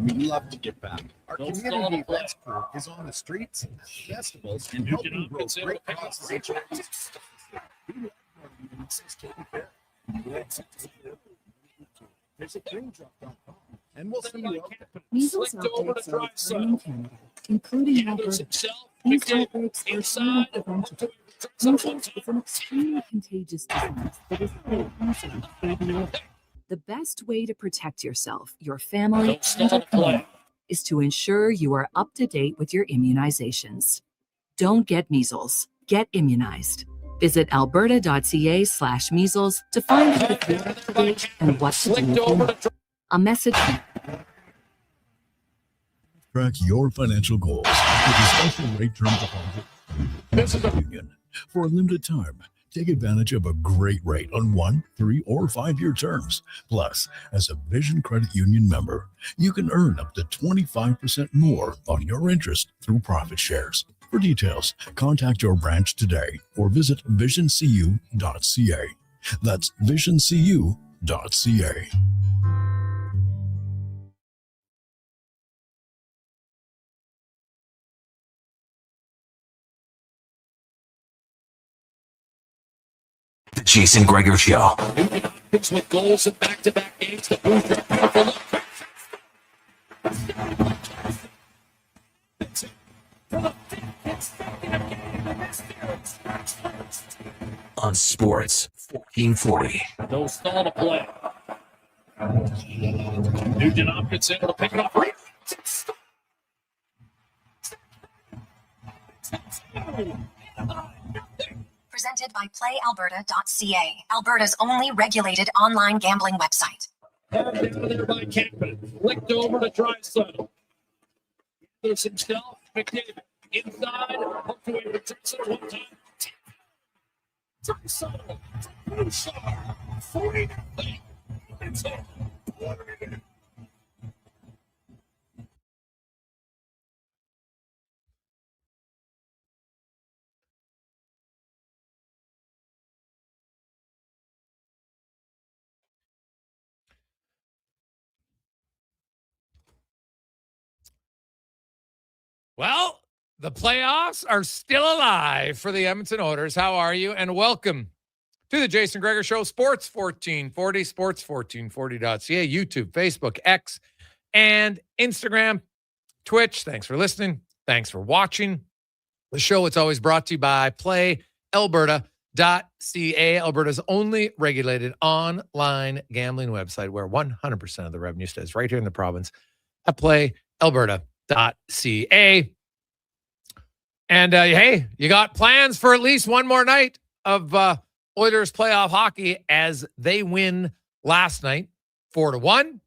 We love to give back. Our community events crew is on the streets and festivals and helping grow great causes and charities. Visit greenjob.com and we'll see you out there. Measles outbreaks are occurring in Canada, including Alberta. These outbreaks are soon preventable. Measles is an extremely contagious disease that is very easy to baby over. The best way to protect yourself, your family, and your community is to ensure you are up to date with your immunizations. Don't get measles. Get immunized. Visit alberta.ca/measles to find out if you're up to date and what to do with your A message. Track your financial goals with a special rate term deposit. This is a union. For a limited time, take advantage of a great rate on 1, 3, or 5-year terms. Plus, as a Vision Credit Union member, you can earn up to 25% more on your interest through profit shares. For details, contact your branch today or visit visioncu.ca. That's visioncu.ca. The Jason Gregor Show. Picks with goals in back-to-back games. The Blues are powerful. On Sports 1440. No stall to play. Nugent Hopkins able to pick it up. Presented by PlayAlberta.ca, Alberta's only regulated online gambling website. Down there by Campbell. Flicked over to Drysdale. There's himself. McDavid inside. Hooked away to Drysdale one time. Drysdale. Bouchard. 40-0. It's over. 1 minute. Well, the playoffs are still alive for the Edmonton Oilers. How are you? And welcome to the Jason Gregor Show, Sports 1440, sports1440.ca, YouTube, Facebook, X, and Instagram, Twitch. Thanks for listening. Thanks for watching the show. It's always brought to you by PlayAlberta.ca, Alberta's only regulated online gambling website where 100% of the revenue stays right here in the province at PlayAlberta.ca. And hey, you got plans for at least one more night of Oilers playoff hockey as they win last night 4-1,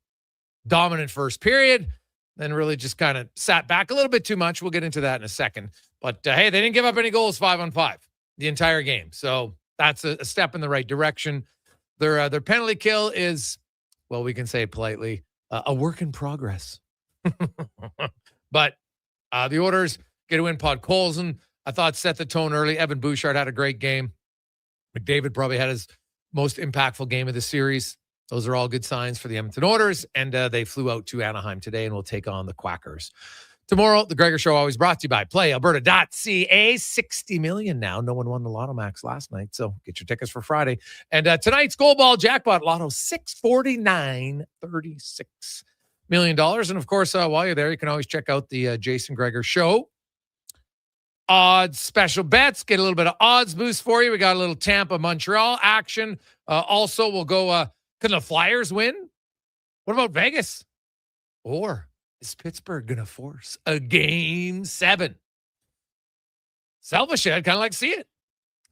dominant first period, then really just kind of sat back a little bit too much. We'll get into that in a second. But hey, they didn't give up any goals 5-on-5 the entire game. So that's a step in the right direction. Their penalty kill is, well, we can say politely, a work in progress. But the Oilers get a win. Podkolzin, I thought, set the tone early. Evan Bouchard had a great game. McDavid probably had his most impactful game of the series. Those are all good signs for the Edmonton Oilers. And they flew out to Anaheim today and will take on the Quackers tomorrow. The Gregor Show always brought to you by PlayAlberta.ca. 60 million now. No one won the Lotto Max last night, so get your tickets for Friday. And tonight's goal ball jackpot lotto, $649, $36 million. And of course, while you're there, you can always check out the Jason Gregor Show odds special bets. Get a little bit of odds boost for you. We got a little Tampa Montreal action. Also, we'll go, can the Flyers win? What about Vegas? Or is Pittsburgh going to force a game 7? Selfishly, I'd kind of like to see it.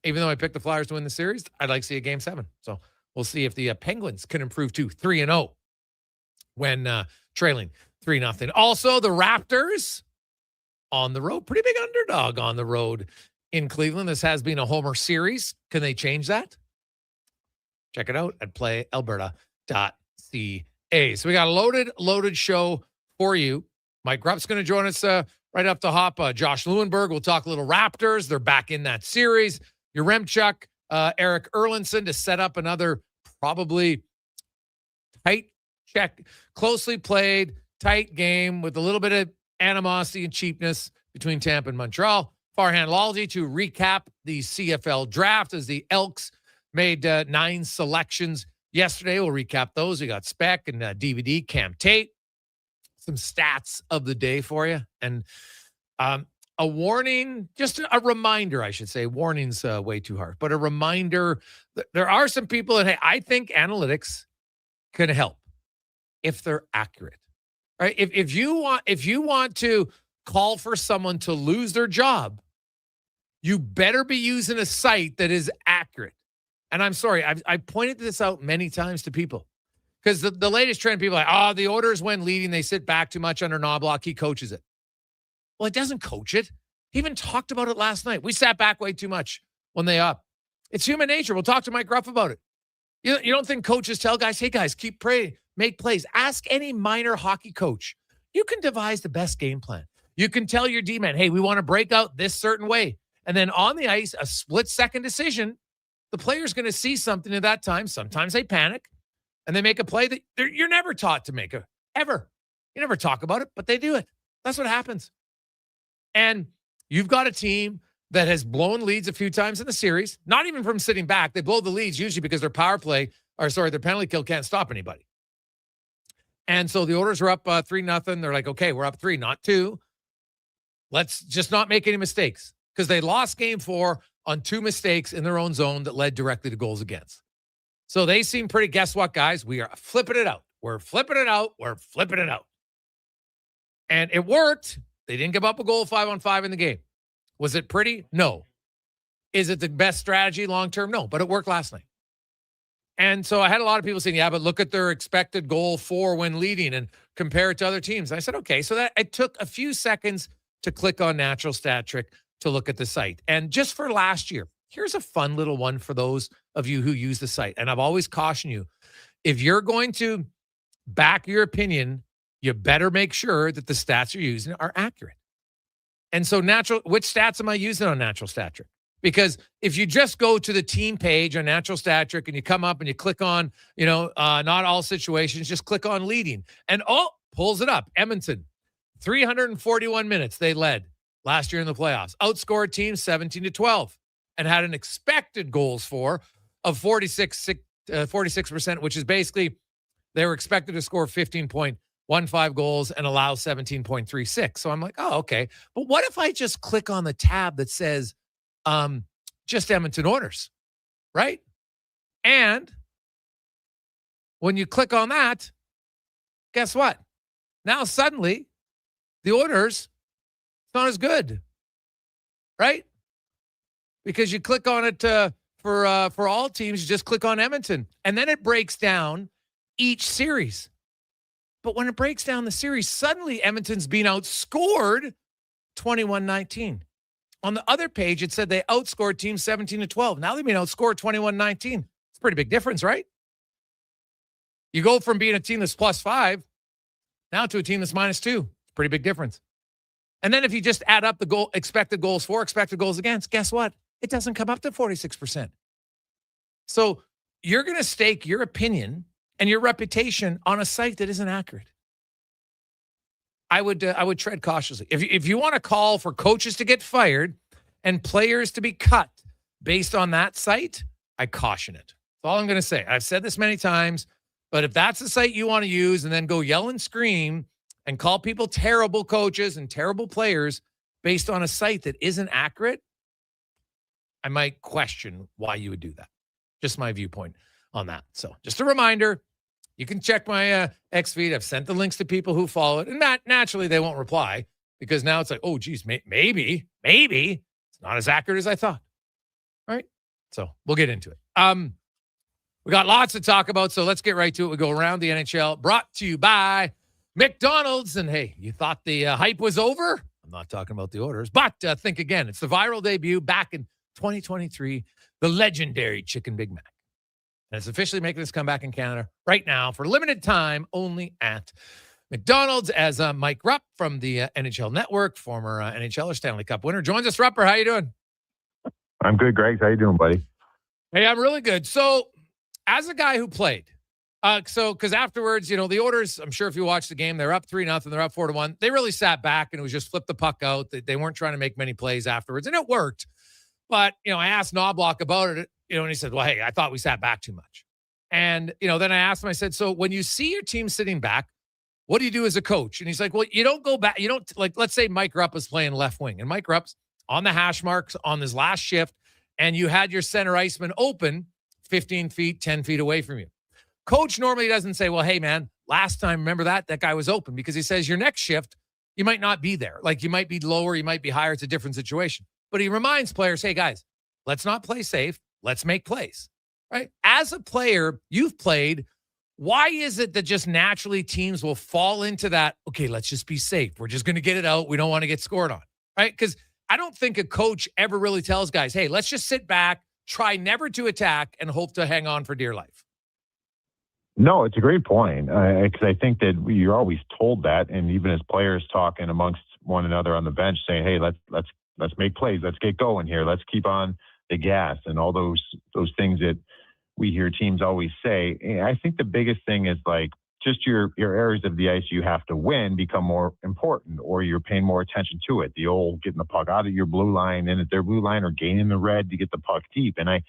Even though I picked the Flyers to win the series, I'd like to see a game 7. So we'll see if the Penguins can improve to 3-0 when trailing 3-0. Also, the Raptors on the road, pretty big underdog on the road in Cleveland. This has been a homer series. Can they change that? Check it out at PlayAlberta.ca. So we got a loaded show for you. Mike Rupp's going to join us right up the hop. Josh Lewinberg, we'll talk a little Raptors. They're back in that series. Yaremchuk, Eric Erlinson to set up another probably tight check, closely played, tight game with a little bit of animosity and cheapness between Tampa and Montreal. Farhan Lalji to recap the CFL draft as the Elks made 9 selections yesterday. We'll recap those. We got Spec and DVD, Cam Tate. Some stats of the day for you. And a warning, just a reminder, I should say. Warning's way too hard. But a reminder, there are some people that, hey, I think analytics can help if they're accurate. Right? If you want to call for someone to lose their job, you better be using a site that is accurate. And I'm sorry, I've pointed this out many times to people because the latest trend, people are like, the Oilers when leading, they sit back too much under Knobloch. He coaches it. Well, it doesn't coach it. He even talked about it last night. We sat back way too much when they up. It's human nature. We'll talk to Mike Rupp about it. You don't think coaches tell guys, hey, guys, keep praying, make plays. Ask any minor hockey coach. You can devise the best game plan. You can tell your D-man, hey, we want to break out this certain way. And then on the ice, a split-second decision, the player's going to see something at that time. Sometimes they panic, and they make a play that you're never taught to make, ever. You never talk about it, but they do it. That's what happens. And you've got a team that has blown leads a few times in the series, not even from sitting back. They blow the leads usually because their their penalty kill can't stop anybody. And so the Oilers are up 3-0. They're like, okay, we're up 3, not 2. Let's just not make any mistakes because they lost game 4 on 2 mistakes in their own zone that led directly to goals against. So they seem pretty, guess what, guys? We are flipping it out. We're flipping it out. We're flipping it out. And it worked. They didn't give up a goal 5-on-5 in the game. Was it pretty? No. Is it the best strategy long-term? No, but it worked last night. And so I had a lot of people saying, yeah, but look at their expected goal for when leading and compare it to other teams. And I said, okay, so that it took a few seconds to click on Natural Stat Trick to look at the site. And just for last year, here's a fun little one for those of you who use the site. And I've always cautioned you, if you're going to back your opinion, you better make sure that the stats you're using are accurate. And so which stats am I using on Natural Stat Trick? Because if you just go to the team page on Natural Stat Trick and you come up and you click on, not all situations, just click on leading and pulls it up. Edmonton, 341 minutes they led last year in the playoffs. Outscored teams 17-12 and had an expected goals for of 46%, which is basically they were expected to score 15.15 goals and allow 17.36. So I'm like, oh, okay. But what if I just click on the tab that says just Edmonton Oilers, right? And when you click on that, guess what? Now suddenly the Oilers, it's not as good, right? Because you click on it for all teams, you just click on Edmonton, and then it breaks down each series. But when it breaks down the series, suddenly Edmonton's being outscored 21-19. On the other page, it said they outscored teams 17-12. Now they've been outscored 21-19. It's a pretty big difference, right? You go from being a team that's +5 now to a team that's -2. It's a pretty big difference. And then if you just add up the expected goals for, expected goals against, guess what? It doesn't come up to 46%. So you're going to stake your opinion and your reputation on a site that isn't accurate. I would tread cautiously. If you want to call for coaches to get fired and players to be cut based on that site, I caution it. That's all I'm going to say. I've said this many times, but if that's the site you want to use and then go yell and scream and call people terrible coaches and terrible players based on a site that isn't accurate, I might question why you would do that. Just my viewpoint on that. So just a reminder, you can check my X feed. I've sent the links to people who follow it. And naturally, they won't reply because now it's like, oh, geez, maybe it's not as accurate as I thought. All right. So we'll get into it. We got lots to talk about, so let's get right to it. We go around the NHL, brought to you by McDonald's. And hey, you thought the hype was over? I'm not talking about the Oilers, but think again. It's the viral debut back in 2023, the legendary Chicken Big Mac. And it's officially making its comeback in Canada right now for limited time only at McDonald's as Mike Rupp from the NHL Network, former NHLer, Stanley Cup winner, joins us. Rupper, how you doing? I'm good, Greg. How you doing, buddy? Hey, I'm really good. So as a guy who played Because afterwards, the Oilers, I'm sure if you watch the game, they're up 3-0, they're up 4-1. They really sat back and it was just flip the puck out. They weren't trying to make many plays afterwards, and it worked. But, I asked Knobloch about it, and he said, well, hey, I thought we sat back too much. And, then I asked him, I said, so when you see your team sitting back, what do you do as a coach? And he's like, well, you don't go back. You don't, like, let's say Mike Rupp is playing left wing, and Mike Rupp's on the hash marks on his last shift, and you had your center iceman open 15 feet, 10 feet away from you. Coach normally doesn't say, well, hey, man, last time, remember that guy was open, because he says your next shift, you might not be there. Like, you might be lower, you might be higher. It's a different situation. But he reminds players, hey, guys, let's not play safe. Let's make plays, right? As a player, you've played. Why is it that just naturally teams will fall into that, okay, let's just be safe. We're just going to get it out. We don't want to get scored on, right? Because I don't think a coach ever really tells guys, hey, let's just sit back, try never to attack, and hope to hang on for dear life. No, it's a great point, because I think that you're always told that, and even as players talking amongst one another on the bench saying, hey, let's make plays, let's get going here, let's keep on the gas, and all those things that we hear teams always say. I think the biggest thing is like just your areas of the ice you have to win become more important, or you're paying more attention to it. The old getting the puck out of your blue line in at their blue line, or gaining the red to get the puck deep. And I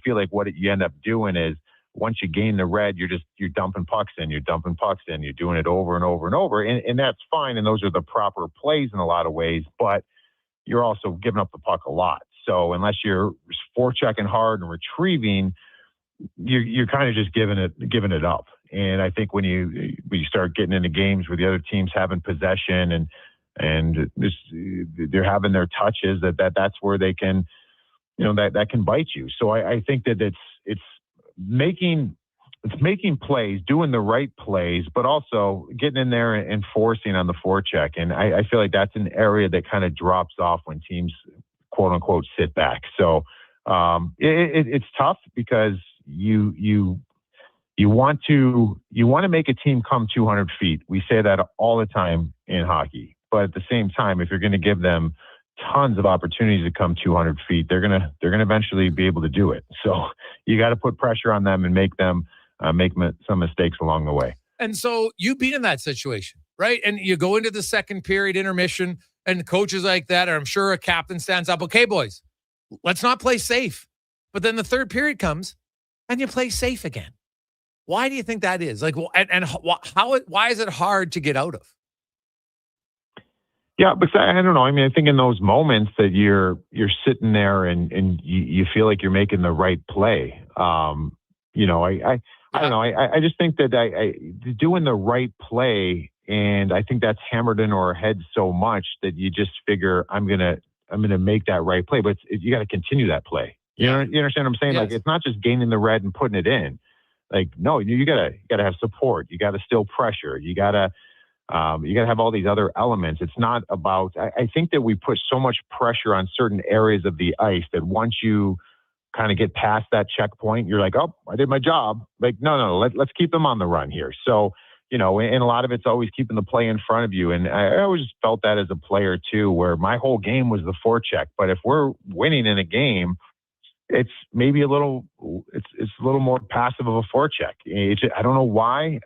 feel like what you end up doing is, once you gain the red, you're dumping pucks in, you're doing it over and over and over. And that's fine. And those are the proper plays in a lot of ways, but you're also giving up the puck a lot. So unless you're forechecking hard and retrieving, you're kind of just giving it up. And I think when you start getting into games where the other team's having possession and they're having their touches, that's where they can, that can bite you. So I think that it's making plays, doing the right plays, but also getting in there and forcing on the forecheck. And I feel like that's an area that kind of drops off when teams, quote unquote, sit back. So it's tough because you want to make a team come 200 feet. We say that all the time in hockey, but at the same time, if you're going to give them tons of opportunities to come 200 feet, they're gonna eventually be able to do it. So you got to put pressure on them and make them make some mistakes along the way. And so you've been in that situation, right? And you go into the second period intermission, and coaches like that, or I'm sure a captain stands up, okay, boys, let's not play safe. But then the third period comes, and you play safe again. Why do you think that is? Like, why is it hard to get out of? Yeah, because I don't know. I mean, I think in those moments that you're sitting there and you feel like you're making the right play. I don't know. I just think that doing the right play, and I think that's hammered into our heads so much that you just figure I'm gonna make that right play, but you got to continue that play. You understand what I'm saying? Yes. Like, it's not just gaining the red and putting it in. Like, no, you gotta have support. You gotta still pressure. You gotta have all these other elements. It's not about, I think that we put so much pressure on certain areas of the ice that once you kind of get past that checkpoint, you're like, oh, I did my job. Like, no, let's keep them on the run here. So, and a lot of it's always keeping the play in front of you. And I always felt that as a player too, where my whole game was the forecheck. But if we're winning in a game, it's maybe a little more passive of a forecheck. I don't know why,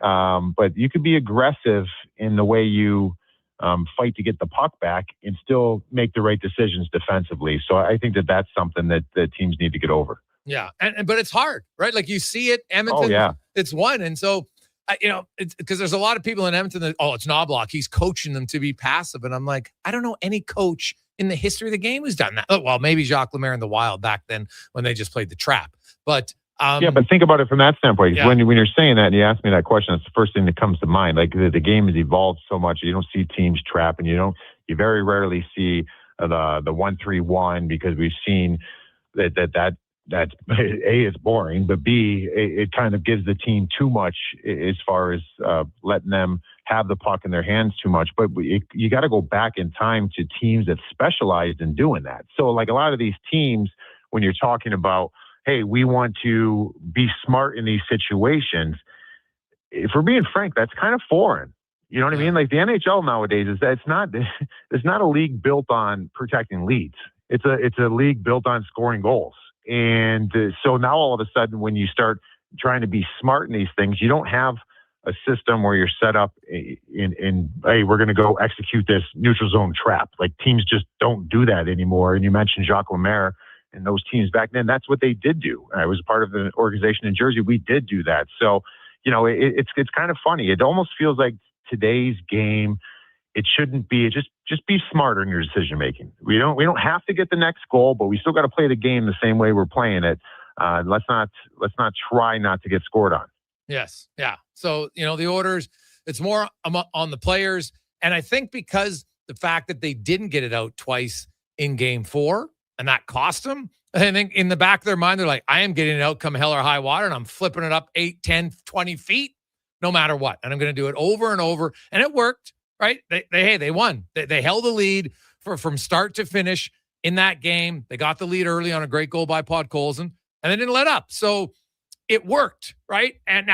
but you could be aggressive in the way you fight to get the puck back and still make the right decisions defensively. So I think that's something that teams need to get over. Yeah, but it's hard, right? Like, you see it, Edmonton. Oh, yeah. It's one, and so it's because there's a lot of people in Edmonton that, it's Knobloch, he's coaching them to be passive, and I'm like, I don't know any coach in the history of the game who's done that. Well, maybe Jacques Lemaire in the Wild back then when they just played the trap. But but think about it from that standpoint. Yeah. When you're saying that and you ask me that question, that's the first thing that comes to mind. Like, the game has evolved so much. You don't see teams trap, and you very rarely see the 1-3-1, because we've seen that A, it's boring, but B, it kind of gives the team too much as far as letting them have the puck in their hands too much. But you got to go back in time to teams that specialized in doing that. So, like, a lot of these teams, when you're talking about, hey, we want to be smart in these situations, if we're being frank, that's kind of foreign. You know what I mean? Like, the NHL nowadays it's not a league built on protecting leads. It's a league built on scoring goals. And so now all of a sudden, when you start trying to be smart in these things. You don't have a system where you're set up in hey, we're going to go execute this neutral zone trap. Like, teams just don't do that anymore. And you mentioned Jacques Lemaire and those teams back then. That's what they did do. I was part of an organization in Jersey. We did do that. So, it's kind of funny. It almost feels like today's game, it shouldn't be. Just be smarter in your decision making. We don't have to get the next goal, but we still got to play the game the same way we're playing it. Let's not try not to get scored on. Yes. Yeah. So, the Oilers, it's more on the players. And I think because the fact that they didn't get it out twice in game 4, and that cost them, I think in the back of their mind, they're like, I am getting it out come hell or high water, and I'm flipping it up 8, 10, 20 feet, no matter what. And I'm going to do it over and over. And it worked, right? They won. They held the lead from start to finish in that game. They got the lead early on a great goal by Podkolzin, and they didn't let up. So it worked, right? And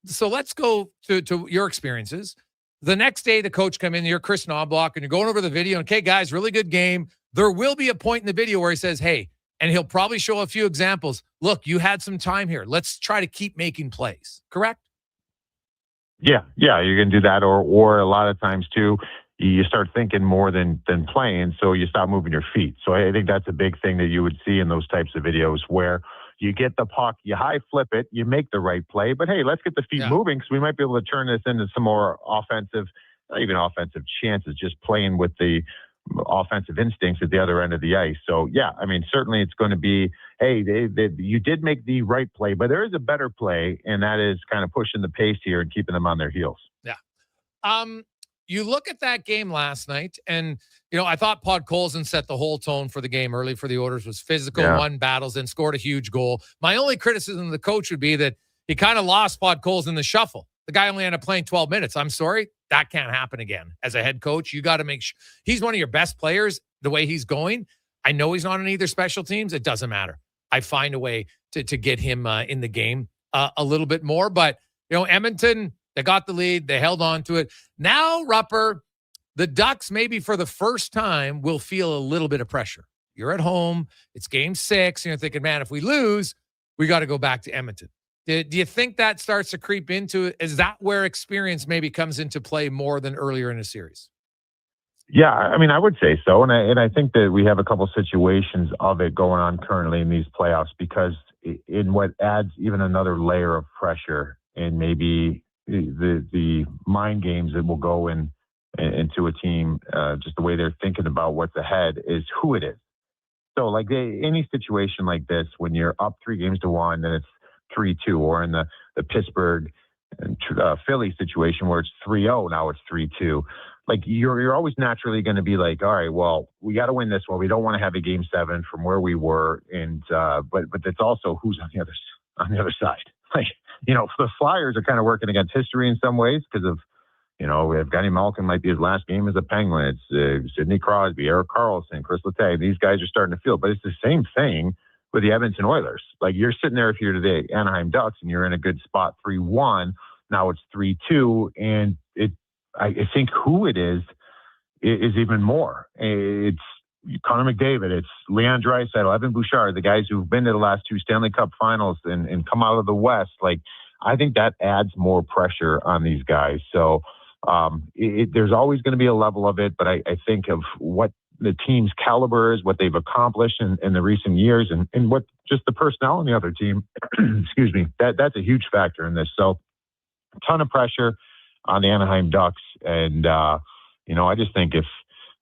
so let's go to your experiences. The next day, the coach come in, you're Chris Knobloch, and you're going over the video. And, okay, guys, really good game. There will be a point in the video where he says, hey, and he'll probably show a few examples. Look, you had some time here. Let's try to keep making plays. Correct? Yeah, you're going to do that. Or a lot of times, too, you start thinking more than playing, so you stop moving your feet. So I think that's a big thing that you would see in those types of videos where you get the puck, you high flip it, you make the right play. But, hey, let's get the feet moving because we might be able to turn this into some more offensive, not even offensive chances, just playing with the offensive instincts at the other end of the ice. So, yeah, I mean, certainly it's going to be, hey, you did make the right play, but there is a better play, and that is kind of pushing the pace here and keeping them on their heels. Yeah. You look at that game last night, and, I thought Podkolzin set the whole tone for the game early for the Oilers, was physical, won battles, and scored a huge goal. My only criticism of the coach would be that he kind of lost Podkolzin in the shuffle. The guy only ended up playing 12 minutes. I'm sorry. That can't happen again. As a head coach, you got to make sure he's one of your best players the way he's going. I know he's not on either special teams. It doesn't matter. I find a way to get him in the game a little bit more. But, Edmonton, they got the lead. They held on to it. Now, Rupper, the Ducks, maybe for the first time, will feel a little bit of pressure. You're at home. It's game 6. And you're thinking, man, if we lose, we got to go back to Edmonton. Do you think that starts to creep into it? Is that where experience maybe comes into play more than earlier in a series? Yeah, I mean, I would say so. And I think that we have a couple situations of it going on currently in these playoffs, because in what adds even another layer of pressure and maybe the mind games that will go into a team, just the way they're thinking about what's ahead, is who it is. So like any situation like this, when you're up 3-1, then it's 3-2, or in the Pittsburgh and Philly situation where it's 3-0, now it's 3-2. Like you're always naturally going to be like, all right, well, we got to win this one. We don't want to have a game 7 from where we were, and but it's also who's on the other side. Like, the Flyers are kind of working against history in some ways because of, we have Evgeny Malkin might be his last game as a Penguin. It's Sidney Crosby, Erik Karlsson, Chris Letang. These guys are starting to feel, but it's the same thing with the Edmonton Oilers. Like, you're sitting there, if you're the Anaheim Ducks and you're in a good spot, 3-1, now it's 3-2. And I think who it is even more. It's Connor McDavid, it's Leon Draisaitl, Evan Bouchard, the guys who've been to the last 2 Stanley Cup finals and come out of the West. Like, I think that adds more pressure on these guys. So there's always going to be a level of it, but I think of what the team's caliber is, what they've accomplished in the recent years, and what just the personnel on the other team, excuse me, that's a huge factor in this. So a ton of pressure on the Anaheim Ducks. And, I just think if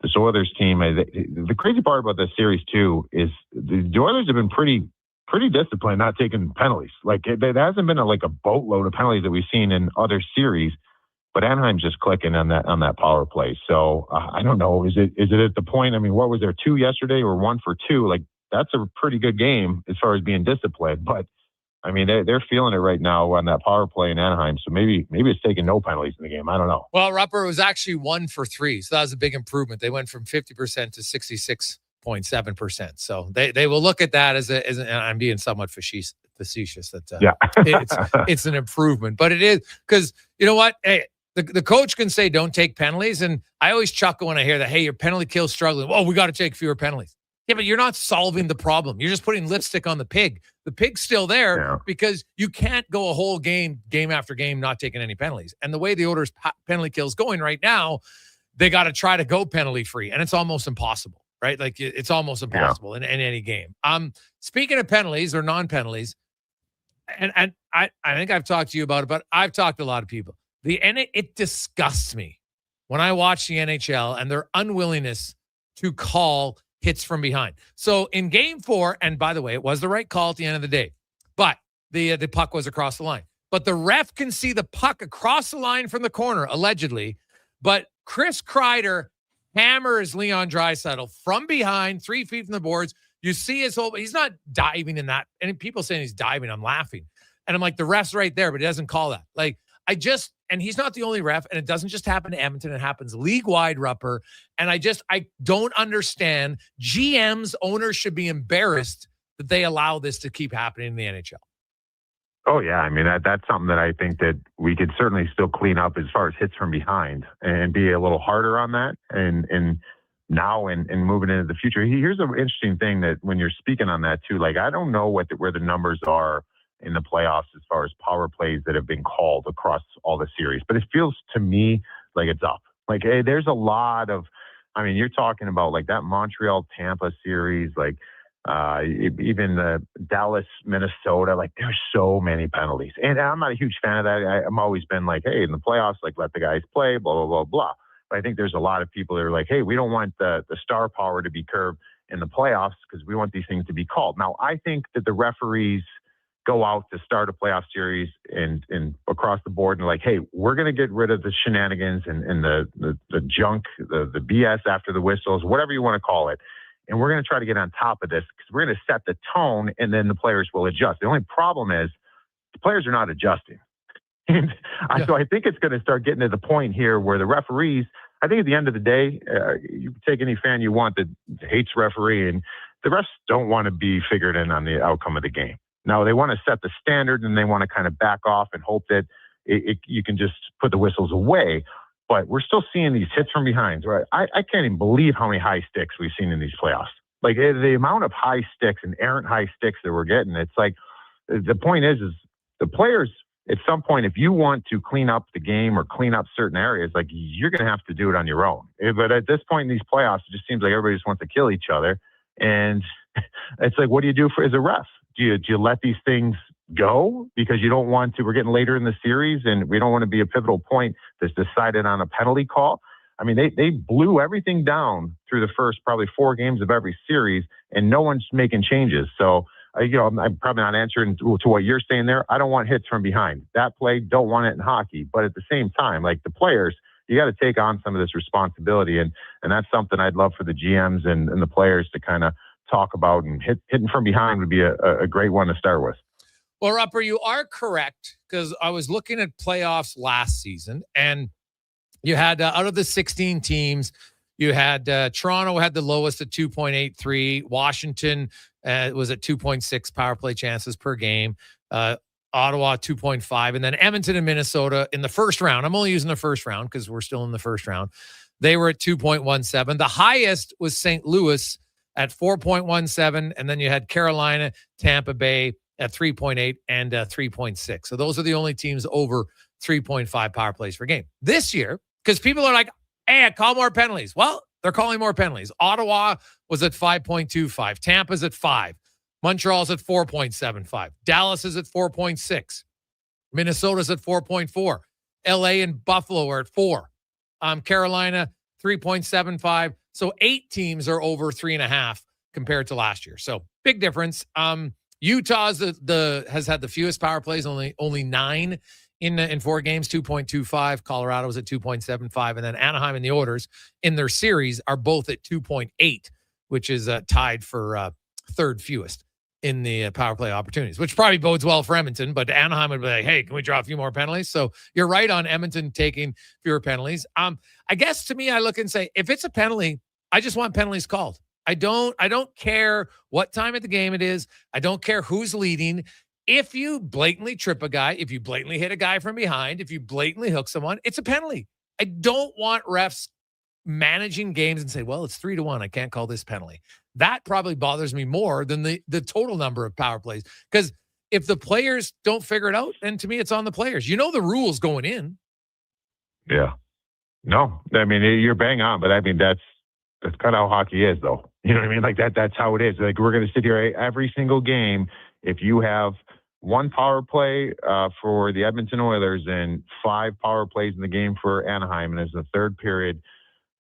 this Oilers team, the crazy part about this series too, is the Oilers have been pretty disciplined, not taking penalties. Like, there hasn't been a boatload of penalties that we've seen in other series, but Anaheim's just clicking on that power play. So I don't know. Is it at the point? I mean, what was there, 2 yesterday or 1 for 2? Like, that's a pretty good game as far as being disciplined. But I mean, they're feeling it right now on that power play in Anaheim. So maybe it's taking no penalties in the game. I don't know. Well, Rupper, was actually 1 for 3. So that was a big improvement. They went from 50% to 66.7%. So they will look at that as and I'm being somewhat facetious that it's an improvement, but it is, because you know what? Hey, the coach can say, don't take penalties. And I always chuckle when I hear that, hey, your penalty kill struggling. Oh, we got to take fewer penalties. Yeah, but you're not solving the problem. You're just putting lipstick on the pig. The pig's still there because you can't go a whole game after game, not taking any penalties. And the way the Oilers penalty kill is going right now, they got to try to go penalty free, and it's almost impossible, right? Like it's almost impossible in any game. Speaking of penalties or non-penalties, and I think I've talked to you about it, but I've talked to a lot of people. It disgusts me when I watch the NHL and their unwillingness to call hits from behind. So in game 4, and by the way, it was the right call at the end of the day, but the puck was across the line. But the ref can see the puck across the line from the corner, allegedly. But Chris Kreider hammers Leon Draisaitl from behind, 3 feet from the boards. You see his whole, he's not diving in that. And people saying he's diving, I'm laughing. And I'm like, the ref's right there, but he doesn't call that. Like, and he's not the only ref, and it doesn't just happen to Edmonton. It happens league-wide, Rupper. And I don't understand. GMs, owners should be embarrassed that they allow this to keep happening in the NHL. Oh, yeah. I mean, that's something that I think that we could certainly still clean up as far as hits from behind and be a little harder on that. And now and moving into the future, here's an interesting thing that when you're speaking on that too, like, I don't know where the numbers are in the playoffs as far as power plays that have been called across all the series, but it feels to me like it's up. Like, hey, there's a lot of, I mean, you're talking about like that Montreal-Tampa series, like even the Dallas-Minnesota, like there's so many penalties. And I'm not a huge fan of that. I'm always been like, hey, in the playoffs, like let the guys play, blah, blah, blah, blah. But I think there's a lot of people that are like, hey, we don't want the star power to be curbed in the playoffs because we want these things to be called. Now, I think that the referees go out to start a playoff series and across the board and like, hey, we're going to get rid of the shenanigans and the junk, the BS after the whistles, whatever you want to call it. And we're going to try to get on top of this because we're going to set the tone and then the players will adjust. The only problem is the players are not adjusting. And so I think it's going to start getting to the point here where the referees, I think at the end of the day, you take any fan you want that hates refereeing, the refs don't want to be figured in on the outcome of the game. No, they want to set the standard and they want to kind of back off and hope that you can just put the whistles away. But we're still seeing these hits from behind. Right? I can't even believe how many high sticks we've seen in these playoffs. Like the amount of high sticks and errant high sticks that we're getting, it's like the point is the players at some point, if you want to clean up the game or clean up certain areas, like you're going to have to do it on your own. But at this point in these playoffs, it just seems like everybody just wants to kill each other. And it's like, what do you do as a ref? Do you let these things go because you don't want to? We're getting later in the series and we don't want to be a pivotal point that's decided on a penalty call. I mean, they blew everything down through the first probably 4 games of every series and no one's making changes. So, I'm probably not answering to what you're saying there. I don't want hits from behind. That play, don't want it in hockey. But at the same time, like the players, you got to take on some of this responsibility. And that's something I'd love for the GMs and the players to kind of talk about, and hitting from behind would be a great one to start with. Well, Rupper, you are correct because I was looking at playoffs last season and you had out of the 16 teams, you had Toronto had the lowest at 2.83. Washington was at 2.6 power play chances per game. Ottawa 2.5, and then Edmonton and Minnesota in the first round. I'm only using the first round because we're still in the first round. They were at 2.17. The highest was St. Louis at 4.17, and then you had Carolina, Tampa Bay at 3.8 and 3.6. So those are the only teams over 3.5 power plays per game. This year, because people are like, hey, I call more penalties. Well, they're calling more penalties. Ottawa was at 5.25. Tampa's at 5. Montreal's at 4.75. Dallas is at 4.6. Minnesota's at 4.4. LA and Buffalo are at 4. Carolina, 3.75. So 8 teams are over 3.5 compared to last year. So big difference. Utah's has had the fewest power plays, only 9 in 4 games, 2.25. Colorado was at 2.75. And then Anaheim and the Oilers in their series are both at 2.8, which is tied for third fewest in the power play opportunities, which probably bodes well for Edmonton. But Anaheim would be like, hey, can we draw a few more penalties? So you're right on Edmonton taking fewer penalties. I guess to me, I look and say, if it's a penalty, I just want penalties called. I don't care what time of the game it is. I don't care who's leading. If you blatantly trip a guy, if you blatantly hit a guy from behind, if you blatantly hook someone, it's a penalty. I don't want refs managing games and say, well, it's 3-1. I can't call this penalty. That probably bothers me more than the total number of power plays. Because if the players don't figure it out, then to me, it's on the players. You know the rules going in. Yeah. No, I mean, you're bang on, but I mean, that's kind of how hockey is, though. You know what I mean? Like that's how it is. Like, we're going to sit here every single game. If you have one power play for the Edmonton Oilers and 5 power plays in the game for Anaheim, and as the third period,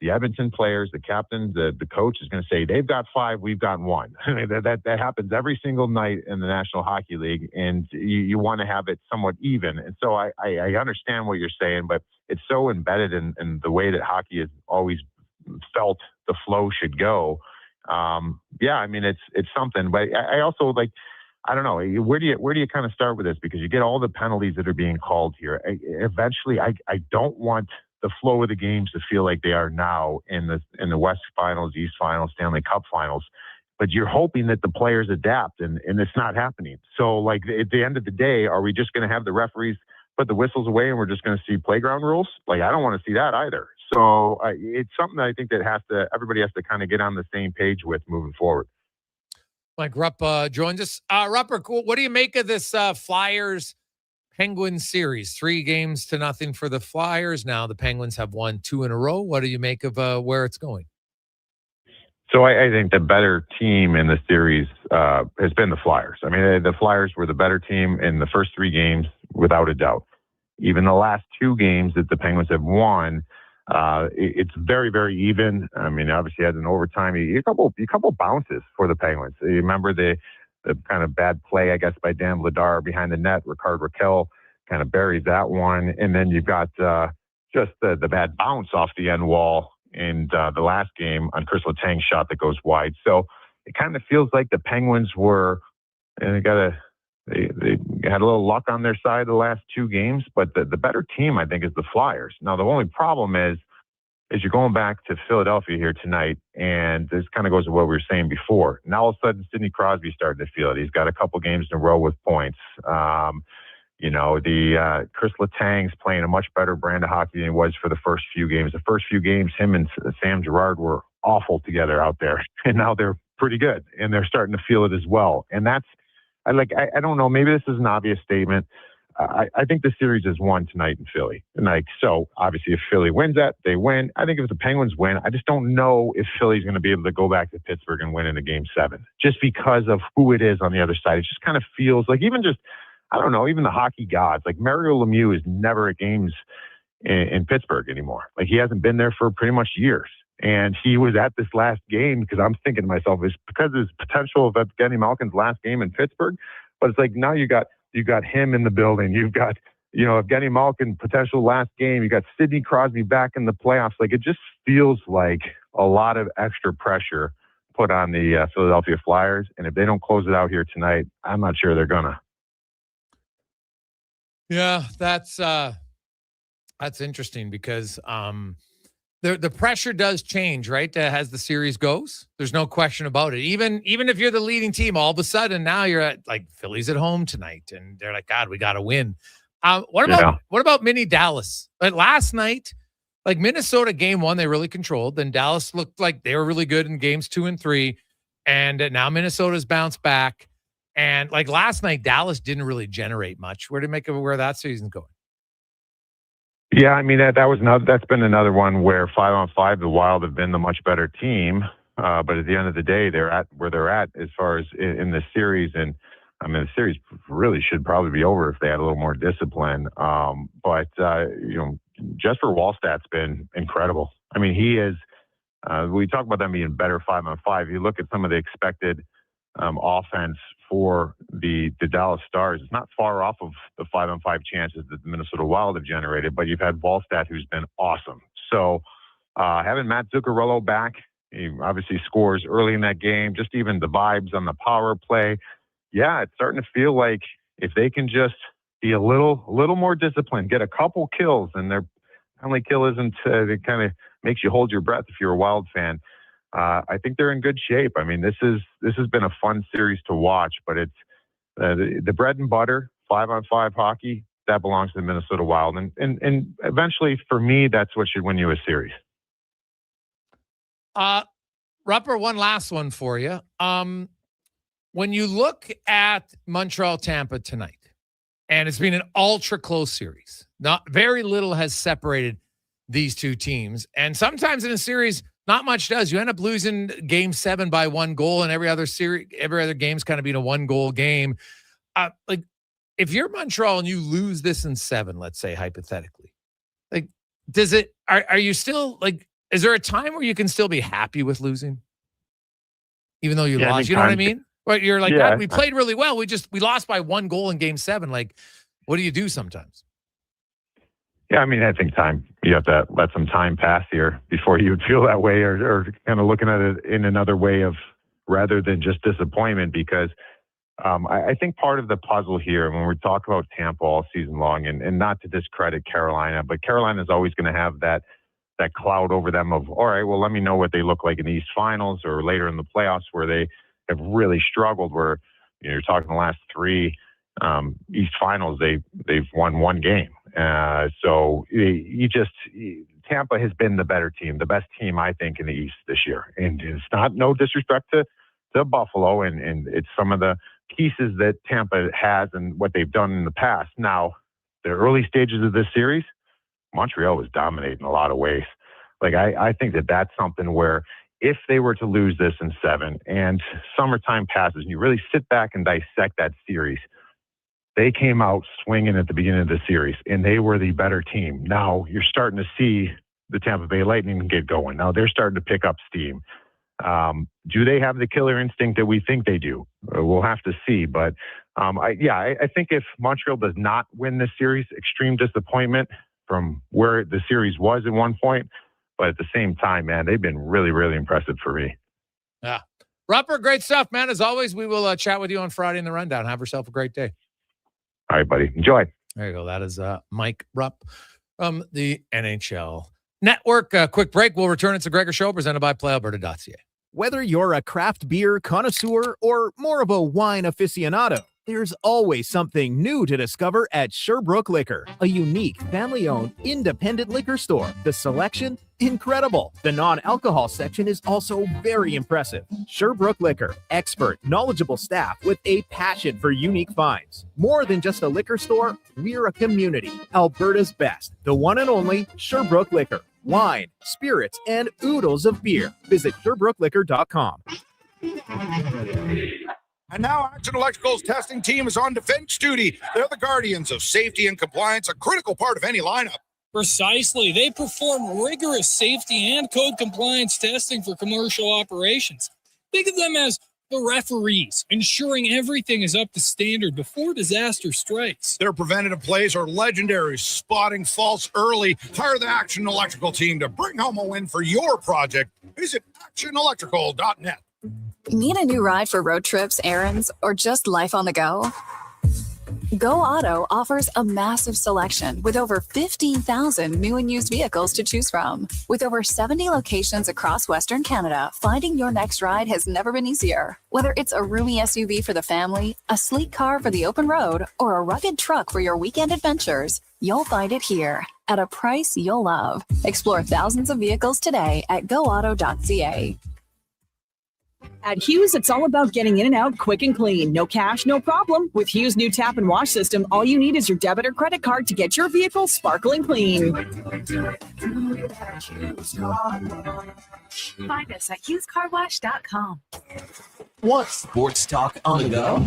the Edmonton players, the captain, the coach is going to say, they've got 5, we've got 1. that happens every single night in the National Hockey League, and you want to have it somewhat even. And so I understand what you're saying, but it's so embedded in the way that hockey has always felt the flow should go. Yeah, I mean, it's something, but I also like, I don't know, where do you kind of start with this? Because you get all the penalties that are being called here. Eventually, I don't want the flow of the games to feel like they are now in the West Finals, East Finals, Stanley Cup Finals. But you're hoping that the players adapt, and it's not happening. So, like, at the end of the day, are we just going to have the referees put the whistles away and we're just going to see playground rules? Like, I don't want to see that either. So it's something that I think that everybody has to kind of get on the same page with moving forward. Mike Rupp joins us. Rupper, what do you make of this Flyers Penguins series? 3-0 for the Flyers. Now the Penguins have won 2 in a row. What do you make of where it's going? So I think the better team in the series has been the Flyers. I mean, the Flyers were the better team in the first 3 games, without a doubt. Even the last 2 games that the Penguins have won, it's very, very even. I mean, obviously, had an overtime, a couple bounces for the Penguins. You remember the kind of bad play, I guess, by Dan Vladar behind the net. Ricard Raquel kind of buries that one, and then you've got just the bad bounce off the end wall in the last game on Chris Letang's shot that goes wide. So it kind of feels like the Penguins were, and they had a little luck on their side the last 2 games, but the better team, I think, is the Flyers. Now, the only problem is you're going back to Philadelphia here tonight, and this kind of goes to what we were saying before. Now, all of a sudden, Sidney Crosby's starting to feel it. He's got a couple games in a row with points. Chris Letang's playing a much better brand of hockey than he was for the first few games. The first few games, him and Sam Girard were awful together out there, and now they're pretty good, and they're starting to feel it as well. And that's, I don't know, maybe this is an obvious statement. I think the series is won tonight in Philly. And so obviously if Philly wins that, they win. I think if the Penguins win, I just don't know if Philly's going to be able to go back to Pittsburgh and win in a game 7, just because of who it is on the other side. It just kind of feels like even the hockey gods, like Mario Lemieux is never at games in Pittsburgh anymore. Like, he hasn't been there for pretty much years. And he was at this last game because I'm thinking to myself, it's because of his potential of Evgeny Malkin's last game in Pittsburgh. But it's like, now you got him in the building. You've got, Evgeny Malkin potential last game. You got Sidney Crosby back in the playoffs. Like, it just feels like a lot of extra pressure put on the Philadelphia Flyers. And if they don't close it out here tonight, I'm not sure they're gonna. Yeah, that's interesting because the pressure does change, right? As the series goes, there's no question about it. Even if you're the leading team, all of a sudden now you're at, like, Philly's at home tonight, and they're like, God, we got to win. What about mini Dallas? Like, last night, like, Minnesota game 1, they really controlled. Then Dallas looked like they were really good in games 2 and 3, and now Minnesota's bounced back. And like last night, Dallas didn't really generate much. Where do you make of where that season's going? Yeah, I mean, that's been another one where 5-on-5, the Wild have been the much better team. But at the end of the day, they're at where they're at as far as in this series. And I mean, the series really should probably be over if they had a little more discipline. But Jesper Wallstedt's been incredible. I mean, he is, we talk about them being better 5-on-5. You look at some of the expected offense for the Dallas Stars, it's not far off of the 5-on-5 chances that the Minnesota Wild have generated, but you've had Wallstedt, who's been awesome. So having Matt Zuccarello back, he obviously scores early in that game, just even the vibes on the power play. Yeah, it's starting to feel like if they can just be a little more disciplined, get a couple kills, and their penalty kill isn't, it kind of makes you hold your breath if you're a Wild fan. I think they're in good shape. I mean, this has been a fun series to watch, but it's the bread and butter 5-on-5 hockey that belongs to the Minnesota Wild, and eventually, for me, that's what should win you a series. Rupper, one last one for you. When you look at Montreal Tampa tonight, and it's been an ultra close series, not very little has separated these two teams. And sometimes in a series, not much does. You end up losing game 7 by 1 goal, and every other game's kind of been a 1-goal game. Like, if you're Montreal and you lose this in 7, let's say hypothetically, like, are you still like, is there a time where you can still be happy with losing, even though you lost? You know what I mean? But you're like, God, we played really well. We lost by 1 goal in game 7. Like, what do you do sometimes? Yeah, I mean, I think you have to let some time pass here before you would feel that way, or kind of looking at it in another way of rather than just disappointment, because I think part of the puzzle here, when we talk about Tampa all season long, and not to discredit Carolina, but Carolina's always going to have that cloud over them of, all right, well, let me know what they look like in the East Finals or later in the playoffs where they have really struggled, where you're talking the last 3 East Finals, they've won 1 game. So Tampa has been the better team, the best team, I think, in the East this year. And it's not no disrespect to Buffalo, and it's some of the pieces that Tampa has and what they've done in the past. Now, the early stages of this series, Montreal was dominating in a lot of ways. Like, I think that's something where if they were to lose this in 7 and summertime passes and you really sit back and dissect that series, they came out swinging at the beginning of the series and they were the better team. Now you're starting to see the Tampa Bay Lightning get going. Now they're starting to pick up steam. Do they have the killer instinct that we think they do? We'll have to see. But I think if Montreal does not win this series, extreme disappointment from where the series was at one point. But at the same time, man, they've been really, really impressive for me. Yeah. Rupper, great stuff, man. As always, we will chat with you on Friday in the Rundown. Have yourself a great day. All right, buddy. Enjoy. There you go. That is Mike Rupp from the NHL Network. Quick break. We'll return. It's a Gregor Show presented by PlayAlberta.ca. Whether you're a craft beer connoisseur or more of a wine aficionado, there's always something new to discover at Sherbrooke Liquor, a unique family-owned independent liquor store. The selection, incredible. The non-alcohol section is also very impressive. Sherbrooke Liquor, expert, knowledgeable staff with a passion for unique finds. More than just a liquor store, we're a community. Alberta's best, the one and only Sherbrooke Liquor. Wine, spirits, and oodles of beer. Visit SherbrookeLiquor.com. And now Action Electrical's testing team is on defense duty. They're the guardians of safety and compliance, a critical part of any lineup. Precisely. They perform rigorous safety and code compliance testing for commercial operations. Think of them as the referees, ensuring everything is up to standard before disaster strikes. Their preventative plays are legendary, spotting faults early. Hire the Action Electrical team to bring home a win for your project. Visit actionelectrical.net. Need a new ride for road trips, errands, or just life on the go? Go Auto offers a massive selection with over 15,000 new and used vehicles to choose from. With over 70 locations across Western Canada, finding your next ride has never been easier. Whether it's a roomy SUV for the family, a sleek car for the open road, or a rugged truck for your weekend adventures, you'll find it here at a price you'll love. Explore thousands of vehicles today at goauto.ca. At Hughes, it's all about getting in and out quick and clean. No cash, no problem. With Hughes' new tap and wash system, all you need is your debit or credit card to get your vehicle sparkling clean. Find us at HughesCarWash.com. Want sports talk on the go?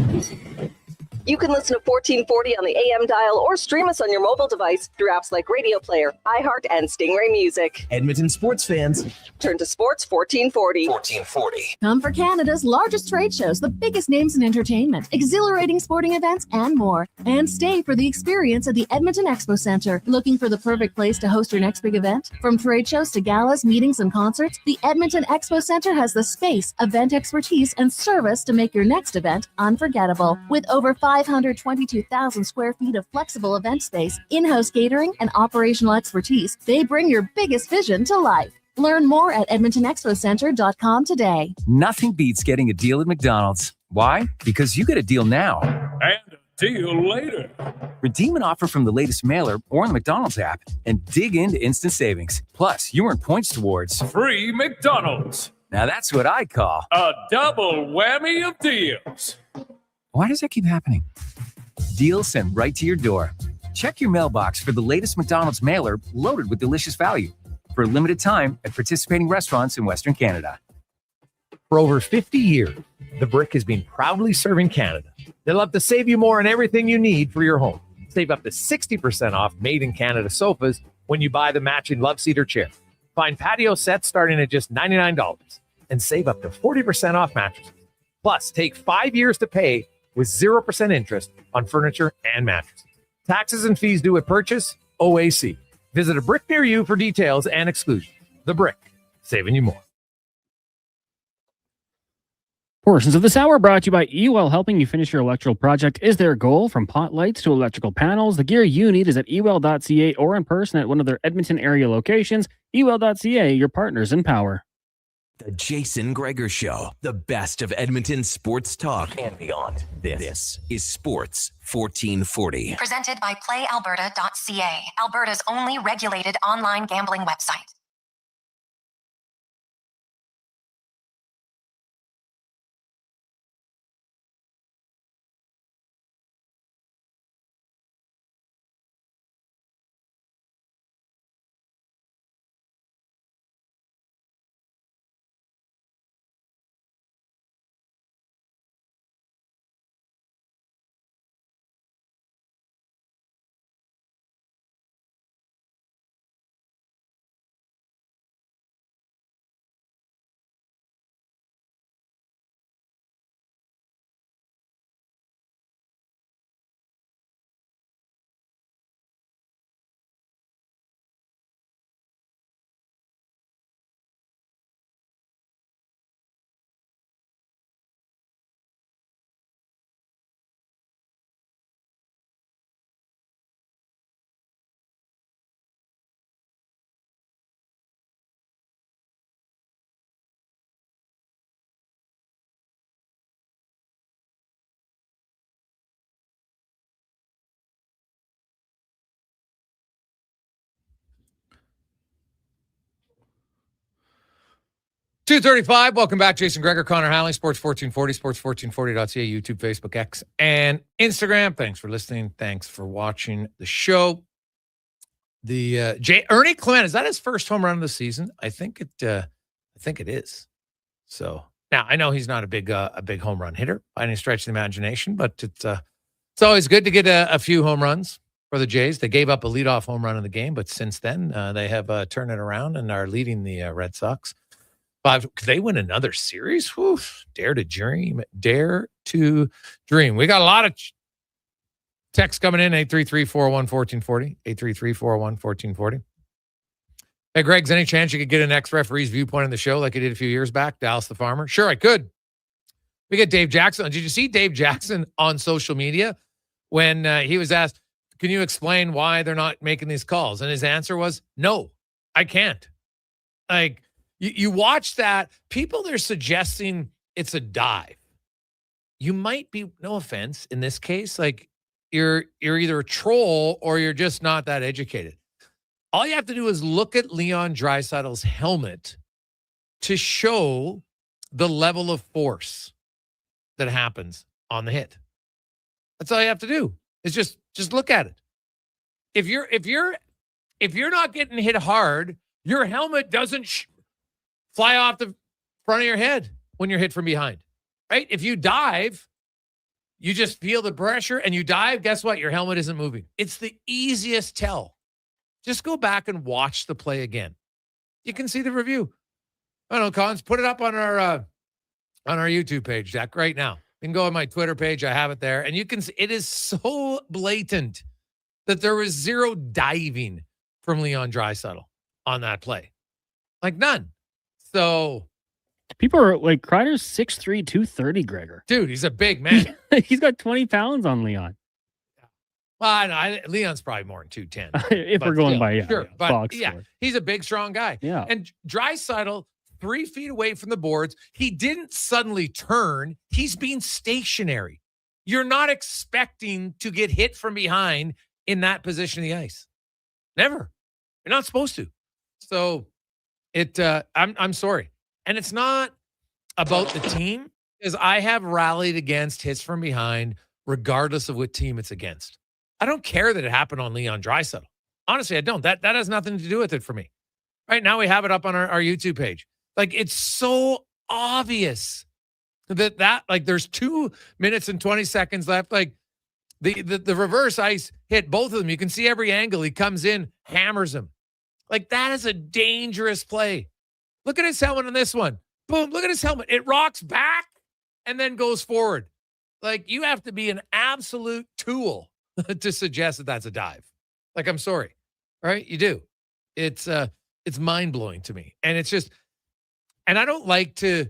You can listen to 1440 on the AM dial or stream us on your mobile device through apps like Radio Player, iHeart, and Stingray Music. Edmonton sports fans, turn to Sports 1440. 1440. Come for Canada's largest trade shows, the biggest names in entertainment, exhilarating sporting events, and more. And stay for the experience at the Edmonton Expo Centre. Looking for the perfect place to host your next big event? From trade shows to galas, meetings, and concerts, the Edmonton Expo Centre has the space, event expertise, and service to make your next event unforgettable. With over 522,000 square feet of flexible event space, in-house catering, and operational expertise, they bring your biggest vision to life. Learn more at EdmontonExpoCenter.com today. Nothing beats getting a deal at McDonald's. Why? Because you get a deal now. And See you later. Redeem an offer from the latest mailer or on the McDonald's app and dig into instant savings. Plus, you earn points towards Free McDonald's. Now that's what I call a double whammy of deals. Why does that keep happening? Deals sent right to your door. Check your mailbox for the latest McDonald's mailer loaded with delicious value. For a limited time at participating restaurants in Western Canada. For over 50 years, The Brick has been proudly serving Canada. They love to save you more on everything you need for your home. Save up to 60% off made in Canada sofas when you buy the matching love seat or chair. Find patio sets starting at just $99 and save up to 40% off mattresses. Plus, take 5 years to pay with 0% interest on furniture and mattresses. Taxes and fees due at purchase, OAC. Visit a Brick near you for details and exclusions. The Brick, saving you more. Portions of this hour brought to you by Ewell, helping you finish your electrical project is their goal. From pot lights to electrical panels, the gear you need is at ewell.ca or in person at one of their Edmonton area locations. Ewell.ca, your partners in power. The Jason Gregor Show, the best of Edmonton sports talk and beyond. This is Sports 1440. Presented by PlayAlberta.ca, Alberta's only regulated online gambling website. $2:35. Welcome back. Jason Gregor, Connor Halley, Sports 1440, sports1440.ca, YouTube, Facebook, X, and Instagram. Thanks for listening. Thanks for watching the show. The Ernie Clement, is that his first home run of the season? I think it is. So now I know he's not a big home run hitter by any stretch of the imagination, but it's always good to get a few home runs for the Jays. They gave up a leadoff home run in the game, but since then they have turned it around and are leading the Red Sox. Could they win another series? Whew. Dare to dream. Dare to dream. We got a lot of texts coming in. 833-401-1440. 833-401-1440. Hey, Greg's, any chance you could get an ex-referee's viewpoint on the show like you did a few years back, Dallas the Farmer? Sure, I could. We get Dave Jackson. Did you see Dave Jackson on social media when he was asked, can you explain why they're not making these calls? And his answer was, no, I can't. Like, you watch that, people, they're suggesting it's a dive. You might be, no offense, in this case, like you're either a troll or you're just not that educated. All you have to do is look at Leon Draisaitl's helmet to show the level of force that happens on the hit. That's all you have to do. Is just look at it. If you're not getting hit hard, your helmet doesn't fly off the front of your head when you're hit from behind, right? If you dive, you just feel the pressure and you dive, guess what? Your helmet isn't moving. It's the easiest tell. Just go back and watch the play again. You can see the review. I don't know, Collins, put it up on our YouTube page, Jack, right now. You can go on my Twitter page. I have it there. And you can see it is so blatant that there was zero diving from Leon Draisaitl on that play. Like none. So people are like, Kreider's 6'3", 230, Gregor. Dude, he's a big man. He's got 20 pounds on Leon. Well, Leon's probably more than 210. If we're going by, yeah. Sure, but box yeah, score. He's a big, strong guy. Yeah. And Draisaitl, 3 feet away from the boards, he didn't suddenly turn. He's being stationary. You're not expecting to get hit from behind in that position of the ice. Never. You're not supposed to. So I'm sorry. And it's not about the team, because I have rallied against hits from behind regardless of what team it's against. I don't care that it happened on Leon Draisaitl. Honestly, I don't. That has nothing to do with it for me. Right now we have it up on our YouTube page. Like, it's so obvious that like there's 2 minutes and 20 seconds left. Like the reverse ice hit both of them. You can see every angle. He comes in, hammers him. Like, that is a dangerous play. Look at his helmet on this one. Boom, look at his helmet. It rocks back and then goes forward. Like, you have to be an absolute tool to suggest that that's a dive. Like, I'm sorry. All right? You do. It's mind-blowing to me. And it's just, and I don't want to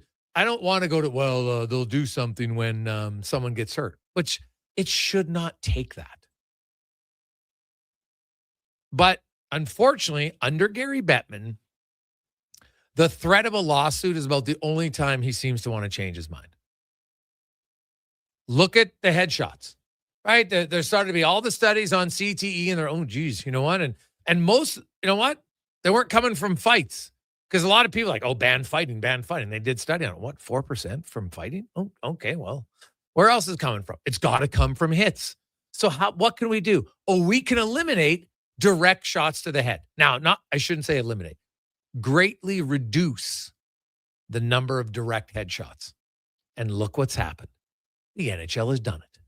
go to, they'll do something when someone gets hurt, which it should not take that. But unfortunately, under Gary Bettman, the threat of a lawsuit is about the only time he seems to want to change his mind. Look at the headshots, right? There started to be all the studies on CTE, and they're, oh, geez, you know what? And most, you know what? They weren't coming from fights, because a lot of people are like, oh, ban fighting. They did study on it. What, 4% from fighting? Oh, okay, well, where else is it coming from? It's got to come from hits. So what can we do? Oh, we can eliminate direct shots to the head. Now, I shouldn't say eliminate. Greatly reduce the number of direct headshots. And look what's happened. The NHL has done it.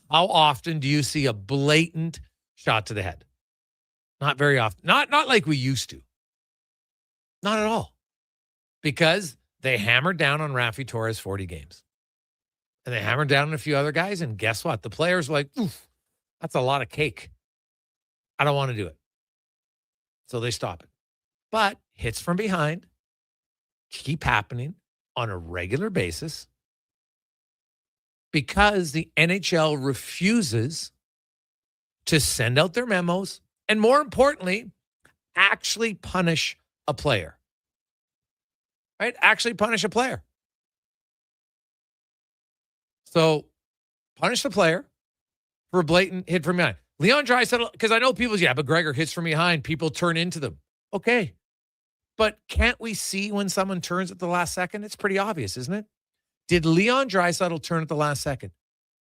How often do you see a blatant shot to the head? Not very often. Not like we used to. Not at all. Because they hammered down on Rafi Torres 40 games. And they hammered down on a few other guys, and guess what? The players were like, oof, that's a lot of cake. I don't want to do it. So they stop it. But hits from behind keep happening on a regular basis because the NHL refuses to send out their memos and, more importantly, actually punish a player. Right? Actually punish a player. So punish the player for a blatant hit from behind. Leon Draisaitl, because I know people, but Gregor hits from behind. People turn into them. Okay. But can't we see when someone turns at the last second? It's pretty obvious, isn't it? Did Leon Draisaitl turn at the last second?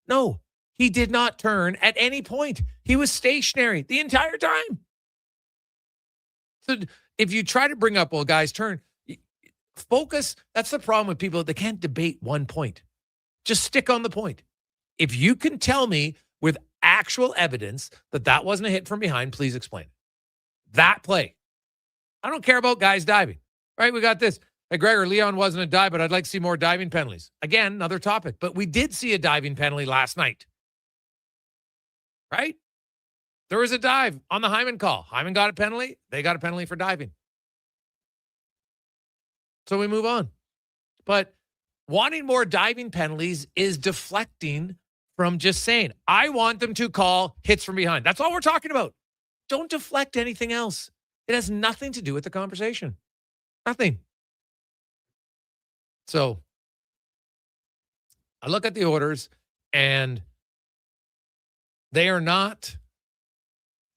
No, he did not turn at any point. He was stationary the entire time. So if you try to bring up, well, guys, turn, focus. That's the problem with people. They can't debate one point. Just stick on the point. If you can tell me with actual evidence that wasn't a hit from behind, please explain it. That play. I don't care about guys diving. Right? We got this. Hey, Gregor, Leon wasn't a dive, but I'd like to see more diving penalties. Again, another topic. But we did see a diving penalty last night. Right? There was a dive on the Hyman call. Hyman got a penalty. They got a penalty for diving. So we move on. But wanting more diving penalties is deflecting from just saying, I want them to call hits from behind. That's all we're talking about. Don't deflect anything else. It has nothing to do with the conversation. Nothing. So I look at the orders, and they are not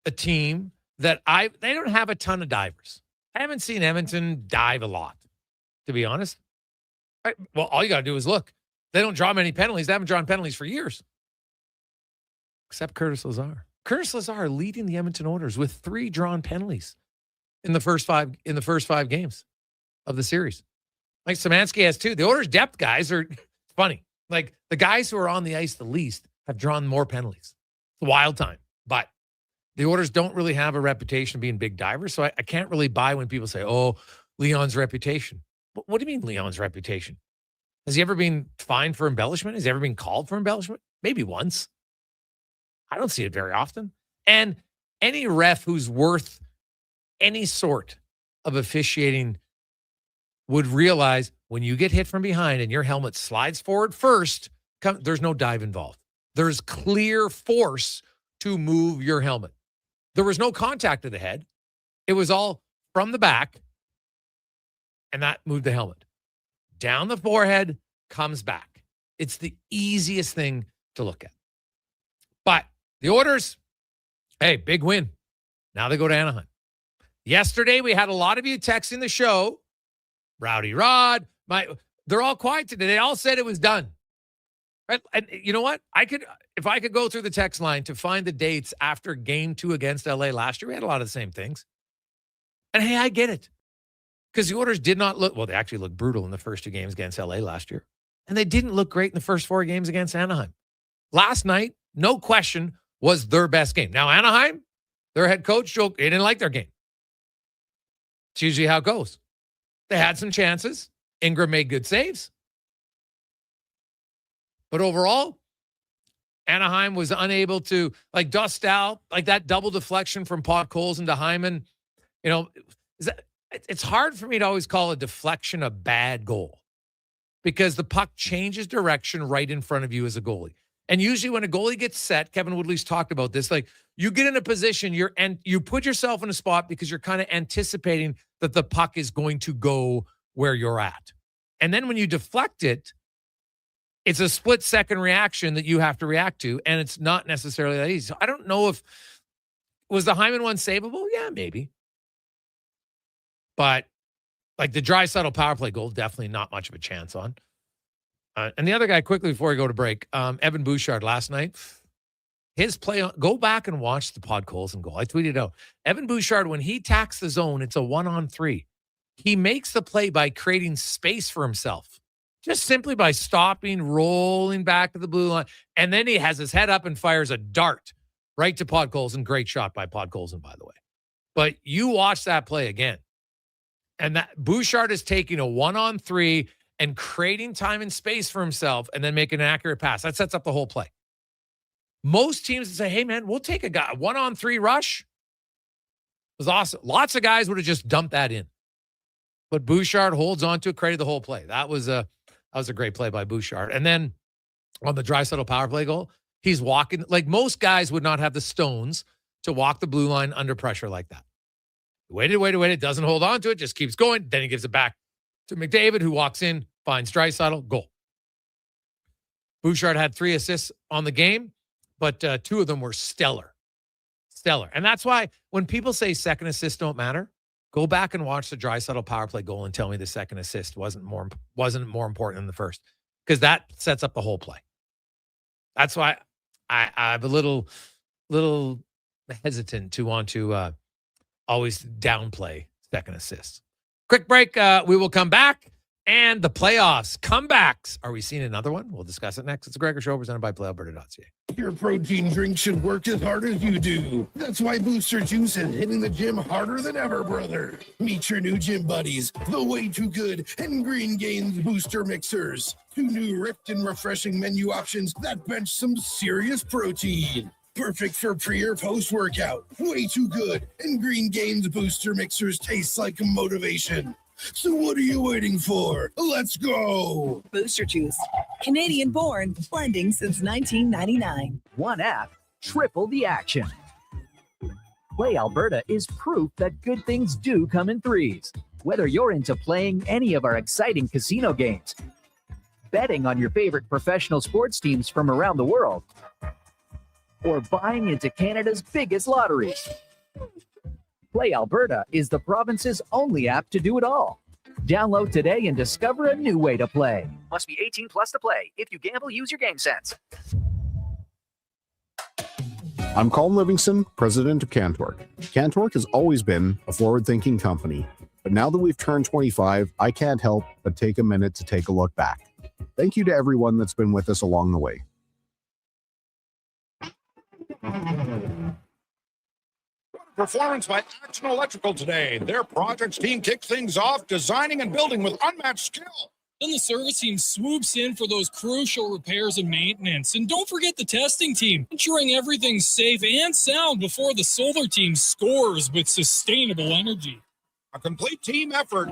a team that they don't have a ton of divers. I haven't seen Edmonton dive a lot, to be honest. Right? Well, all you got to do is look. They don't draw many penalties. They haven't drawn penalties for years. Except Curtis Lazar. Curtis Lazar leading the Edmonton Oilers with 3 drawn penalties in the first 5 games of the series. Like Szymanski has 2. The Oilers depth guys are funny. Like the guys who are on the ice the least have drawn more penalties. It's a wild time. But the Oilers don't really have a reputation of being big divers, so I can't really buy when people say, oh, Leon's reputation. What do you mean Leon's reputation? Has he ever been fined for embellishment? Has he ever been called for embellishment? Maybe once. I don't see it very often. And any ref who's worth any sort of officiating would realize when you get hit from behind and your helmet slides forward first, there's no dive involved. There's clear force to move your helmet. There was no contact to the head. It was all from the back, and that moved the helmet. Down the forehead, comes back. It's the easiest thing to look at. But the Oilers, hey, big win. Now they go to Anaheim. Yesterday, we had a lot of you texting the show. Rowdy Rod, they're all quiet today. They all said it was done. Right? And you know what? If I could go through the text line to find the dates after game 2 against LA last year, we had a lot of the same things. And hey, I get it. Because the Oilers did not look, well, they actually looked brutal in the first 2 games against LA last year. And they didn't look great in the first 4 games against Anaheim. Last night, no question, was their best game. Now, Anaheim, their head coach, they didn't like their game. It's usually how it goes. They had some chances. Ingram made good saves. But overall, Anaheim was unable to, like dust out, like that double deflection from Podkolzin to Hyman. You know, it's hard for me to always call a deflection a bad goal because the puck changes direction right in front of you as a goalie. And usually when a goalie gets set, Kevin Woodley's talked about this, like you get in a position, you put yourself in a spot because you're kind of anticipating that the puck is going to go where you're at. And then when you deflect it, it's a split-second reaction that you have to react to, and it's not necessarily that easy. So I don't know if, was the Hyman one savable? Yeah, maybe. But like the Draisaitl power play goal, definitely not much of a chance on. And the other guy, quickly before we go to break, Evan Bouchard last night, his play, go back and watch the Podkolzin goal. I tweeted out, Evan Bouchard, when he tacks the zone, it's a 1-on-3. He makes the play by creating space for himself, just simply by stopping, rolling back to the blue line. And then he has his head up and fires a dart right to Podkolzin. Great shot by Podkolzin, by the way. But you watch that play again. And that Bouchard is taking a 1-on-3 and creating time and space for himself and then making an accurate pass. That sets up the whole play. Most teams would say, hey, man, we'll take a 1-on-3 rush. It was awesome. Lots of guys would have just dumped that in. But Bouchard holds on to it, created the whole play. That was a great play by Bouchard. And then on the Draisaitl power play goal, he's walking. Like most guys would not have the stones to walk the blue line under pressure like that. Waited, doesn't hold on to it, just keeps going. Then he gives it back to McDavid, who walks in, finds Draisaitl, goal. Bouchard had 3 assists on the game, but 2 of them were stellar. And that's why when people say second assists don't matter, go back and watch the Draisaitl power play goal and tell me the second assist wasn't more important than the first, because that sets up the whole play. That's why I'm a little hesitant to want to always downplay second assists. Quick break. We will come back. And the playoffs, comebacks. Are we seeing another one? We'll discuss it next. It's a Gregor Show presented by PlayAlberta.ca. Your protein drink should work as hard as you do. That's why Booster Juice is hitting the gym harder than ever, brother. Meet your new gym buddies, the Way Too Good and Green Gains Booster Mixers. 2 new ripped and refreshing menu options that bench some serious protein. Perfect for pre or post-workout. Way Too Good and Green Gains Booster Mixers taste like motivation. So what are you waiting for? Let's go! Booster Juice. Canadian born, blending since 1999. One app, triple the action. Play Alberta is proof that good things do come in threes. Whether you're into playing any of our exciting casino games, betting on your favorite professional sports teams from around the world, or buying into Canada's biggest lotteries, Play Alberta is the province's only app to do it all. Download today and discover a new way to play. Must be 18 plus to play. If you gamble, use your game sense. I'm Colin Livingston, president of Cantork. Cantork has always been a forward-thinking company, but now that we've turned 25, I can't help but take a minute to take a look back. Thank you to everyone that's been with us along the way. Performance by Action Electrical today. Their projects team kicks things off, designing and building with unmatched skill. Then the service team swoops in for those crucial repairs and maintenance. And don't forget the testing team, ensuring everything's safe and sound before the solar team scores with sustainable energy. A complete team effort.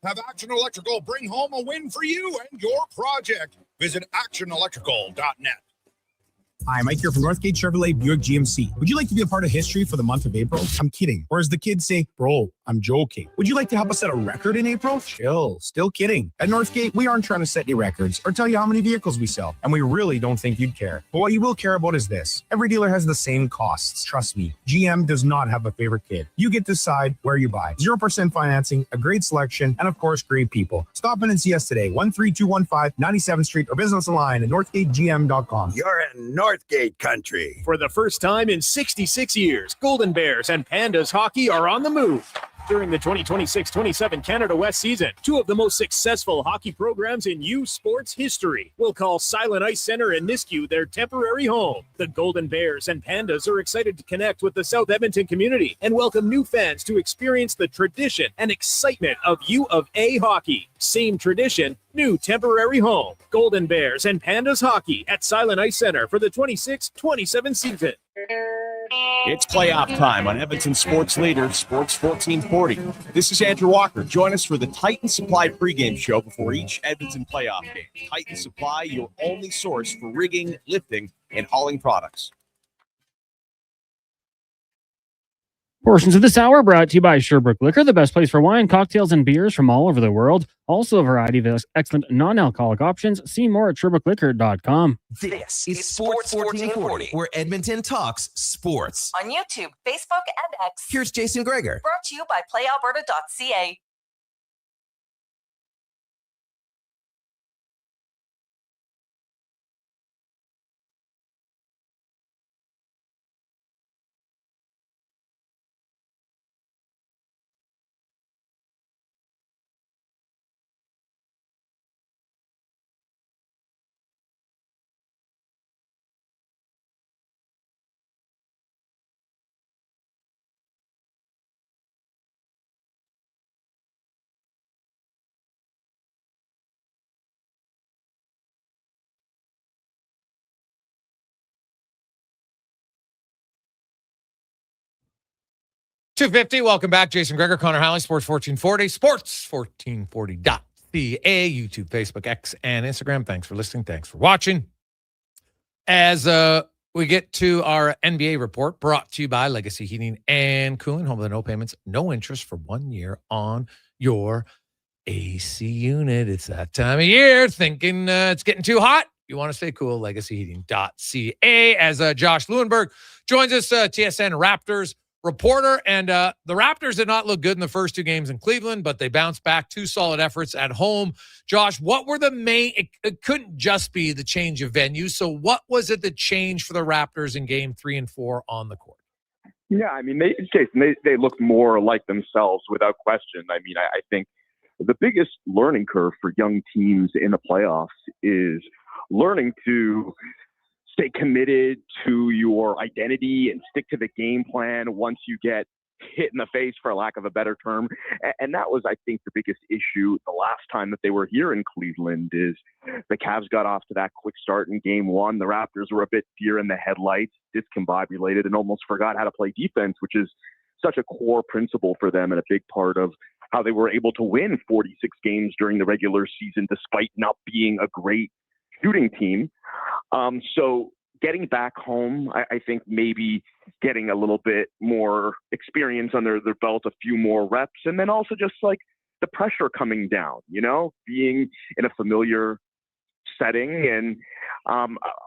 Have Action Electrical bring home a win for you and your project. Visit actionelectrical.net. Hi, Mike here from Northgate Chevrolet Buick GMC. Would you like to be a part of history for the month of April? I'm kidding. Or as the kids say, bro, I'm joking. Would you like to help us set a record in April? Chill. Still kidding. At Northgate, we aren't trying to set any records or tell you how many vehicles we sell, and we really don't think you'd care. But what you will care about is this. Every dealer has the same costs. Trust me, GM does not have a favorite kid. You get to decide where you buy. 0% financing, a great selection, and of course, great people. Stop in and see us today, 13215 97th Street, or visit us online at northgategm.com. You're in Northgate country. For the first time in 66 years, Golden Bears and Pandas hockey are on the move. During the 2026-27 Canada West season, two of the most successful hockey programs in U Sports history will call Silent Ice Center in Nisku their temporary home. The Golden Bears and Pandas are excited to connect with the South Edmonton community and welcome new fans to experience the tradition and excitement of U of A hockey. Same tradition, new temporary home. Golden Bears and Pandas hockey at Silent Ice Center for the 26-27 season. It's playoff time on Edmonton Sports Leader, Sports 1440. This is Andrew Walker. Join us for the Titan Supply pregame show before each Edmonton playoff game. Titan Supply, your only source for rigging, lifting, and hauling products. Portions of this hour brought to you by Sherbrooke Liquor, the best place for wine, cocktails, and beers from all over the world. Also a variety of excellent non-alcoholic options. See more at SherbrookeLiquor.com. This is Sports 1440, where Edmonton talks sports. On YouTube, Facebook, and X. Here's Jason Gregor. Brought to you by PlayAlberta.ca. .250. Welcome back. Jason Gregor, Connor Halley, Sports 1440, sports1440.ca, YouTube, Facebook, X, and Instagram. Thanks for listening. Thanks for watching. As we get to our NBA report, brought to you by Legacy Heating and Cooling, home of the no payments, no interest for 1 year on your AC unit. It's that time of year, thinking it's getting too hot. You want to stay cool, legacyheating.ca. As Josh Lewenberg joins us, TSN Raptors reporter, and the Raptors did not look good in the first two games in Cleveland, but they bounced back, two solid efforts at home. Josh, what were the main, it couldn't just be the change of venue, so what was it that changed for the Raptors in game 3 and 4 on the court? Yeah, I mean, they looked more like themselves without question. I mean, I think the biggest learning curve for young teams in the playoffs is learning to stay committed to your identity and stick to the game plan once you get hit in the face, for lack of a better term. And that was, I think, the biggest issue the last time that they were here in Cleveland. Is the Cavs got off to that quick start in game 1. The Raptors were a bit deer in the headlights, discombobulated, and almost forgot how to play defense, which is such a core principle for them and a big part of how they were able to win 46 games during the regular season, despite not being a great shooting team. So getting back home, I think maybe getting a little bit more experience under their belt, a few more reps, and then also just like the pressure coming down, being in a familiar setting, and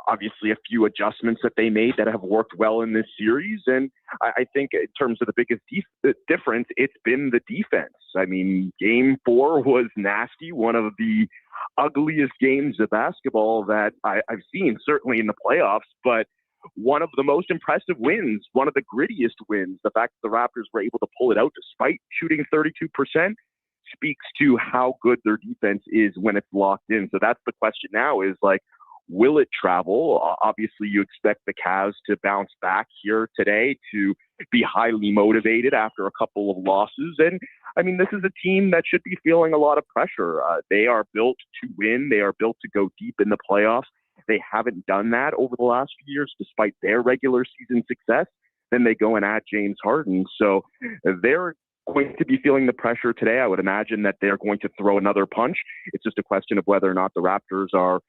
obviously a few adjustments that they made that have worked well in this series. And I think in terms of the biggest difference, it's been the defense. I mean, game 4 was nasty, one of the ugliest games of basketball that I've seen, certainly in the playoffs, but one of the most impressive wins, one of the grittiest wins. The fact that the Raptors were able to pull it out despite shooting 32% speaks to how good their defense is when it's locked in. So that's the question now, is like, will it travel? Obviously, you expect the Cavs to bounce back here today, to be highly motivated after a couple of losses. And I mean, this is a team that should be feeling a lot of pressure. They are built to win. They are built to go deep in the playoffs. They haven't done that over the last few years, despite their regular season success. Then they go and add James Harden. So they're going to be feeling the pressure today. I would imagine that they're going to throw another punch. It's just a question of whether or not the Raptors are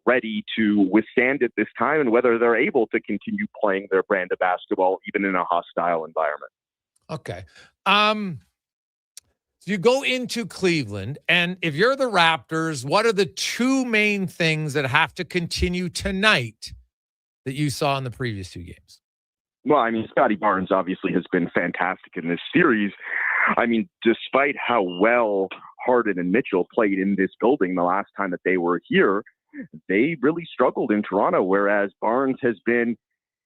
ready to withstand it this time and whether they're able to continue playing their brand of basketball even in a hostile environment. Okay. So you go into Cleveland, and if you're the Raptors, what are the two main things that have to continue tonight that you saw in the previous two games? Well, I mean, Scotty Barnes obviously has been fantastic in this series. I mean, despite how well Harden and Mitchell played in this building the last time that they were here, they really struggled in Toronto, whereas Barnes has been,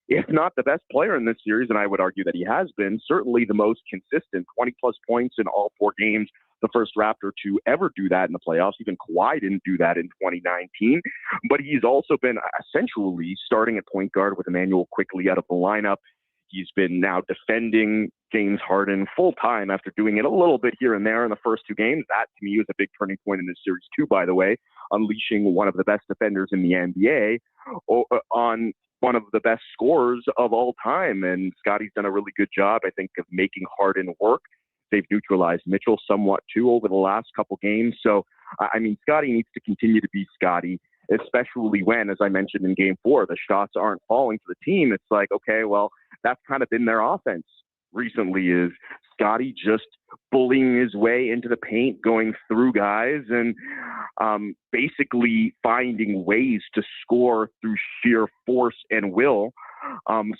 if not the best player in this series, and I would argue that he has been, certainly the most consistent, 20-plus points in all 4 games, the first Raptor to ever do that in the playoffs. Even Kawhi didn't do that in 2019. But he's also been essentially starting at point guard with Emmanuel quickly out of the lineup. He's been now defending James Harden full-time after doing it a little bit here and there in the first 2 games. That, to me, was a big turning point in this series, too, by the way, unleashing one of the best defenders in the NBA on one of the best scorers of all time. And Scotty's done a really good job, I think, of making Harden work. They've neutralized Mitchell somewhat, too, over the last couple games. So, I mean, Scotty needs to continue to be Scotty, especially when, as I mentioned in Game 4, the shots aren't falling to the team. It's like, okay, well, that's kind of been their offense recently, is Scotty just bullying his way into the paint, going through guys, and basically finding ways to score through sheer force and will.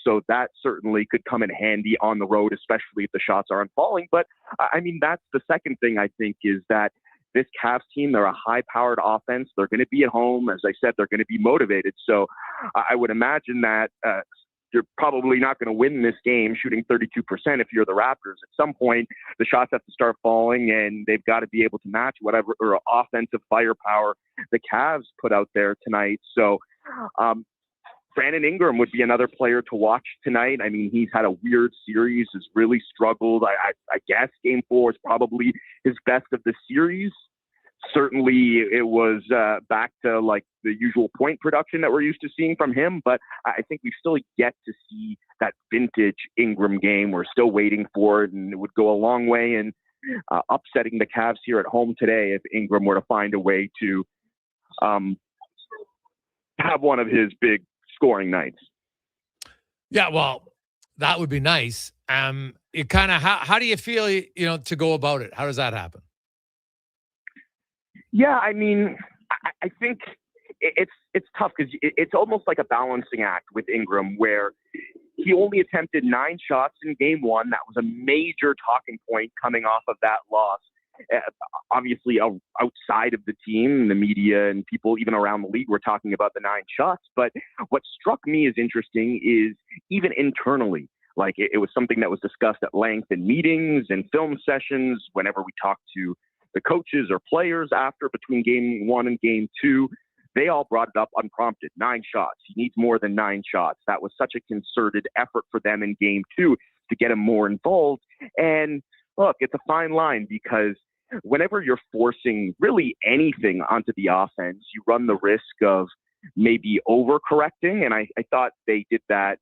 So that certainly could come in handy on the road, especially if the shots aren't falling. But, I mean, that's the second thing I think, is that this Cavs team, they're a high-powered offense. They're going to be at home. As I said, they're going to be motivated. So I would imagine that you're probably not going to win this game shooting 32% if you're the Raptors. At some point, the shots have to start falling, and they've got to be able to match whatever or offensive firepower the Cavs put out there tonight. So Brandon Ingram would be another player to watch tonight. I mean, he's had a weird series, has really struggled. I guess Game 4 is probably his best of the series. Certainly it was back to like the usual point production that we're used to seeing from him, but I think we still yet to see that vintage Ingram game. We're still waiting for it, and it would go a long way in upsetting the Cavs here at home today if Ingram were to find a way to have one of his big scoring nights. Yeah, well, that would be nice. It kind of, how do you feel, to go about it? How does that happen? Yeah, I mean, I think it's tough because it's almost like a balancing act with Ingram, where he only attempted 9 shots in Game 1. That was a major talking point coming off of that loss. Obviously, outside of the team, the media and people even around the league were talking about the 9 shots. But what struck me as interesting is even internally, like it was something that was discussed at length in meetings and film sessions whenever we talked to the coaches or players after, between Game 1 and Game 2, they all brought it up unprompted. 9 shots. He needs more than 9 shots. That was such a concerted effort for them in Game 2 to get him more involved. And look, it's a fine line, because whenever you're forcing really anything onto the offense, you run the risk of maybe overcorrecting. And I thought they did that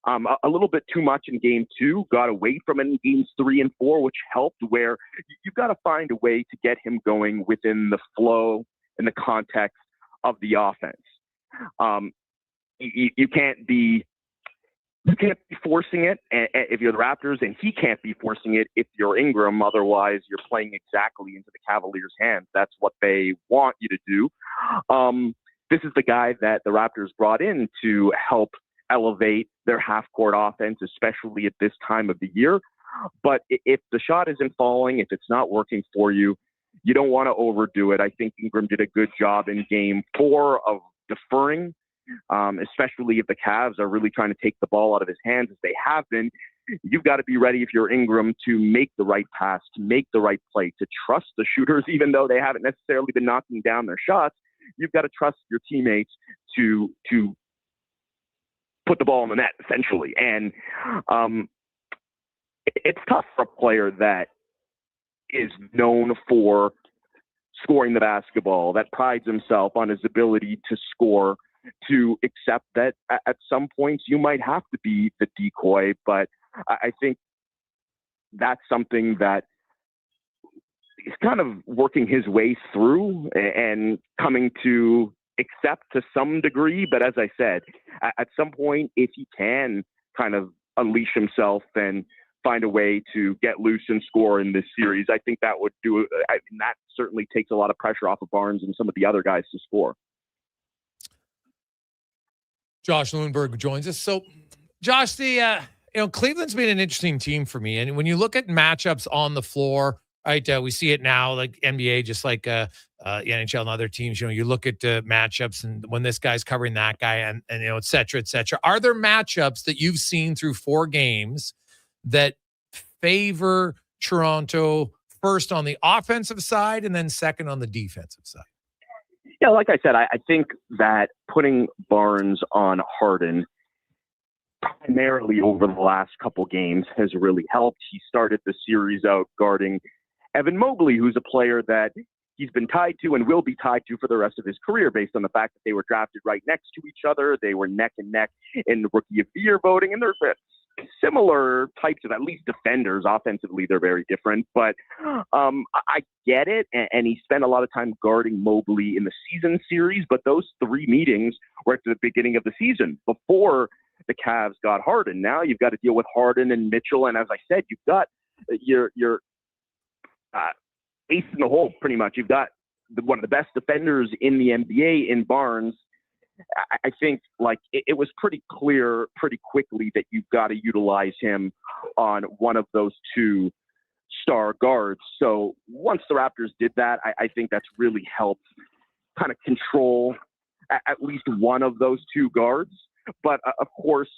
a little bit too much in Game 2, got away from it in Games 3 and 4, which helped, where you've got to find a way to get him going within the flow and the context of the offense. You can't be forcing it if you're the Raptors, and he can't be forcing it if you're Ingram. Otherwise, you're playing exactly into the Cavaliers' hands. That's what they want you to do. This is the guy that the Raptors brought in to help elevate their half-court offense, especially at this time of the year. But if the shot isn't falling, if it's not working for you, you don't want to overdo it. I think Ingram did a good job in Game 4 of deferring, especially if the Cavs are really trying to take the ball out of his hands, as they have been. You've got to be ready, if you're Ingram, to make the right pass, to make the right play, to trust the shooters, even though they haven't necessarily been knocking down their shots. You've got to trust your teammates to put the ball in the net, essentially. And it's tough for a player that is known for scoring the basketball, that prides himself on his ability to score, to accept that at some points you might have to be the decoy. But I think that's something that he's kind of working his way through and coming to accept to some degree. But as I said, at some point, if he can kind of unleash himself and find a way to get loose and score in this series, I think that would do it. That certainly takes a lot of pressure off of Barnes and some of the other guys to score. Josh Lundberg joins us. So, Josh, Cleveland's been an interesting team for me. And when you look at matchups on the floor, right, we see it now, like NBA, just like the NHL and other teams, you look at matchups and when this guy's covering that guy and et cetera, et cetera. Are there matchups that you've seen through 4 games that favor Toronto first on the offensive side and then second on the defensive side? Yeah, like I said, I think that putting Barnes on Harden primarily over the last couple games has really helped. He started the series out guarding Evan Mobley, who's a player that he's been tied to and will be tied to for the rest of his career based on the fact that they were drafted right next to each other. They were neck and neck in the Rookie of the Year voting, and they're similar types of, at least defenders. Offensively, they're very different, but I get it. And he spent a lot of time guarding Mobley in the season series, but those 3 meetings were at the beginning of the season before the Cavs got Harden. Now you've got to deal with Harden and Mitchell, and as I said, you've got your ace in the hole, pretty much. You've got one of the best defenders in the NBA in Barnes. I think it was pretty clear pretty quickly that you've got to utilize him on one of those 2 star guards. So once the Raptors did that, I think that's really helped kind of control at least one of those 2 guards. But of course,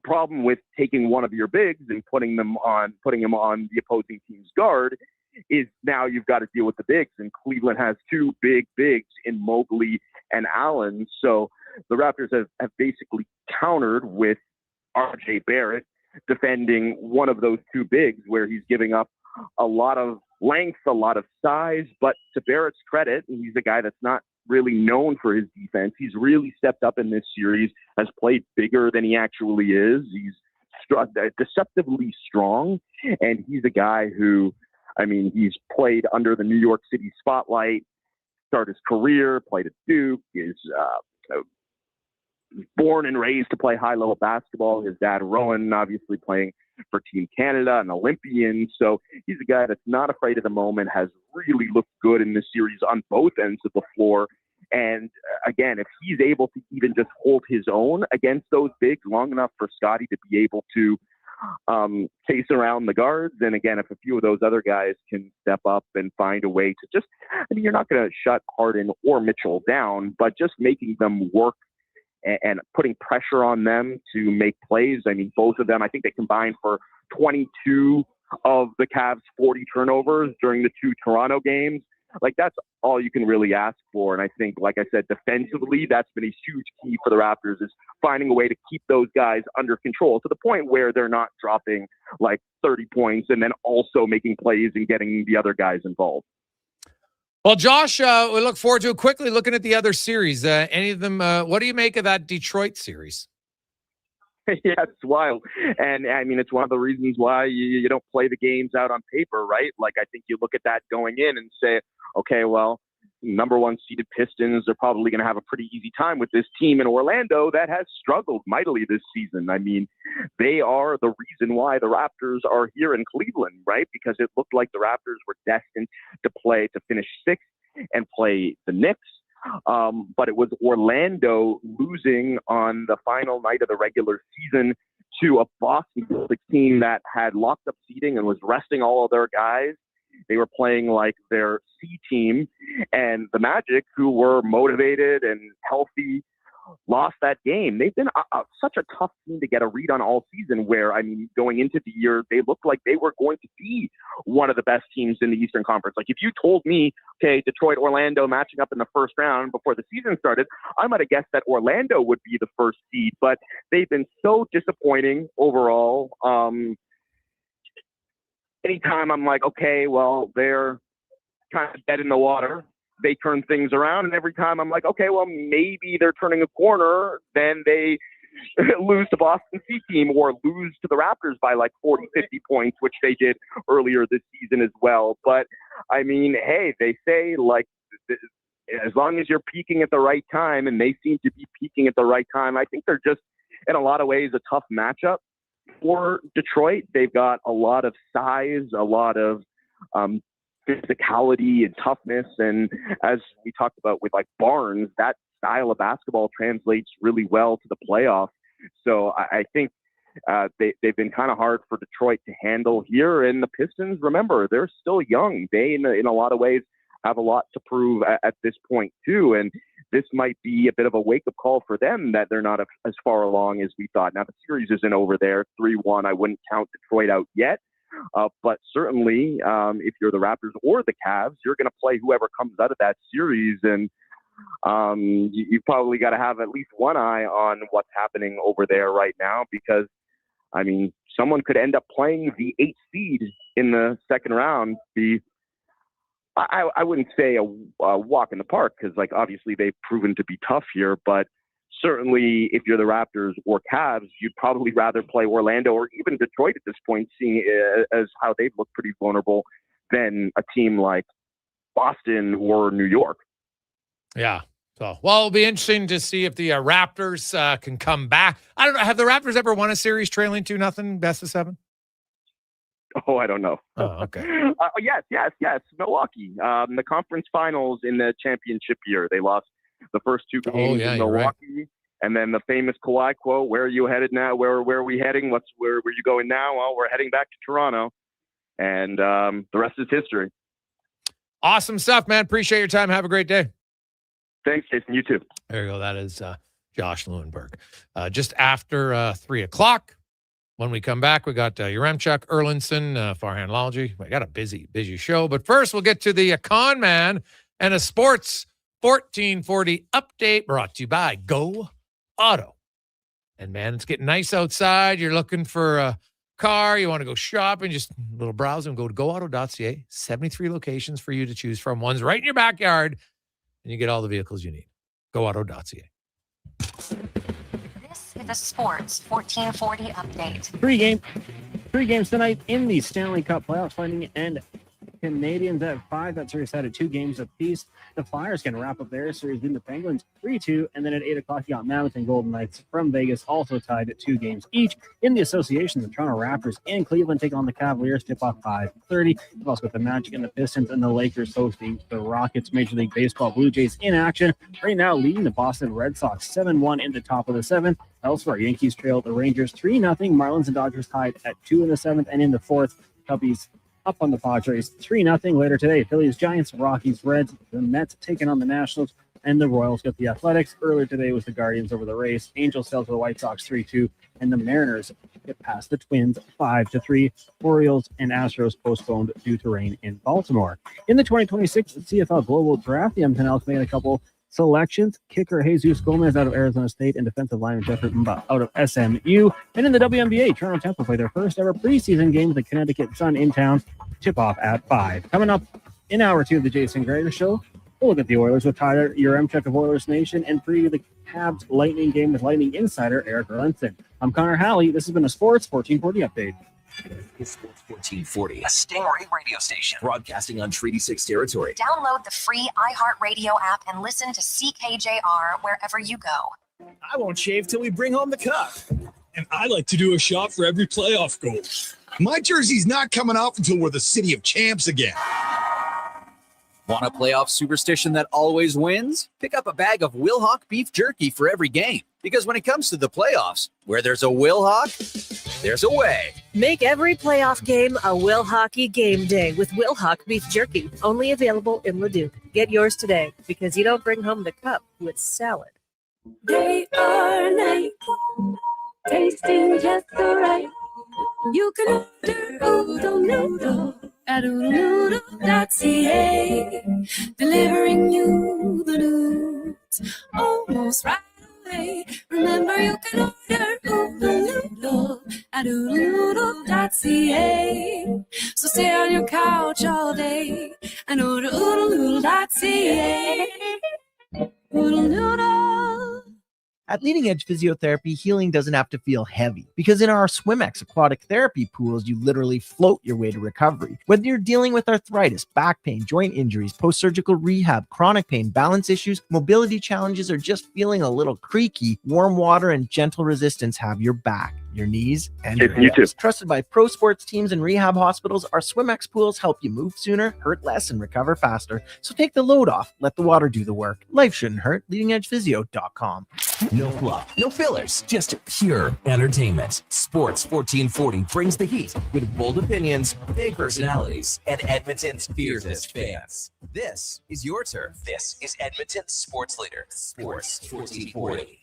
problem with taking one of your bigs and putting him on the opposing team's guard is now you've got to deal with the bigs. And Cleveland has 2 big bigs in Mobley and Allen. So the Raptors have basically countered with RJ Barrett defending one of those 2 bigs, where he's giving up a lot of length, a lot of size. But to Barrett's credit, and he's a guy that's not really known for his defense, he's really stepped up in this series, has played bigger than he actually is. He's deceptively strong, and he's a guy who, he's played under the New York City spotlight, started his career, played at Duke, is born and raised to play high-level basketball. His dad, Rowan, obviously playing for Team Canada, an Olympian. So he's a guy that's not afraid of the moment, has really looked good in this series on both ends of the floor. And again, if he's able to even just hold his own against those bigs long enough for Scotty to be able to chase around the guards, and again, if a few of those other guys can step up and find a way to just, you're not going to shut Harden or Mitchell down, but just making them work and putting pressure on them to make plays. Both of them, I think they combined for 22 of the Cavs' 40 turnovers during the 2 Toronto games. That's all you can really ask for. And I think, like I said, defensively, that's been a huge key for the Raptors, is finding a way to keep those guys under control to the point where they're not dropping 30 points and then also making plays and getting the other guys involved. Well, Josh, we look forward to quickly looking at the other series. Any of them, what do you make of that Detroit series? Yeah, it's wild. And it's one of the reasons why you don't play the games out on paper, right? I think you look at that going in and say, okay, well, number 1 seeded Pistons are probably going to have a pretty easy time with this team in Orlando that has struggled mightily this season. They are the reason why the Raptors are here in Cleveland, right? Because it looked like the Raptors were destined to finish 6th and play the Knicks. But it was Orlando losing on the final night of the regular season to a Boston Celtics team that had locked up seating and was resting all of their guys. They were playing like their C team, and the Magic, who were motivated and healthy, lost that game. They've been such a tough team to get a read on all season, where, going into the year, they looked like they were going to be one of the best teams in the Eastern Conference. If you told me, okay, Detroit, Orlando matching up in the first round before the season started, I might have guessed that Orlando would be the first seed, but they've been so disappointing overall. Anytime I'm like, okay, well, they're kind of dead in the water, they turn things around. And every time I'm like, okay, well, maybe they're turning a corner, then they lose to Boston C team or lose to the Raptors by 40, 50 points, which they did earlier this season as well. But hey, they say as long as you're peaking at the right time, and they seem to be peaking at the right time, I think they're just, in a lot of ways, a tough matchup for Detroit. They've got a lot of size, a lot of physicality and toughness. And as we talked about with like Barnes, that style of basketball translates really well to the playoffs. So I think they've been kind of hard for Detroit to handle here. And the Pistons, remember, they're still young. They, in a lot of ways, have a lot to prove at this point too. And this might be a bit of a wake-up call for them that they're not as far along as we thought. Now, the series isn't over there. 3-1, I wouldn't count Detroit out yet. But certainly, if you're the Raptors or the Cavs, you're going to play whoever comes out of that series. And you probably got to have at least one eye on what's happening over there right now, because, I mean, someone could end up playing the 8th seed in the second round. I wouldn't say a walk in the park, because, like, obviously they've proven to be tough here, but certainly if you're the Raptors or Cavs, you'd probably rather play Orlando or even Detroit at this point, seeing as how they've looked pretty vulnerable, than a team like Boston or New York. Yeah. So, well, it'll be interesting to see if the Raptors can come back. I don't know. Have the Raptors ever won a series trailing 2-0, best of 7? Oh, I don't know. Oh, okay. Yes. Milwaukee. The conference finals in the championship year. They lost the first 2 games in Milwaukee. Right. And then the famous Kawhi quote, "Where are you headed now? Where are we heading? Where are you going now?" Well, we're heading back to Toronto. And the rest is history. Awesome stuff, man. Appreciate your time. Have a great day. Thanks, Jason. You too. There you go. That is Josh Lewenberg. Just after 3 o'clock. When we come back, we got Yaremchuk, Erlinson, Farhan Lalji. We got a busy show. But first, we'll get to the Con Man and a Sports 1440 update brought to you by Go Auto. And, man, it's getting nice outside. You're looking for a car. You want to go shopping, just a little browsing. Go to goauto.ca. 73 locations for you to choose from. One's right in your backyard, and you get all the vehicles you need. Goauto.ca. This is the Sports 1440 update. Three games tonight in the Stanley Cup playoffs, Lightning and Canadians at 5. That series had 2 games apiece. The Flyers can wrap up their series in the Penguins 3-2, and then at 8 o'clock you got Mammoth and Golden Knights from Vegas, also tied at 2 games each. In the association, the Toronto Raptors and Cleveland take on the Cavaliers, tip-off 5:30. You've also got the Magic and the Pistons and the Lakers hosting the Rockets. Major League Baseball, Blue Jays in action right now, leading the Boston Red Sox 7-1 in the top of the 7th. Elsewhere, Yankees trail the Rangers 3-0. Marlins and Dodgers tied at 2 in the 7th, and in the 4th, Cubbies up on the Padres 3-0 later today. Phillies, Giants, Rockies, Reds, the Mets taking on the Nationals, and the Royals get the Athletics. Earlier today was the Guardians over the Rays. Angels fell to the White Sox 3-2, and the Mariners get past the Twins 5-3. Orioles and Astros postponed due to rain in Baltimore. In the 2026 CFL Global Draft, the Edmonton Elks made a couple selections. Kicker Jesus Gomez out of Arizona State and defensive lineman Jeffrey Mba out of SMU. And in the WNBA, Toronto Temple play their first ever preseason game with the Connecticut Sun in town. Tip-off at 5. Coming up in hour 2 of the Jason Gregor Show, we'll look at the Oilers with Tyler Yaremchuk of Oilers Nation and preview the Habs Lightning game with Lightning insider Eric Erlinson. I'm Connor Halley. This has been a Sports 1440 update. It's Sports 1440, a Stingray radio station broadcasting on Treaty 6 territory. Download the free iHeartRadio app and listen to CKJR wherever you go. I won't shave till we bring home the cup. And I like to do a shot for every playoff goal. My jersey's not coming off until we're the city of champs again. Want a playoff superstition that always wins? Pick up a bag of Wilhauk beef jerky for every game. Because when it comes to the playoffs, where there's a Wilhauk, there's a way. Make every playoff game a Wilhockey game day with Wilhauk beef jerky. Only available in Leduc. Get yours today, because you don't bring home the cup with salad. Day or night, tasting just so right. You can order oodle noodle at oodlenoodle.ca, delivering you the news almost right away. Remember, you can order oodle noodle at oodlenoodle.ca. So stay on your couch all day and order oodlenoodle.ca. Oodle noodle. At Leading Edge Physiotherapy, healing doesn't have to feel heavy, because in our SwimX aquatic therapy pools, you literally float your way to recovery. Whether you're dealing with arthritis, back pain, joint injuries, post-surgical rehab, chronic pain, balance issues, mobility challenges, or just feeling a little creaky, warm water and gentle resistance have your back, your knees, and your hips. Trusted by pro sports teams and rehab hospitals, our SwimX pools help you move sooner, hurt less, and recover faster. So take the load off. Let the water do the work. Life shouldn't hurt. LeadingEdgePhysio.com. No fluff, no fillers, just pure entertainment. Sports 1440 brings the heat with bold opinions, big personalities, and Edmonton's fiercest fans. This is your turf. This is Edmonton's sports leader, Sports 1440.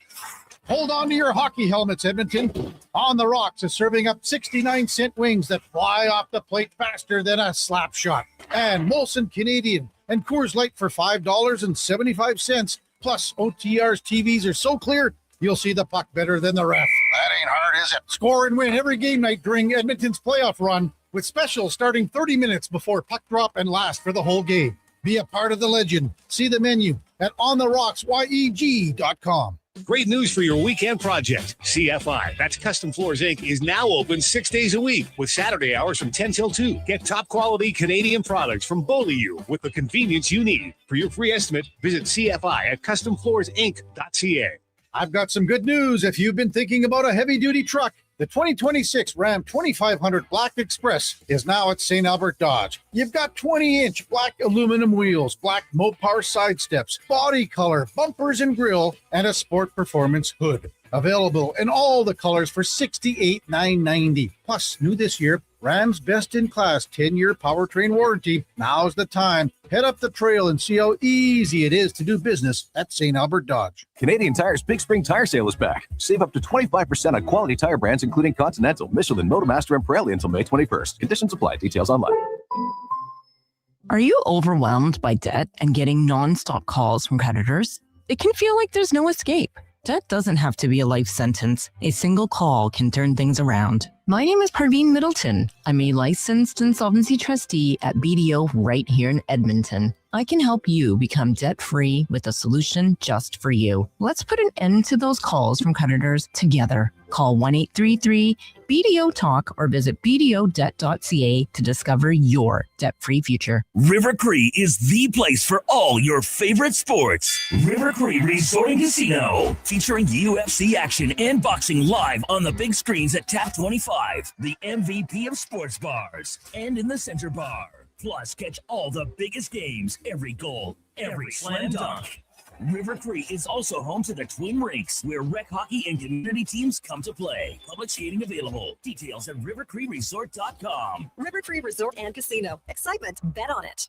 Hold on to your hockey helmets, Edmonton. On the Rocks is serving up 69-cent wings that fly off the plate faster than a slap shot. And Molson Canadian and Coors Light for $5.75. Plus, OTR's TVs are so clear, you'll see the puck better than the ref. That ain't hard, is it? Score and win every game night during Edmonton's playoff run with specials starting 30 minutes before puck drop and last for the whole game. Be a part of the legend. See the menu at ontherocksyeg.com. Great news for your weekend project. CFI, that's Custom Floors Inc., is now open 6 days a week with Saturday hours from 10 till 2. Get top quality Canadian products from Beaulieu with the convenience you need. For your free estimate, visit CFI at customfloorsinc.ca. I've got some good news if you've been thinking about a heavy-duty truck. The 2026 Ram 2500 Black Express is now at St. Albert Dodge. You've got 20-inch black aluminum wheels, black Mopar side steps, body color, bumpers and grille, and a sport performance hood. Available in all the colors for $68,990. Plus, new this year, Ram's best-in-class 10-year powertrain warranty. Now's the time. Head up the trail and see how easy it is to do business at St. Albert Dodge. Canadian Tire's Big Spring Tire Sale is back. Save up to 25% on quality tire brands including Continental, Michelin, Motomaster, and Pirelli until May 21st. Conditions apply. Details online. Are you overwhelmed by debt and getting non-stop calls from creditors? It can feel like there's no escape. Debt doesn't have to be a life sentence. A single call can turn things around. My name is Parveen Middleton. I'm a licensed insolvency trustee at BDO right here in Edmonton. I can help you become debt-free with a solution just for you. Let's put an end to those calls from creditors together. Call 1-833-BDO-TALK or visit bdodebt.ca to discover your debt-free future. River Cree is the place for all your favorite sports. River Cree Resort and Casino, featuring UFC action and boxing live on the big screens at Tap 25, the MVP of sports bars, and in the center bar. Plus, catch all the biggest games, every goal, every slam dunk. River Cree is also home to the Twin Rinks, where rec hockey and community teams come to play. Public skating available. Details at rivercreeresort.com. River Cree Resort and Casino. Excitement. Bet on it.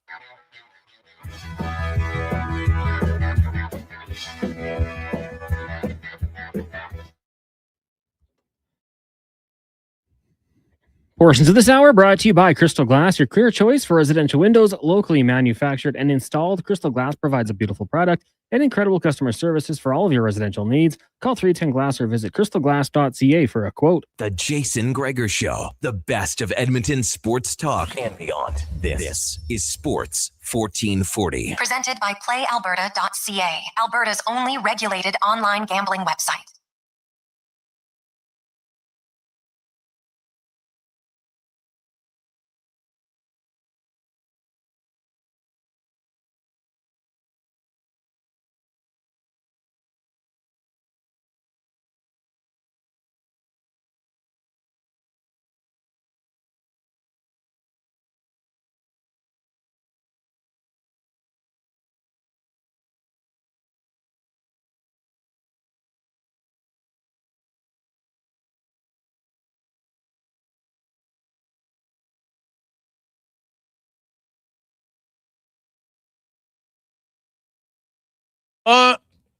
Portions of this hour brought to you by Crystal Glass, your clear choice for residential windows, locally manufactured and installed. Crystal Glass provides a beautiful product and incredible customer services for all of your residential needs. Call 310 Glass or visit crystalglass.ca for a quote. The Jason Gregor Show, the best of Edmonton sports talk and beyond. This is Sports 1440. Presented by PlayAlberta.ca, Alberta's only regulated online gambling website.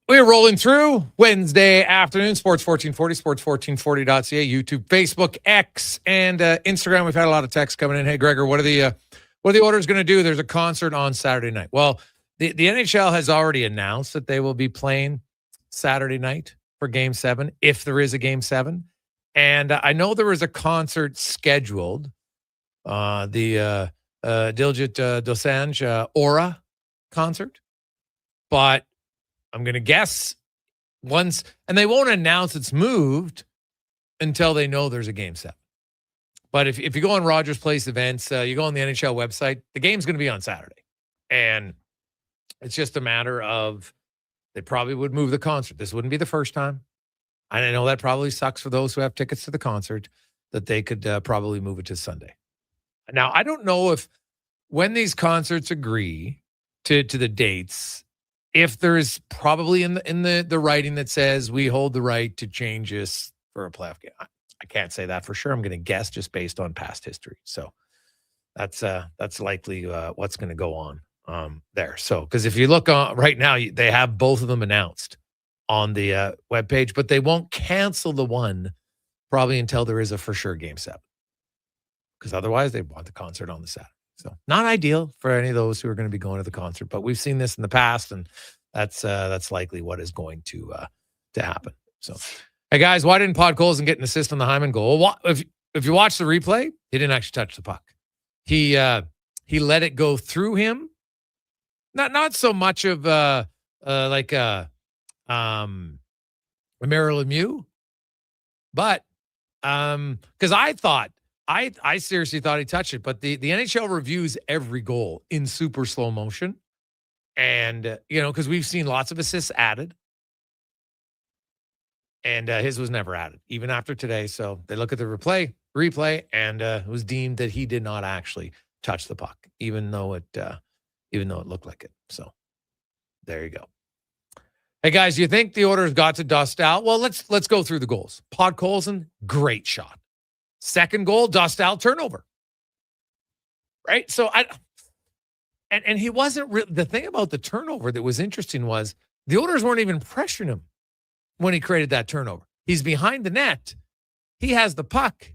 We're rolling through Wednesday afternoon, Sports 1440, sports1440.ca, YouTube, Facebook, X, and Instagram. We've had a lot of texts coming in. Hey, Gregor, what are the orders going to do? There's a concert on Saturday night. Well, the NHL has already announced that they will be playing Saturday night for Game 7, if there is a Game 7. And I know there was a concert scheduled, the Diljit Dosanjh Aura concert, but I'm going to guess once, and they won't announce it's moved until they know there's a Game 7. But if you go on Rogers Place events, you go on the NHL website, the game's going to be on Saturday. And it's just a matter of they probably would move the concert. This wouldn't be the first time. And I know that probably sucks for those who have tickets to the concert, that they could probably move it to Sunday. Now, I don't know if when these concerts agree to the dates, if there's probably in the writing that says we hold the right to change this for a playoff game. I can't say that for sure. I'm going to guess just based on past history. So that's likely what's going to go on there. So, because if you look on right now, they have both of them announced on the webpage, but they won't cancel the one probably until there is a for sure Game 7. Because otherwise they want the concert on the Saturday. So not ideal for any of those who are going to be going to the concert, but we've seen this in the past, and that's likely what is going to happen. So, hey guys, why didn't Podkolzin get an assist on the Hyman goal? Well, if you watch the replay, he didn't actually touch the puck. He let it go through him. Not so much of like a Mario Lemieux, but because I seriously thought he touched it, but the NHL reviews every goal in super slow motion. And, because we've seen lots of assists added. And his was never added, even after today. So they look at the replay, and it was deemed that he did not actually touch the puck, even though it looked like it. So there you go. Hey, guys, you think the Oilers got to Dostal? Well, let's go through the goals. Podkolzin, great shot. Second goal, Dostal turnover. Right? So and he wasn't the thing about the turnover that was interesting was the Oilers weren't even pressuring him when he created that turnover. He's behind the net. He has the puck.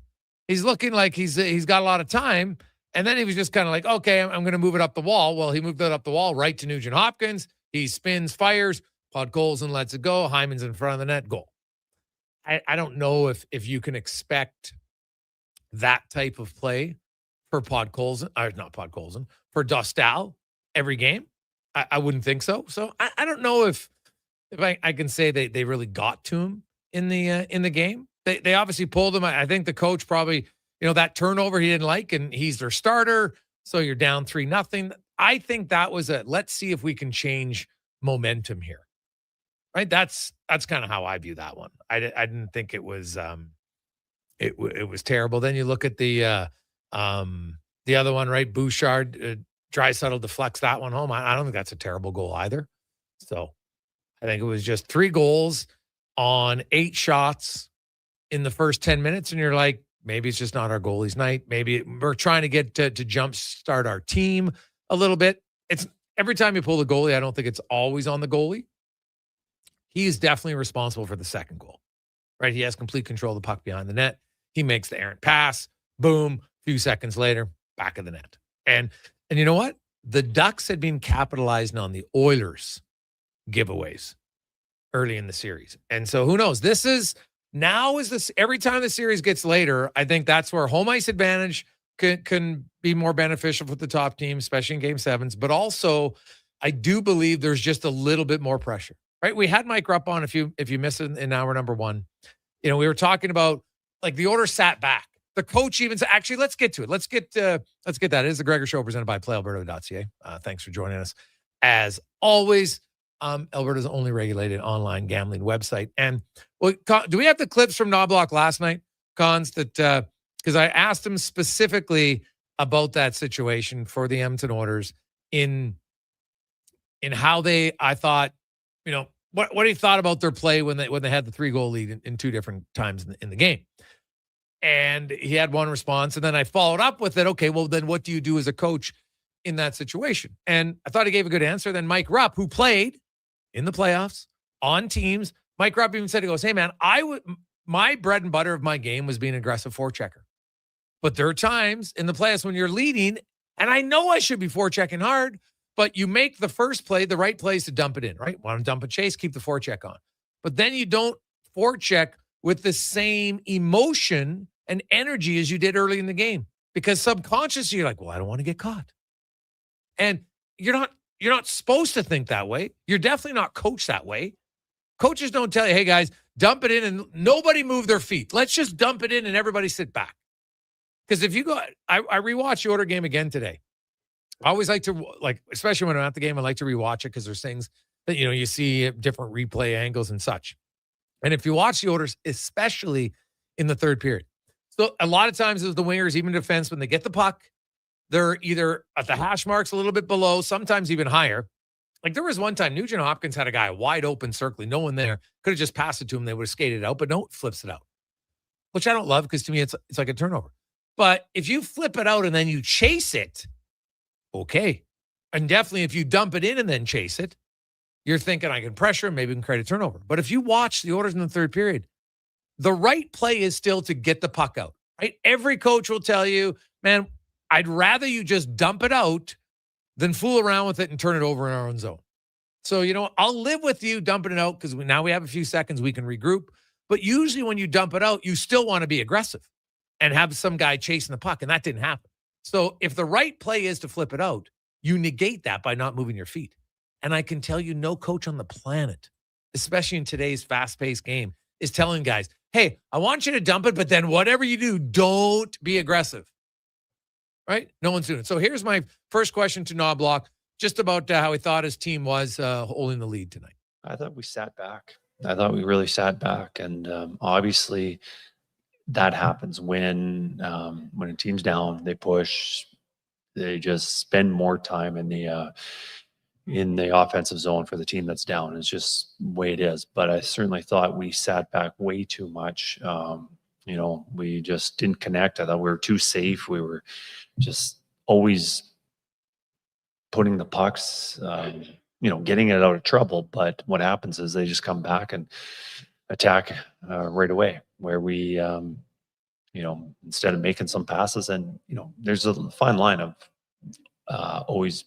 He's looking like he's got a lot of time. And then he was just kind of like, okay, I'm going to move it up the wall. Well, he moved it up the wall right to Nugent Hopkins. He spins, fires. Podkolzin lets it go. Hyman's in front of the net. Goal. I don't know if you can expect that type of play for Podkolzin, or not Podkolzin, for Dostal every game. I wouldn't think so. So I don't know if I can say they really got to him in the game. They obviously pulled him. I think the coach probably, that turnover he didn't like, and he's their starter. So you're down 3-0. I think that was let's see if we can change momentum here. Right? That's kind of how I view that one. I didn't think it was it was terrible. Then you look at the other one, right? Bouchard, Draisaitl deflects that one home. I don't think that's a terrible goal either. So I think it was just 3 goals on 8 shots in the first 10 minutes. And you're like, maybe it's just not our goalie's night. Maybe we're trying to get to jumpstart our team a little bit. It's every time you pull the goalie, I don't think it's always on the goalie. He is definitely responsible for the second goal, right? He has complete control of the puck behind the net. He makes the errant pass. Boom. A few seconds later, back of the net. And you know what? The Ducks had been capitalizing on the Oilers giveaways early in the series. And so who knows? Every time the series gets later, I think that's where home ice advantage can be more beneficial for the top team, especially in Game 7s. But also, I do believe there's just a little bit more pressure. Right, we had Mike Rupp on. If you missed it in hour number 1, we were talking about like the Oilers sat back. The coach even said, actually, let's get to it. Let's get that. It is the Gregor Show presented by PlayAlberta.ca. Thanks for joining us. As always, Alberta's only regulated online gambling website. And do we have the clips from Knobloch last night, Cons? That because I asked him specifically about that situation for the Edmonton Oilers in how I thought. What he thought about their play when they had the 3-goal lead in 2 different times in the game. And he had one response, and then I followed up with it. Okay, well, then what do you do as a coach in that situation? And I thought he gave a good answer. Then Mike Rupp, who played in the playoffs on teams, Mike Rupp even said, he goes, hey, man, my bread and butter of my game was being an aggressive forechecker. But there are times in the playoffs when you're leading, and I know I should be forechecking hard, but you make the first play, the right place to dump it in, right? Want to dump a chase, keep the forecheck on. But then you don't forecheck with the same emotion and energy as you did early in the game. Because subconsciously you're like, well, I don't want to get caught. And you're not supposed to think that way. You're definitely not coached that way. Coaches don't tell you, hey, guys, dump it in and nobody move their feet. Let's just dump it in and everybody sit back. Because if you go, I rewatched the Oilers game again today. I always like to, especially when I'm at the game, I like to rewatch it because there's things that, you see different replay angles and such. And if you watch the Oilers, especially in the third period. So a lot of times as the wingers, even defense, when they get the puck, they're either at the hash marks a little bit below, sometimes even higher. Like there was one time Nugent Hopkins had a guy wide open circling, no one there, could have just passed it to him. They would have skated it out, but no, flips it out, which I don't love because to me, it's like a turnover. But if you flip it out and then you chase it, okay. And definitely if you dump it in and then chase it, you're thinking I can pressure him, maybe we can create a turnover. But if you watch the Oilers in the third period, the right play is still to get the puck out, right? Every coach will tell you, man, I'd rather you just dump it out than fool around with it and turn it over in our own zone. So, I'll live with you dumping it out because now we have a few seconds, we can regroup. But usually when you dump it out, you still want to be aggressive and have some guy chasing the puck, and that didn't happen. So if the right play is to flip it out, you negate that by not moving your feet. And I can tell you no coach on the planet, especially in today's fast-paced game, is telling guys, hey, I want you to dump it, but then whatever you do, don't be aggressive. Right? No one's doing it. So here's my first question to Knobloch, just about how he thought his team was holding the lead tonight. I thought we sat back. I thought we really sat back. And obviously that happens when a team's down, they push, they just spend more time in the offensive zone for the team that's down. It's just the way it is. But I certainly thought we sat back way too much. We just didn't connect. I thought we were too safe. We were just always putting the pucks, getting it out of trouble. But what happens is they just come back and attack right away, where we, instead of making some passes, and, there's a fine line of always,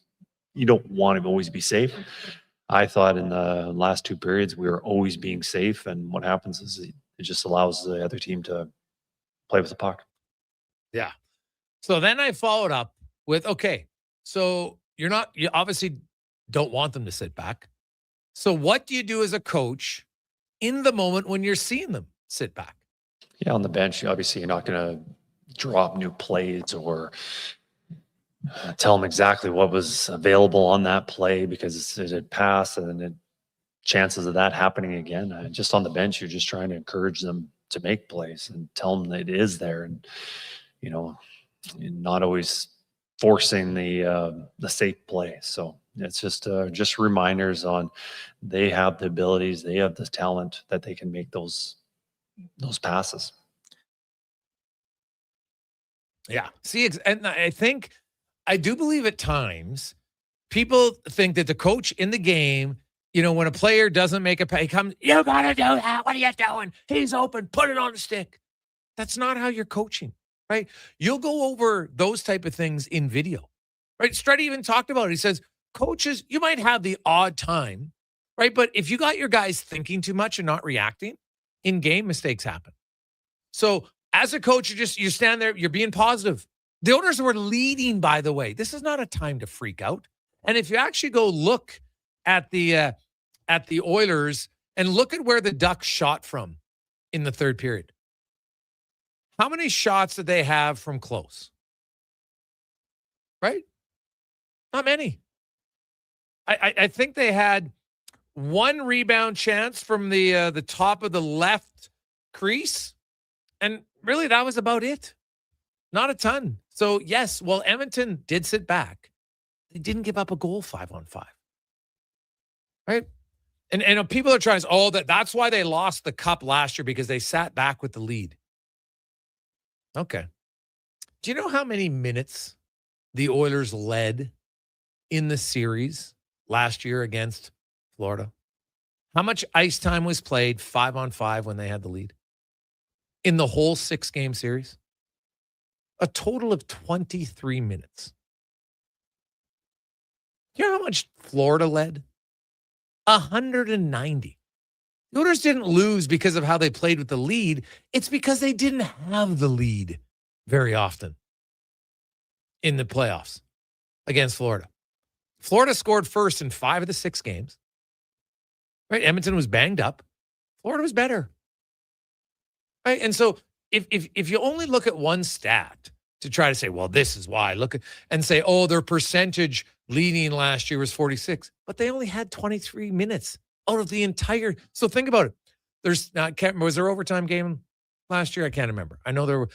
you don't want to always be safe. I thought in the last two periods, we were always being safe. And what happens is it just allows the other team to play with the puck. Yeah. So then I followed up with, okay, so you obviously don't want them to sit back. So what do you do as a coach in the moment when you're seeing them sit back? Yeah, on the bench, obviously you're not going to drop new plays or tell them exactly what was available on that play because it had passed, and then chances of that happening again. Just on the bench, you're just trying to encourage them to make plays and tell them that it is there, and not always forcing the safe play. So it's just reminders on they have the abilities, they have the talent that they can make those passes. Yeah. See, and I do believe at times people think that the coach in the game, when a player doesn't make a play, he comes, you got to do that. What are you doing? He's open. Put it on the stick. That's not how you're coaching, right? You'll go over those type of things in video, right? Strutty even talked about it. He says, coaches, you might have the odd time, right? But if you got your guys thinking too much and not reacting, in-game mistakes happen. So as a coach, you stand there, you're being positive. The Oilers were leading, by the way. This is not a time to freak out. And if you actually go look at the Oilers and look at where the Ducks shot from in the third period, how many shots did they have from close? Right? Not many. I think they had one rebound chance from the top of the left crease, and really that was about it. Not a ton. So, yes, well, Edmonton did sit back. They didn't give up a goal 5-on-5. Right? And people are trying to say, that's why they lost the cup last year, because they sat back with the lead. Okay. Do you know how many minutes the Oilers led in the series last year against Florida? How much ice time was played 5-on-5 when they had the lead? In the whole 6-game series? A total of 23 minutes. You know how much Florida led? 190. The Oilers didn't lose because of how they played with the lead. It's because they didn't have the lead very often in the playoffs against Florida. Florida scored first in 5 of the 6 games. right? Edmonton was banged up. Florida was better, right? And so if you only look at one stat to try to say, well, this is why, and say, oh, their percentage leading last year was 46, but they only had 23 minutes out of the entire. So think about it. Was there overtime game last year? I can't remember. I know there were.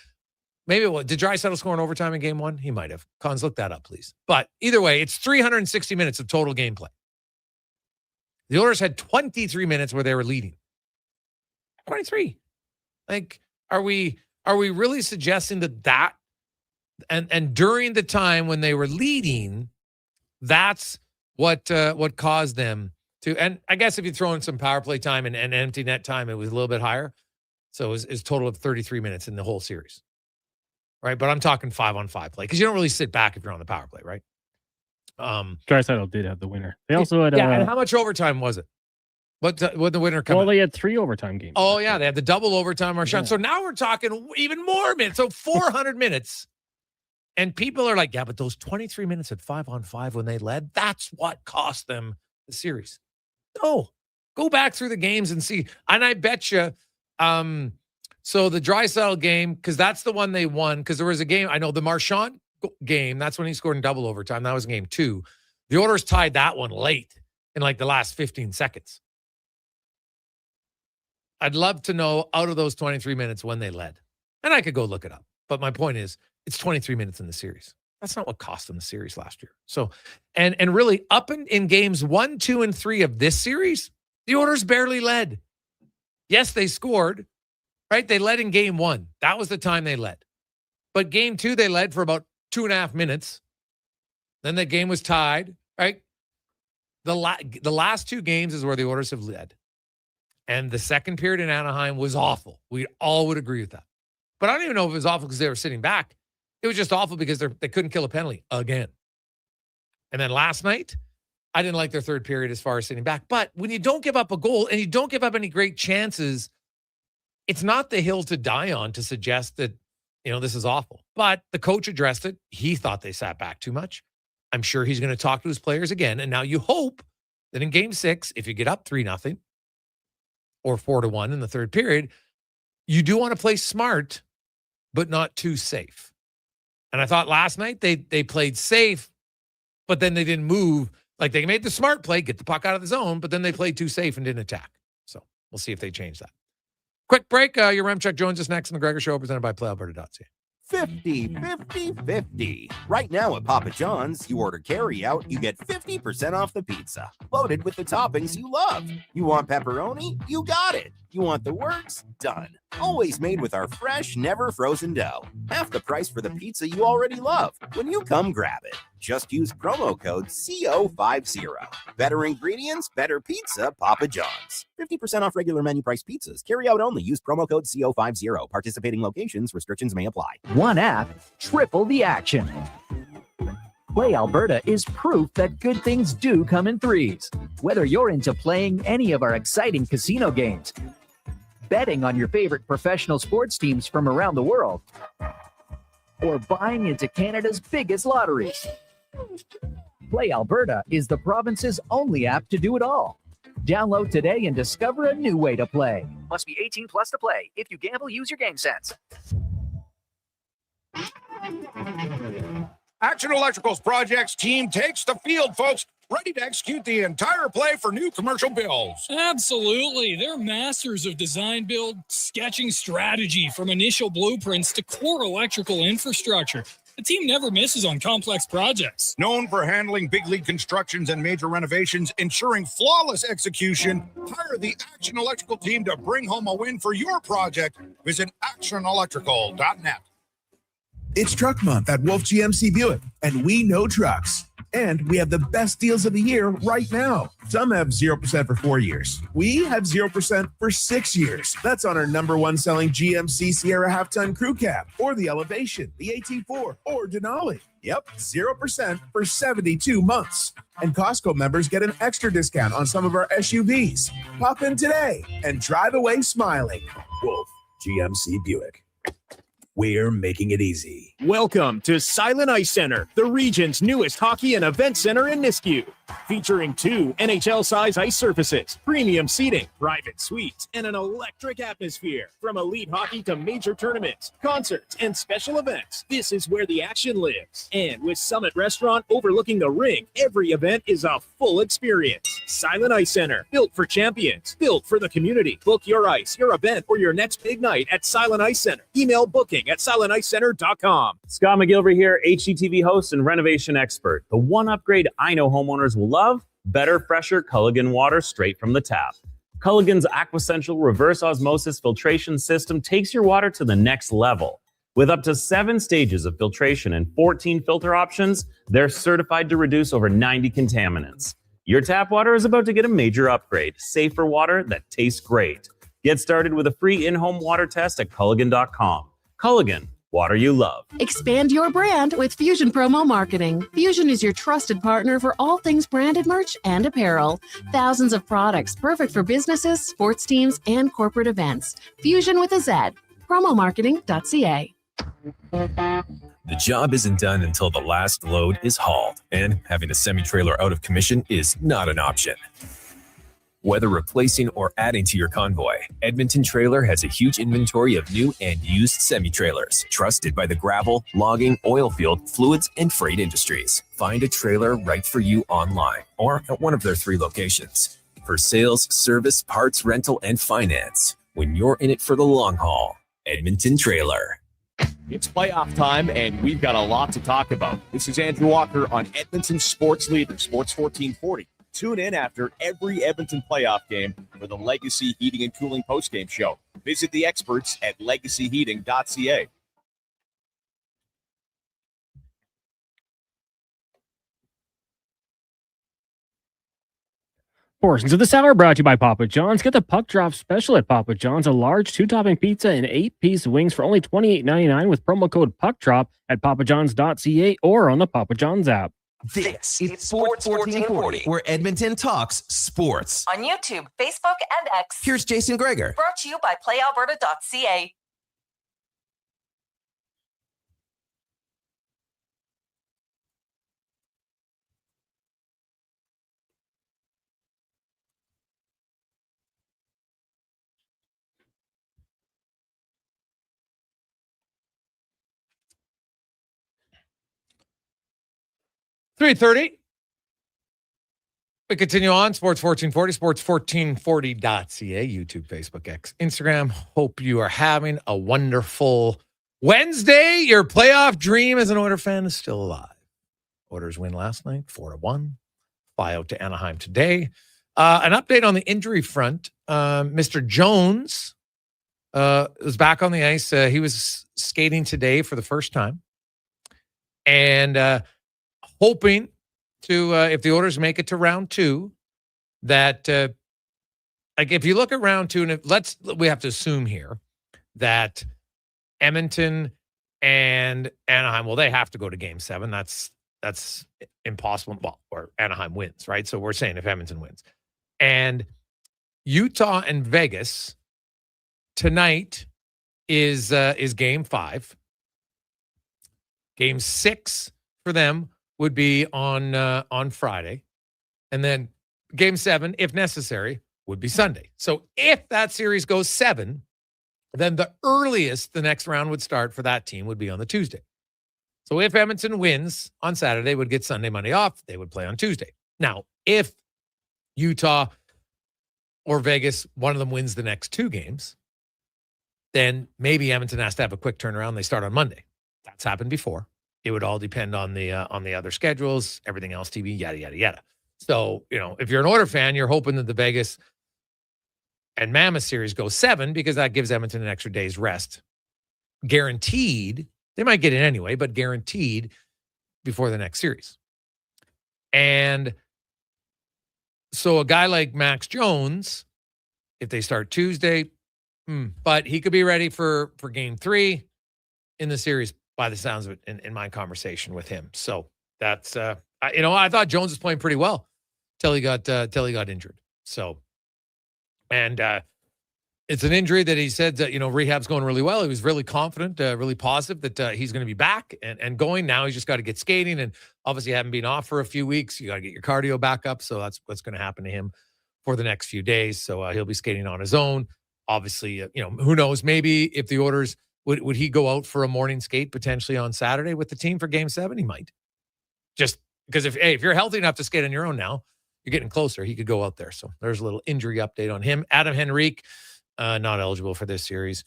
Maybe did Draisaitl score in overtime in game one? He might have. Cons, look that up, please. But either way, it's 360 minutes of total gameplay. The Oilers had 23 minutes where they were leading. 23. Like, are we really suggesting that and during the time when they were leading, that's what caused them to? And I guess if you throw in some power play time and empty net time, it was a little bit higher. So it was a total of 33 minutes in the whole series. Right, but I'm talking 5-on-5 play because you don't really sit back if you're on the power play, right? Draisaitl did have the winner. They also had and how much overtime was it? What the winner come? Well, they had 3 overtime games. Oh yeah, they had the double overtime, Marchand. Yeah. So now we're talking even more minutes. So 400 minutes, and people are like, yeah, but those 23 minutes at 5-on-5 when they led, that's what cost them the series. No, go back through the games and see. And I bet you. So the Draisaitl game, because that's the one they won, because there was a game, I know the Marchand game, that's when he scored in double overtime. That was game 2. The Oilers tied that one late in like the last 15 seconds. I'd love to know out of those 23 minutes when they led. And I could go look it up. But my point is, it's 23 minutes in the series. That's not what cost them the series last year. So, and really up in games 1, 2, and 3 of this series, the Oilers barely led. Yes, they scored. Right? They led in game 1. That was the time they led. But game 2, they led for about 2.5 minutes. Then the game was tied, right? The last 2 games is where the Oilers have led. And the second period in Anaheim was awful. We all would agree with that. But I don't even know if it was awful because they were sitting back. It was just awful because they couldn't kill a penalty again. And then last night, I didn't like their third period as far as sitting back. But when you don't give up a goal and you don't give up any great chances, it's not the hill to die on to suggest that, this is awful. But the coach addressed it. He thought they sat back too much. I'm sure he's going to talk to his players again. And now you hope that in game 6, if you get up 3-0 or 4-1 in the third period, you do want to play smart, but not too safe. And I thought last night they played safe, but then they didn't move. Like they made the smart play, get the puck out of the zone, but then they played too safe and didn't attack. So we'll see if they change that. Quick break. Your Remchuk joins us next on the Gregor Show, presented by PlayAlberta.ca. 50-50-50. Right now at Papa John's, you order carry out, you get 50% off the pizza, loaded with the toppings you love. You want pepperoni? You got it. You want the works? Done. Always made with our fresh, never frozen dough. Half the price for the pizza you already love. When you come grab it, just use promo code CO50. Better ingredients, better pizza, Papa John's. 50% off regular menu price pizzas. Carry out only. Use promo code CO50. Participating locations, restrictions may apply. One app, triple the action. Play Alberta is proof that good things do come in threes. Whether you're into playing any of our exciting casino games, betting on your favorite professional sports teams from around the world, or buying into Canada's biggest lotteries, Play Alberta is the province's only app to do it all. Download today and discover a new way to play. Must be 18 plus to play. If you gamble, use your game sense. Action Electrical's projects team takes the field, folks, ready to execute the entire play for new commercial builds. Absolutely. They're masters of design build, sketching strategy from initial blueprints to core electrical infrastructure. The team never misses on complex projects. Known for handling big league constructions and major renovations, ensuring flawless execution, hire the Action Electrical team to bring home a win for your project. Visit actionelectrical.net. It's Truck Month at Wolf GMC Buick, and we know trucks. And we have the best deals of the year right now. Some have 0% for 4 years. We have 0% for 6 years. That's on our #1 selling GMC Sierra half-ton crew cab, or the Elevation, the AT4, or Denali. Yep, 0% for 72 months. And Costco members get an extra discount on some of our SUVs. Pop in today and drive away smiling. Wolf GMC Buick. we're making it easy. Welcome to Silent Ice Center, the region's newest hockey and event center in Nisku. Featuring 2 NHL-size ice surfaces, premium seating, private suites, and an electric atmosphere. From elite hockey to major tournaments, concerts, and special events, this is where the action lives. And with Summit Restaurant overlooking the rink, every event is a full experience. Silent Ice Center, built for champions, built for the community. Book your ice, your event, or your next big night at Silent Ice Center. Email booking at silenticecenter.com. Scott McGilvery here, HGTV host and renovation expert. The one upgrade I know homeowners will love: better, fresher Culligan water straight from the tap. Culligan's Aquessential reverse osmosis filtration system takes your water to the next level. With up to 7 stages of filtration and 14 filter options, they're certified to reduce over 90 contaminants. Your tap water is about to get a major upgrade. Safer water that tastes great. Get started with a free in-home water test at Culligan.com. Culligan, water you love. Expand your brand with Fusion Promo Marketing. Fusion is your trusted partner for all things branded merch and apparel. Thousands of products perfect for businesses, sports teams, and corporate events. Fusion with a Z. Promomarketing.ca. The job isn't done until the last load is hauled, and having a semi-trailer out of commission is not an option. Whether replacing or adding to your convoy, Edmonton Trailer has a huge inventory of new and used semi-trailers, trusted by the gravel, logging, oil field, fluids, and freight industries. Find a trailer right for you online or at one of their 3 locations. For sales, service, parts, rental, and finance, when you're in it for the long haul, Edmonton Trailer. It's playoff time, and we've got a lot to talk about. This is Andrew Walker on Edmonton Sports Leader, Sports 1440. Tune in after every Edmonton playoff game for the Legacy Heating and Cooling postgame show. Visit the experts at legacyheating.ca. Portions of this hour brought to you by Papa John's. Get the Puck Drop Special at Papa John's, a large 2-topping pizza and 8-piece wings for only $28.99 with promo code PuckDrop at papajohns.ca or on the Papa John's app. This is Sports 1440, where Edmonton talks sports. On YouTube, Facebook, and X. Here's Jason Gregor. Brought to you by playalberta.ca. $3:30. We continue on Sports 1440, sports1440.ca, YouTube, Facebook, X, Instagram. Hope you are having a wonderful Wednesday. Your playoff dream as an Oiler fan is still alive. Oilers win last night, 4-1. Fly out to Anaheim today. An update on the injury front. Mr. Jones was back on the ice. He was skating today for the first time. And hoping to, if the Oilers make it to round 2, that, like, if you look at round 2, and we have to assume here that Edmonton and Anaheim, well, they have to go to Game 7. That's impossible. Well, or Anaheim wins, right? So we're saying if Edmonton wins. And Utah and Vegas tonight is Game 5. Game 6 for them would be on Friday. And then Game 7, if necessary, would be Sunday. So if that series goes 7, then the earliest the next round would start for that team would be on the Tuesday. So if Edmonton wins on Saturday, they would get Sunday, Monday off. They would play on Tuesday. Now, if Utah or Vegas, one of them wins the next 2 games, then maybe Edmonton has to have a quick turnaround. They start on Monday. That's happened before. It would all depend on the other schedules, everything else, TV, yada, yada, yada. So, if you're an Oiler fan, you're hoping that the Vegas and Mammoth series goes 7 because that gives Edmonton an extra day's rest. Guaranteed. They might get it anyway, but guaranteed before the next series. And so a guy like Max Jones, if they start Tuesday, but he could be ready for Game 3 in the series, by the sounds of it, in my conversation with him. So that's, I thought Jones was playing pretty well till he got injured. So, and It's an injury that he said that, rehab's going really well. He was really confident, really positive that he's going to be back and going. Now he's just got to get skating, and obviously haven't been off for a few weeks. You got to get your cardio back up. So that's what's going to happen to him for the next few days. So he'll be skating on his own. Obviously, who knows? Maybe if the Oilers, would he go out for a morning skate potentially on Saturday with the team for Game 7? He might. Just because if you're healthy enough to skate on your own now, you're getting closer. He could go out there. So there's a little injury update on him. Adam Henrique, not eligible for this series.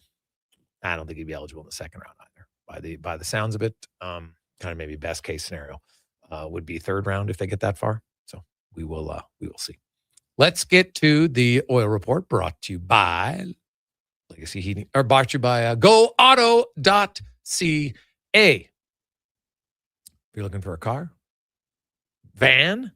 I don't think he'd be eligible in the second round either. By the sounds of it, kind of maybe best case scenario would be third round if they get that far. So we will see. Let's get to the Oil Report, brought to you by Legacy Heating, or brought to you by GoAuto.ca. If you're looking for a car, van,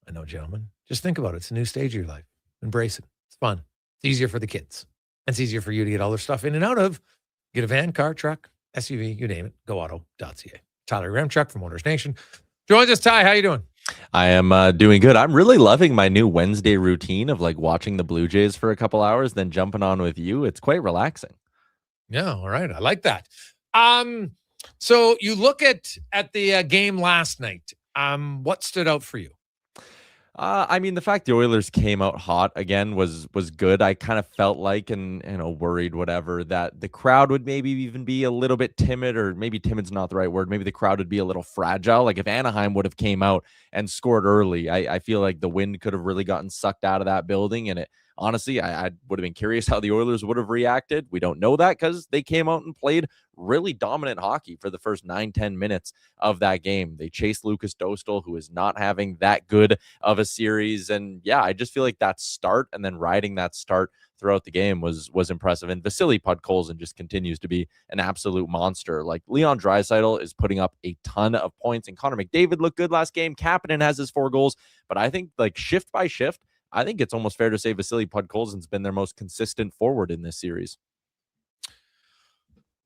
I know, gentlemen, just think about it. It's a new stage of your life. Embrace it. It's fun. It's easier for the kids. It's easier for you to get all their stuff in and out of. Get a van, car, truck, SUV, you name it. GoAuto.ca. Tyler Remchuk from Motors Nation joins us. Ty, how you doing? I am doing good. I'm really loving my new Wednesday routine of watching the Blue Jays for a couple hours, then jumping on with you. It's quite relaxing. Yeah, all right. I like that. So you look at the game last night. What stood out for you? The fact the Oilers came out hot again was good. I kind of felt like, and worried, whatever, that the crowd would maybe even be a little bit timid, or maybe timid's not the right word. Maybe the crowd would be a little fragile. Like if Anaheim would have came out and scored early, I feel like the wind could have really gotten sucked out of that building. And honestly, I would have been curious how the Oilers would have reacted. We don't know that because they came out and played really dominant hockey for the first 9-10 minutes of that game. They chased Lucas Dostal, who is not having that good of a series. And yeah, I just feel like that start and then riding that start throughout the game was impressive. And Vasily Podkolzin just continues to be an absolute monster. Like Leon Draisaitl is putting up a ton of points, and Connor McDavid looked good last game. Kapanen has his 4 goals, but I think shift by shift, I think it's almost fair to say Vasily Podkolzin's been their most consistent forward in this series.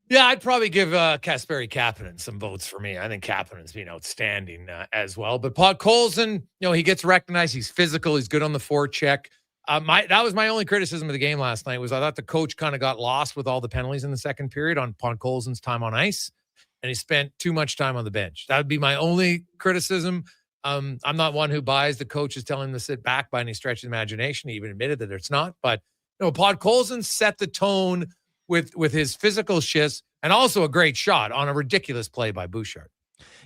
Yeah, I'd probably give Kasperi Kapanen some votes for me. I think Kapanen's been outstanding as well. But Podkolzin, he gets recognized. He's physical. He's good on the forecheck. That was my only criticism of the game last night. Was I thought the coach kind of got lost with all the penalties in the second period on Podkolzin's time on ice, and he spent too much time on the bench. That would be my only criticism. I'm not one who buys the coach is telling him to sit back by any stretch of imagination. He even admitted that it's not. But Podkolzin set the tone with his physical shifts, and also a great shot on a ridiculous play by Bouchard.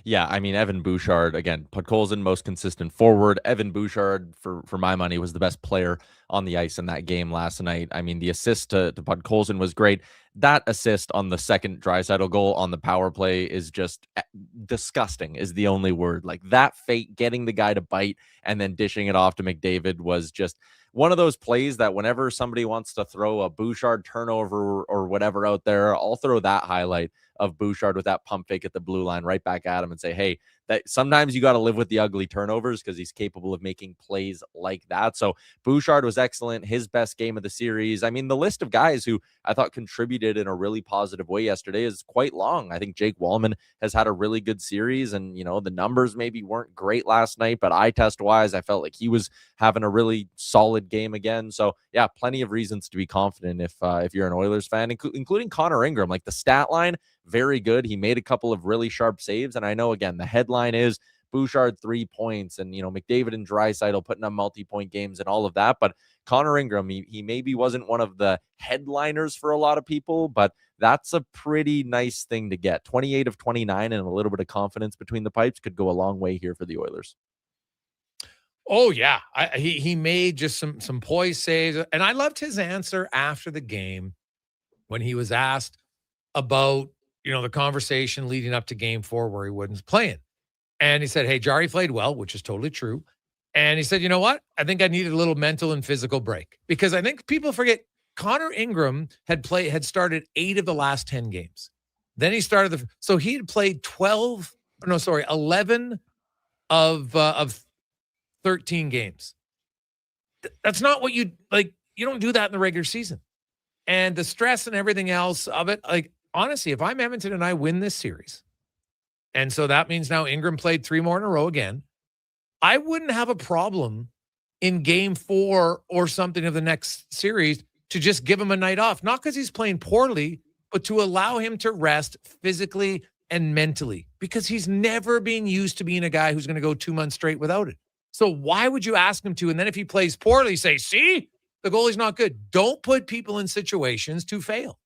Yeah, Evan Bouchard, again, Podkolzin, most consistent forward. Evan Bouchard, for my money, was the best player on the ice in that game last night. The assist to Podkolzin was great. That assist on the second Draisaitl goal on the power play is just disgusting, is the only word. Like that fake, getting the guy to bite and then dishing it off to McDavid was just one of those plays that whenever somebody wants to throw a Bouchard turnover or whatever out there, I'll throw that highlight of Bouchard with that pump fake at the blue line right back at him and say, hey, that sometimes you got to live with the ugly turnovers because he's capable of making plays like that. So Bouchard was excellent. His best game of the series. The list of guys who I thought contributed in a really positive way yesterday is quite long. I think Jake Wallman has had a really good series, and the numbers maybe weren't great last night, but eye test wise, I felt like he was having a really solid game again. So yeah, plenty of reasons to be confident if you're an Oilers fan, including Connor Ingram. Like the stat line, very good. He made a couple of really sharp saves, and I know again the headline is Bouchard 3 points, and McDavid and Draisaitl putting up multi-point games and all of that. But Connor Ingram, he maybe wasn't one of the headliners for a lot of people, but that's a pretty nice thing to get. 28 of 29 and a little bit of confidence between the pipes could go a long way here for the Oilers. Oh yeah, he made just some poise saves, and I loved his answer after the game when he was asked about the conversation leading up to Game 4 where he wasn't playing. And he said, hey, Jari played well, which is totally true. And he said, you know what? I think I needed a little mental and physical break, because I think people forget Connor Ingram had started 8 of the last 10 games. Then he started so he had played 11 of 13 games. That's not what you don't do that in the regular season. And the stress and everything else of it, honestly, if I'm Edmonton and I win this series, and so that means now Ingram played 3 more in a row again, I wouldn't have a problem in Game 4 or something of the next series to just give him a night off, not because he's playing poorly, but to allow him to rest physically and mentally, because he's never been used to being a guy who's going to go 2 months straight without it. So why would you ask him to? And then if he plays poorly, say, see, the goalie's not good. Don't put people in situations to fail.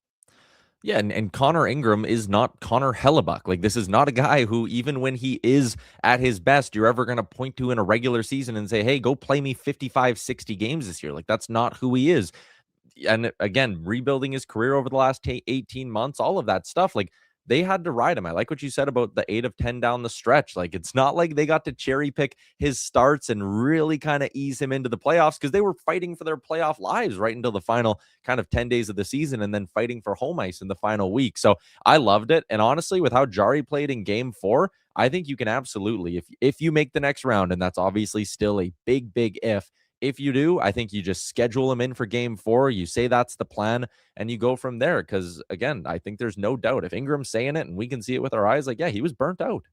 Yeah, and Connor Ingram is not Connor Hellebuck. Like, this is not a guy who, even when he is at his best, you're ever going to point to in a regular season and say, hey, go play me 55, 60 games this year. Like, that's not who he is. And again, rebuilding his career over the last 18 months, all of that stuff, like, they had to ride him. I like what you said about the 8 of 10 down the stretch. Like, it's not like they got to cherry pick his starts and really kind of ease him into the playoffs, because they were fighting for their playoff lives right until the final kind of 10 days of the season, and then fighting for home ice in the final week. So I loved it. And honestly, with how Jari played in game 4, I think you can absolutely, if you make the next round, and that's obviously still a big, big if you do, I think you just schedule him in for game 4. You say that's the plan, and you go from there. Because, again, I think there's no doubt if Ingram's saying it and we can see it with our eyes, like, yeah, he was burnt out.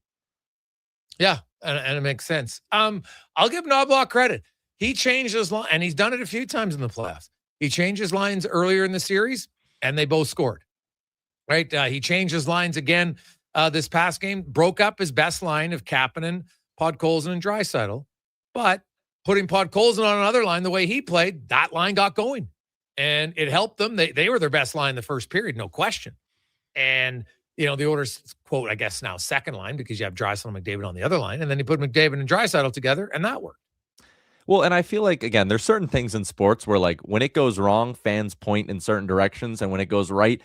Yeah, and it makes sense. I'll give Knobloch credit. He changed his line, and he's done it a few times in the playoffs. He changed his lines earlier in the series, and they both scored. Right? He changed his lines again this past game, broke up his best line of Kapanen, Podkolzin, and Draisaitl, but putting Podkolzin on another line the way he played, that line got going. And it helped them. They were their best line the first period, no question. And, the Oilers, quote, I guess now second line, because you have Draisaitl and McDavid on the other line. And then you put McDavid and Draisaitl together, and that worked. Well, and I feel like, again, there's certain things in sports where, like, when it goes wrong, fans point in certain directions. And when it goes right,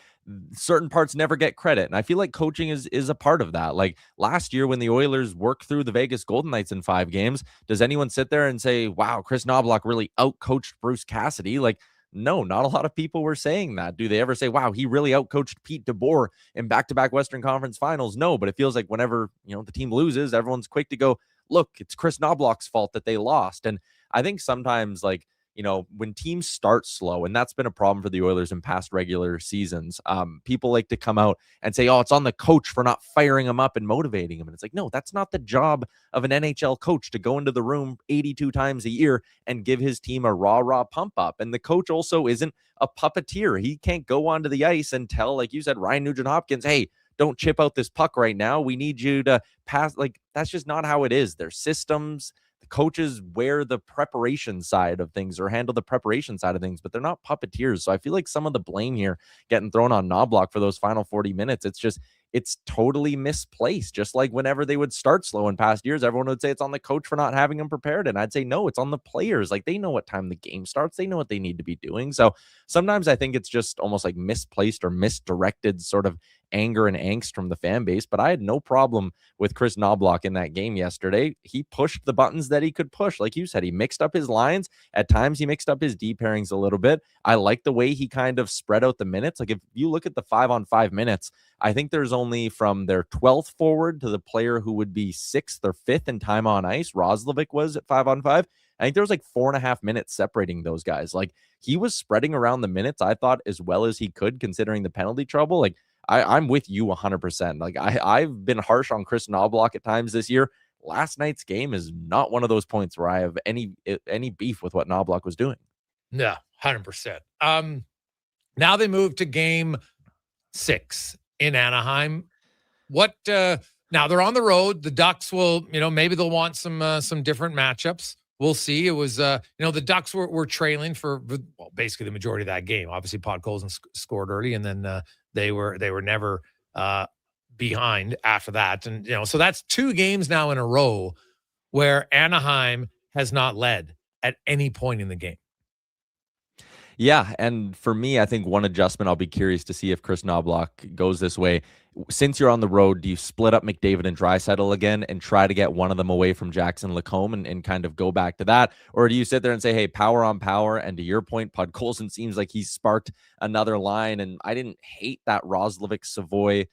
certain parts never get credit. And I feel like coaching is a part of that. Like last year when the Oilers worked through the Vegas Golden Knights in 5 games, does anyone sit there and say, wow, Chris Knobloch really outcoached Bruce Cassidy? Like, no, not a lot of people were saying that. Do they ever say, wow, he really outcoached Pete DeBoer in back-to-back Western Conference finals? No, but it feels like whenever, the team loses, everyone's quick to go, look, it's Chris Knobloch's fault that they lost. And I think sometimes, like, when teams start slow, and that's been a problem for the Oilers in past regular seasons, people like to come out and say, oh, it's on the coach for not firing him up and motivating him. And it's like, no, that's not the job of an NHL coach, to go into the room 82 times a year and give his team a raw pump up. And the coach also isn't a puppeteer. He can't go onto the ice and tell, like you said, Ryan Nugent-Hopkins, hey, don't chip out this puck right now. We need you to pass. Like, that's just not how it is. There's systems. The coaches wear the preparation side of things or handle the preparation side of things, but they're not puppeteers. So I feel like some of the blame here getting thrown on Knobloch for those final 40 minutes, it's totally misplaced. Just like whenever they would start slow in past years, everyone would say it's on the coach for not having them prepared. And I'd say, no, it's on the players. Like, they know what time the game starts. They know what they need to be doing. So sometimes I think it's just almost like misplaced or misdirected sort of anger and angst from the fan base. But I had no problem with Chris Knobloch in that game yesterday. He pushed the buttons that he could push. Like you said, he mixed up his lines. At times he mixed up his D pairings a little bit. I like the way he kind of spread out the minutes. Like, if you look at the 5-on-5 minutes, I think there's only from their 12th forward to the player who would be 6th or 5th in time on ice, Roslovic was at 5-on-5. I think there was like 4.5 minutes separating those guys. Like, he was spreading around the minutes, I thought, as well as he could, considering the penalty trouble. Like, I'm with you 100%. Like, I've been harsh on Chris Knobloch at times this year. Last night's game is not one of those points where I have any beef with what Knobloch was doing. No, 100%. Now they move to game 6 in Anaheim. What now they're on the road. The Ducks will, maybe they'll want some different matchups. We'll see. It was, the Ducks were trailing for basically the majority of that game. Obviously, Podkolzin scored early, and then they were never behind after that. And so that's 2 games now in a row where Anaheim has not led at any point in the game. Yeah, and for me, I think one adjustment, I'll be curious to see if Chris Knobloch goes this way. Since you're on the road, do you split up McDavid and Draisaitl again and try to get one of them away from Jackson Lacombe and kind of go back to that? Or do you sit there and say, hey, power on power? And to your point, Podkolzin seems like he's sparked another line. And I didn't hate that Roslovic, Savoy,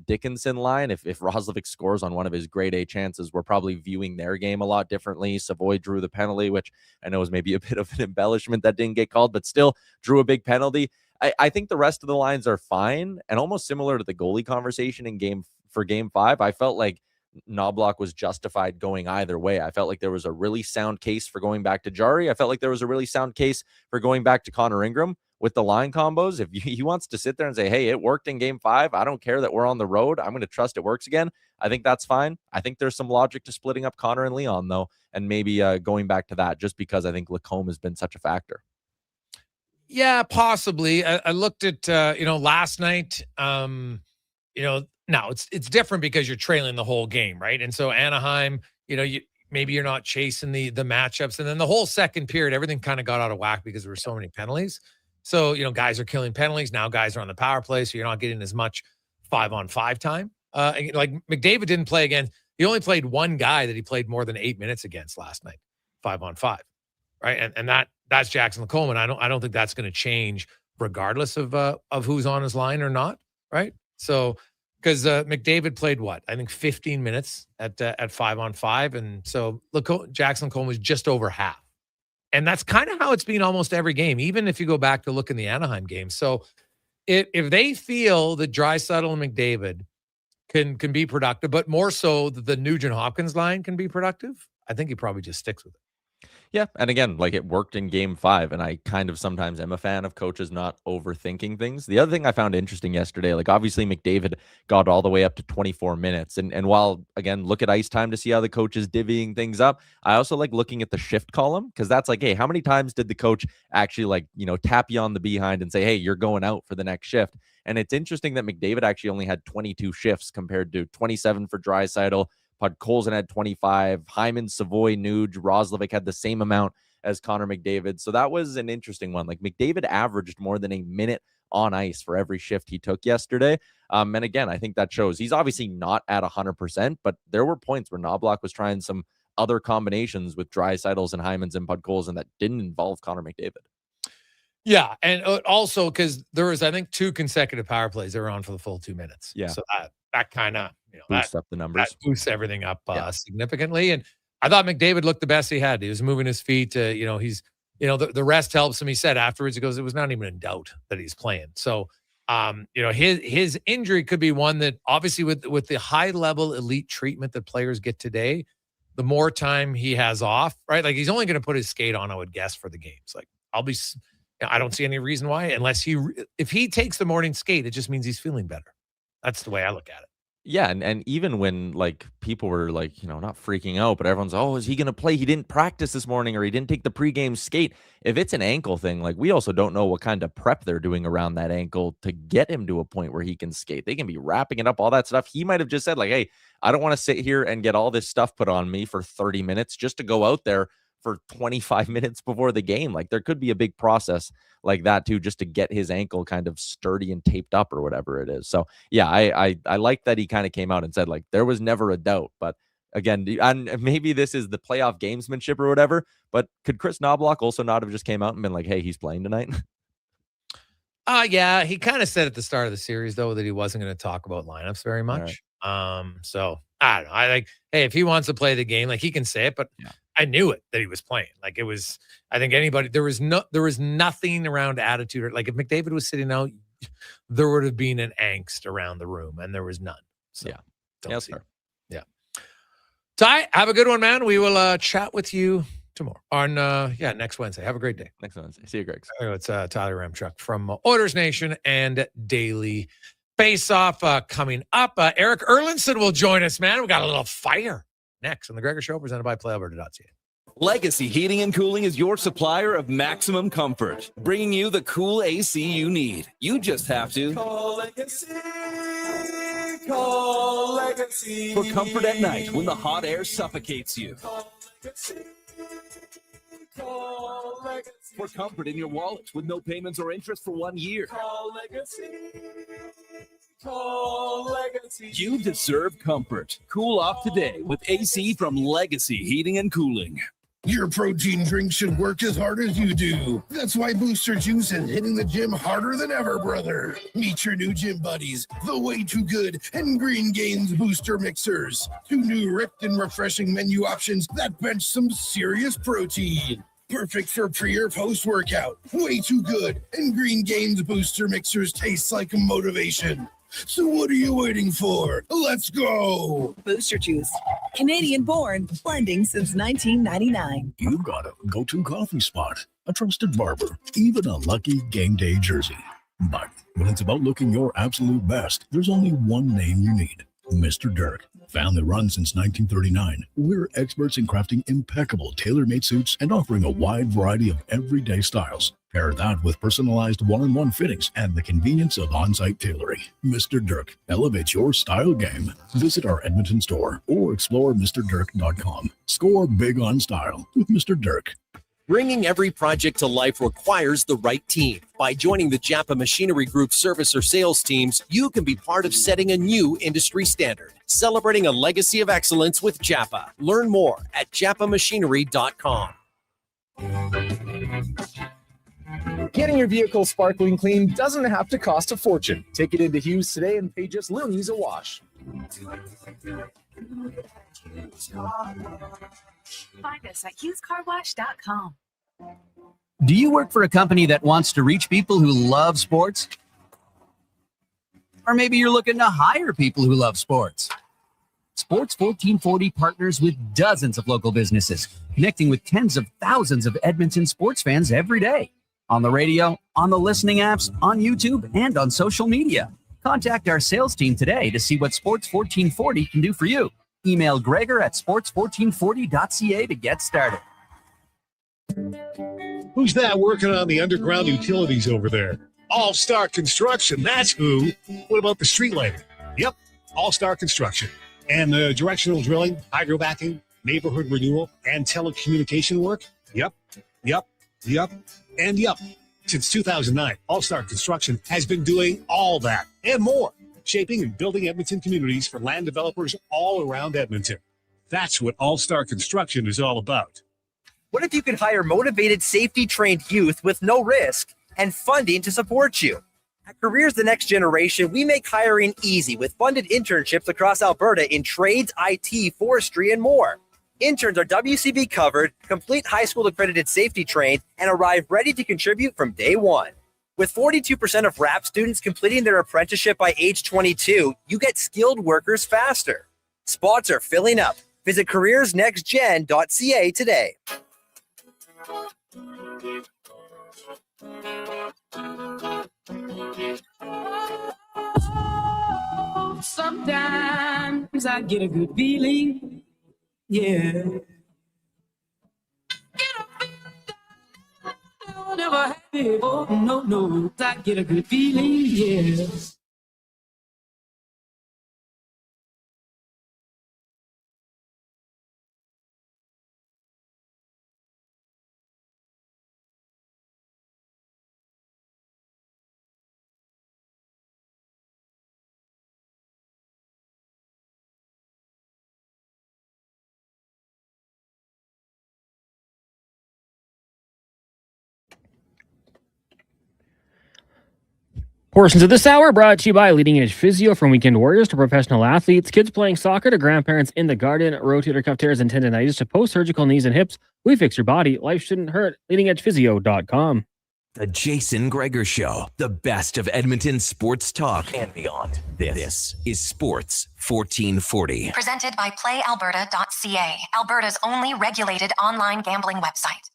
Dickinson line. If Roslovic scores on one of his grade A chances, we're probably viewing their game a lot differently. Savoy drew the penalty, which I know is maybe a bit of an embellishment that didn't get called, but still drew a big penalty. I think the rest of the lines are fine, and almost similar to the goalie conversation in game 5. I felt like Knobloch was justified going either way. I felt like there was a really sound case for going back to Jari. I felt like there was a really sound case for going back to Connor Ingram with the line combos. If he wants to sit there and say, hey, it worked in game 5, I don't care that we're on the road, I'm going to trust it works again, I think that's fine. I think there's some logic to splitting up Connor and Leon, though, and maybe going back to that just because I think Lacombe has been such a factor. Yeah, possibly. I looked at, last night, now it's different because you're trailing the whole game, right? And so Anaheim, maybe you're not chasing the matchups. And then the whole second period, everything kind of got out of whack because there were so many penalties. So, guys are killing penalties. Now guys are on the power play, so you're not getting as much 5-on-5 time. Like McDavid didn't play against, he only played one guy that he played more than 8 minutes against last night, 5-on-5, right? And that's Jackson Lacombe. And I don't think that's going to change regardless of who's on his line or not, right? So, because McDavid played I think 15 minutes at 5-on-5, and so Jackson Lacombe was just over half, and that's kind of how it's been almost every game. Even if you go back to look in the Anaheim game, so if they feel that Draisaitl and McDavid can be productive, but more so that the Nugent Hopkins line can be productive, I think he probably just sticks with it. Yeah. And again, like it worked in game 5. And I kind of sometimes am a fan of coaches not overthinking things. The other thing I found interesting yesterday, like obviously McDavid got all the way up to 24 minutes. And while, again, look at ice time to see how the coach is divvying things up, I also like looking at the shift column because that's like, hey, how many times did the coach actually tap you on the behind and say, hey, you're going out for the next shift? And it's interesting that McDavid actually only had 22 shifts compared to 27 for Draisaitl. Podkolzin had 25. Hyman, Savoy, Nuge, Roslovic had the same amount as Connor McDavid. So that was an interesting one. Like McDavid averaged more than a minute on ice for every shift he took yesterday. And again, I think that shows he's obviously not at 100%, but there were points where Knobloch was trying some other combinations with Draisaitl's and Hyman's and Podkolzin that didn't involve Connor McDavid. Yeah, and also because there was, I think, 2 consecutive power plays that were on for the full 2 minutes. Yeah. So that kind of boosts up the numbers. That boosts everything up significantly. And I thought McDavid looked the best he had. He was moving his feet. He's the rest helps him. He said afterwards, he goes, it was not even in doubt that he's playing. So his injury could be one that obviously with the high level elite treatment that players get today, the more time he has off, right? Like he's only going to put his skate on, I would guess, for the games. Like I don't see any reason why, unless if he takes the morning skate, it just means he's feeling better. That's the way I look at it. Yeah, and even when like people were like, not freaking out, but everyone's, oh, is he going to play? He didn't practice this morning or he didn't take the pregame skate. If it's an ankle thing, like we also don't know what kind of prep they're doing around that ankle to get him to a point where he can skate. They can be wrapping it up, all that stuff. He might have just said like, hey, I don't want to sit here and get all this stuff put on me for 30 minutes just to go out there for 25 minutes before the game. Like there could be a big process like that too, just to get his ankle kind of sturdy and taped up or whatever it is. So yeah, I like that he kind of came out and said like there was never a doubt. But again, and maybe this is the playoff gamesmanship or whatever, but could Chris Knobloch also not have just came out and been like, hey, he's playing tonight? Yeah, he kind of said at the start of the series though that he wasn't going to talk about lineups very much. Right. So I don't know. I like, hey, if he wants to play the game, like he can say it, but yeah. I knew it that he was playing. Like it was, I think there was nothing around attitude. Like if McDavid was sitting out, there would have been an angst around the room, and there was none. So, yeah, fair. Yeah. Ty, have a good one, man. We will chat with you tomorrow on next Wednesday. Have a great day. Next Wednesday. See you, Greg. It's Tyler Ramchuk from Oilers Nation and Daily Face-Off coming up. Eric Erlinson will join us, man. We got a little fire next on the Gregor Show, presented by PlayAlberta.ca. Legacy Heating and Cooling is your supplier of maximum comfort, bringing you the cool AC you need. You just have to call Legacy. Call Legacy. For comfort at night when the hot air suffocates you. Call Legacy. Call Legacy. For comfort in your wallet with no payments or interest for 1 year. Call Legacy. Call Legacy. You deserve comfort. Cool off today with AC from Legacy Heating and Cooling. Your protein drink should work as hard as you do. That's why Booster Juice is hitting the gym harder than ever, brother. Meet your new gym buddies, the Way Too Good and Green Gains Booster Mixers. 2 new ripped and refreshing menu options that bench some serious protein. Perfect for pre or post-workout. Way Too Good and Green Gains Booster Mixers taste like motivation. So what are you waiting for? Let's go! Booster Juice. Canadian born, blending since 1999. You've got a go-to coffee spot, a trusted barber, even a lucky game day jersey. But when it's about looking your absolute best, there's only one name you need. Mr. Dirk. Family run since 1939, we're experts in crafting impeccable tailor-made suits and offering a wide variety of everyday styles. Pair that with personalized one-on-one fittings and the convenience of on-site tailoring. Mr. Dirk elevates your style game. Visit our Edmonton store or explore MrDirk.com. Score big on style with Mr. Dirk. Bringing every project to life requires the right team. By joining the Japa Machinery Group service or sales teams, you can be part of setting a new industry standard. Celebrating a legacy of excellence with Japa. Learn more at japamachinery.com. Getting your vehicle sparkling clean doesn't have to cost a fortune. Take it into Hughes today and pay just loonies a wash. Find us at HughesCarWash.com. Do you work for a company that wants to reach people who love sports? Or maybe you're looking to hire people who love sports. Sports 1440 partners with dozens of local businesses, connecting with tens of thousands of Edmonton sports fans every day. On the radio, on the listening apps, on YouTube, and on social media. Contact our sales team today to see what Sports 1440 can do for you. Email Gregor at sports1440.ca to get started. Who's that working on the underground utilities over there? All-Star Construction, that's who. What about the street lighting? Yep, All-Star Construction. And the directional drilling, hydrovacking, neighborhood renewal, and telecommunication work? Yep. And yep. Since 2009, All-Star Construction has been doing all that and more, shaping and building Edmonton communities for land developers all around Edmonton. That's what All-Star Construction is all about. What if you could hire motivated, safety-trained youth with no risk and funding to support you? At Careers the Next Generation, we make hiring easy with funded internships across Alberta in trades, IT, forestry, and more. Interns are WCB covered, complete high school accredited safety trained, and arrive ready to contribute from day one. With 42% of RAP students completing their apprenticeship by age 22, you get skilled workers faster. Spots are filling up. Visit careersnextgen.ca today. Sometimes I get a good feeling. Yeah. Never had it. Oh, no. I get a good feeling. Yeah. Portions of this hour brought to you by Leading Edge Physio. From weekend warriors to professional athletes, kids playing soccer to grandparents in the garden, rotator cuff tears and tendonitis to post-surgical knees and hips. We fix your body. Life shouldn't hurt. LeadingEdgePhysio.com. The Jason Gregor Show, the best of Edmonton sports talk and beyond. This is Sports 1440. Presented by PlayAlberta.ca, Alberta's only regulated online gambling website.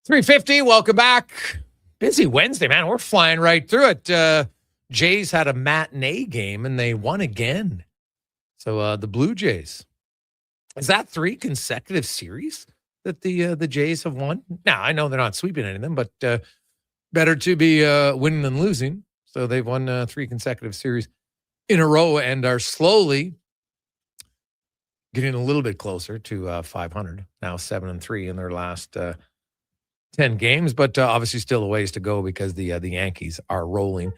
.350, welcome back. Busy Wednesday, man. We're flying right through it. Jays had a matinee game, and they won again. So the Blue Jays. Is that 3 consecutive series that the Jays have won? Now, I know they're not sweeping anything, but better to be winning than losing. So they've won 3 consecutive series in a row and are slowly getting a little bit closer to 500. Now 7-3 in their last 10 games, but obviously still a ways to go because the Yankees are rolling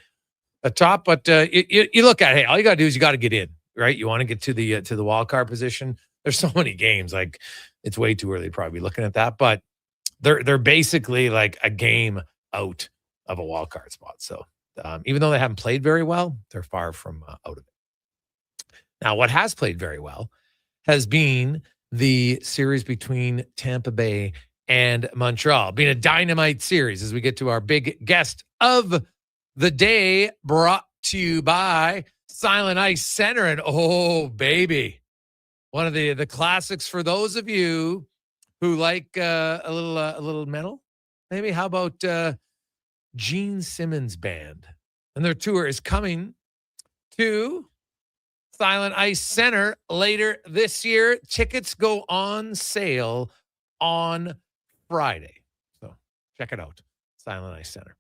atop. But you look at, hey, all you got to do is you got to get in, right? You want to get to the wild card position. There's so many games, like it's way too early to probably be looking at that, but they're basically like a game out of a wild card spot. So even though they haven't played very well, they're far from out of it. Now, what has played very well has been the series between Tampa Bay and Montreal, being a dynamite series as we get to our big guest of the day, brought to you by Silent Ice Center. And oh, baby, one of the classics for those of you who like a little metal, maybe. How about Gene Simmons Band? And their tour is coming to Silent Ice Center later this year. Tickets go on sale on Friday. So check it out, Silent Ice Center.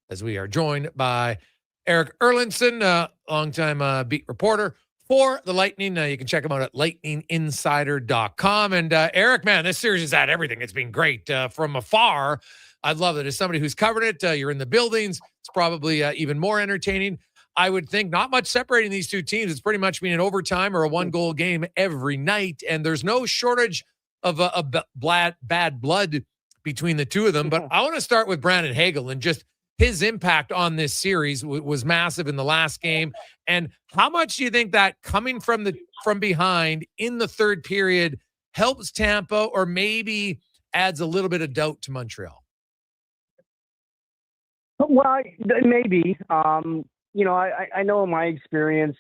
As we are joined by Eric Erlinson, longtime beat reporter for the Lightning. You can check him out at lightninginsider.com. And Eric, man, this series is at everything. It's been great from afar. I love it. As somebody who's covered it, you're in the buildings. It's probably even more entertaining. I would think not much separating these two teams. It's pretty much been an overtime or a 1-goal game every night. And there's no shortage of bad blood between the two of them. But I want to start with Brandon Hagel and just his impact on this series was massive in the last game. And how much do you think that coming from behind in the third period helps Tampa, or maybe adds a little bit of doubt to Montreal? Well, maybe. I know in my experience,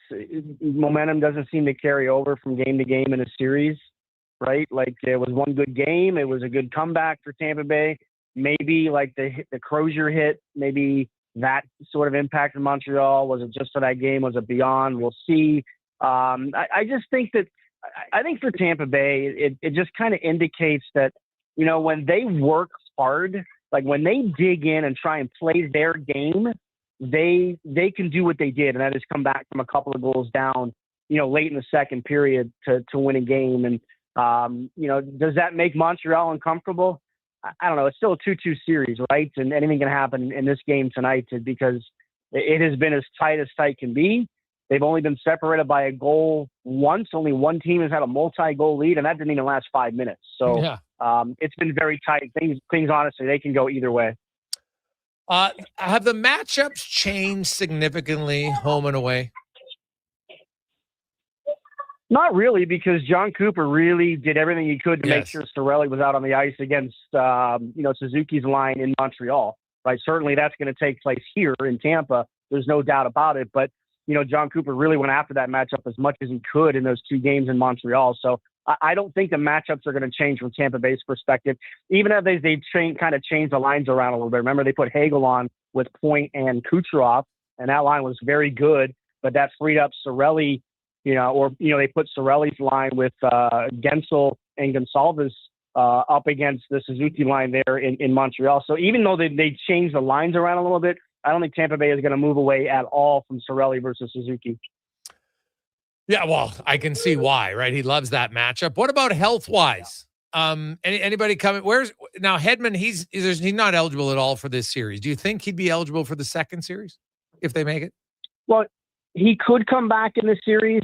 momentum doesn't seem to carry over from game to game in a series, right? Like, it was one good game. It was a good comeback for Tampa Bay. Maybe like the Crozier hit, maybe that sort of impacted Montreal. Was it just for that game? Was it beyond? We'll see. I just think that I think for Tampa Bay, it just kind of indicates that, when they work hard, like when they dig in and try and play their game, they can do what they did, and that is come back from a couple of goals down, late in the second period to win a game. And, does that make Montreal uncomfortable? I don't know. It's still a 2-2 series, right? And anything can happen in this game tonight because it has been as tight can be. They've only been separated by a goal once. Only one team has had a multi-goal lead, and that didn't even last 5 minutes. So it's been very tight. Things honestly, they can go either way. Have the matchups changed significantly home and away? Not really, because John Cooper really did everything he could to make sure Cirelli was out on the ice against, Suzuki's line in Montreal, right? Certainly that's going to take place here in Tampa. There's no doubt about it. But, John Cooper really went after that matchup as much as he could in those 2 games in Montreal. So I don't think the matchups are going to change from Tampa Bay's perspective, even if they kind of changed the lines around a little bit. Remember, they put Hagel on with Point and Kucherov, and that line was very good, but that freed up Cirelli. They put Cirelli's line with Gensel and Gonsalves up against the Suzuki line there in Montreal. So even though they changed the lines around a little bit, I don't think Tampa Bay is going to move away at all from Cirelli versus Suzuki. Yeah, well, I can see why, right? He loves that matchup. What about health-wise? Anybody coming? Where's now Hedman? He's not eligible at all for this series. Do you think he'd be eligible for the second series if they make it? Well, he could come back in the series.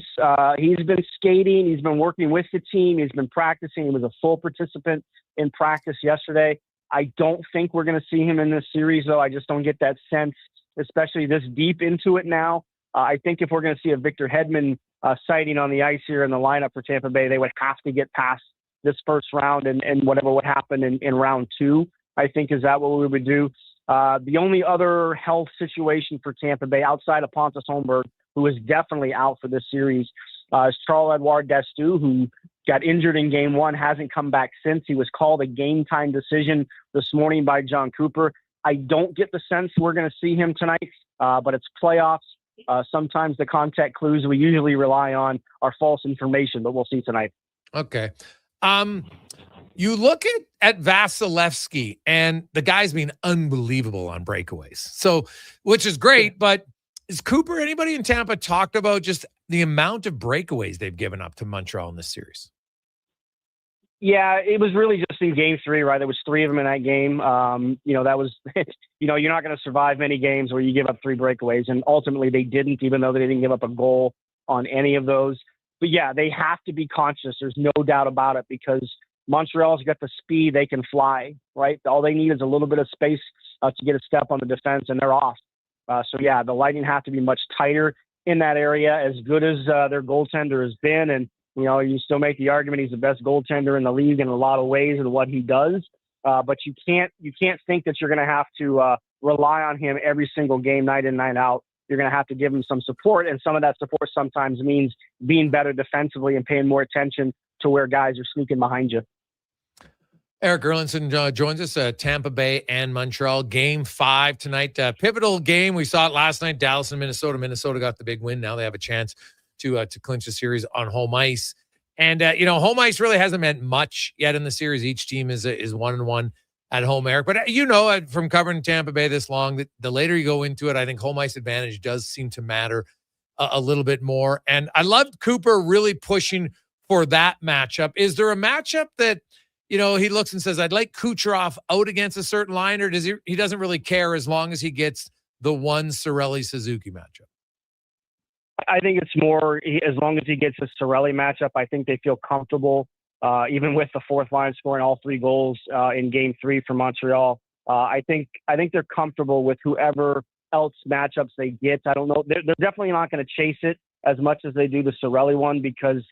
He's been skating. He's been working with the team. He's been practicing. He was a full participant in practice yesterday. I don't think we're going to see him in this series, though. I just don't get that sense, especially this deep into it now. I think if we're going to see a Victor Hedman sighting on the ice here in the lineup for Tampa Bay, they would have to get past this first round and whatever would happen in round 2, I think, is that what we would do. The only other health situation for Tampa Bay outside of Pontus Holmberg, who is definitely out for this series, is Charles-Edouard Destoux, who got injured in game 1, hasn't come back since. He was called a game-time decision this morning by John Cooper. I don't get the sense we're going to see him tonight, but it's playoffs. Sometimes the contact clues we usually rely on are false information, but we'll see tonight. Okay. You look at Vasilevsky, and the guy's been unbelievable on breakaways. So, which is great, but is Cooper, anybody in Tampa talked about just the amount of breakaways they've given up to Montreal in this series? Yeah, it was really just in game 3, right? There was 3 of them in that game. That was, you're not going to survive many games where you give up 3 breakaways. And ultimately they didn't, even though they didn't give up a goal on any of those. But yeah, they have to be conscious. There's no doubt about it, because Montreal's got the speed. They can fly, right? All they need is a little bit of space to get a step on the defense, and they're off. So yeah, the Lightning have to be much tighter in that area, as good as their goaltender has been. And, you still make the argument he's the best goaltender in the league in a lot of ways and what he does. But you can't think that you're going to have to rely on him every single game, night in, night out. You're going to have to give him some support. And some of that support sometimes means being better defensively and paying more attention to where guys are sneaking behind you. Eric Erlinson joins us, Tampa Bay and Montreal. Game 5 tonight. Pivotal game. We saw it last night, Dallas and Minnesota. Minnesota got the big win. Now they have a chance to clinch the series on home ice. And, home ice really hasn't meant much yet in the series. Each team is 1-1 at home, Eric. But, from covering Tampa Bay this long, that the later you go into it, I think home ice advantage does seem to matter a little bit more. And I loved Cooper really pushing for that matchup. Is there a matchup that, he looks and says, I'd like Kucherov out against a certain line, or does he doesn't really care as long as he gets the one Cirelli-Suzuki matchup? I think it's more, as long as he gets a Cirelli matchup, I think they feel comfortable, even with the fourth line scoring all 3 goals in game 3 for Montreal. I think they're comfortable with whoever else matchups they get. I don't know. They're definitely not going to chase it as much as they do the Cirelli one, because,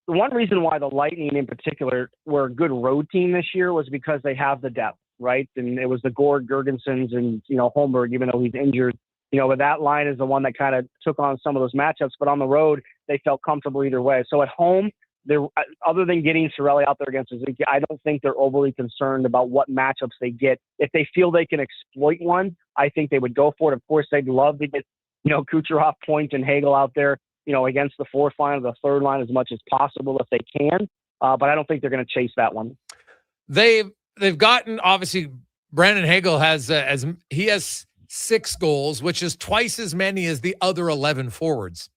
the one reason why the Lightning in particular were a good road team this year was because they have the depth, right? And it was the Gord, Gergensons, and, Holmberg, even though he's injured. But that line is the one that kind of took on some of those matchups. But on the road, they felt comfortable either way. So at home, they're, other than getting Cirelli out there against Suzuki, I don't think they're overly concerned about what matchups they get. If they feel they can exploit one, I think they would go for it. Of course, they'd love to get, Kucherov, Point, and Hagel out there, against the fourth line or the third line as much as possible if they can. But I don't think they're going to chase that one. They've gotten, obviously, Brandon Hagel has 6 goals, which is twice as many as the other 11 forwards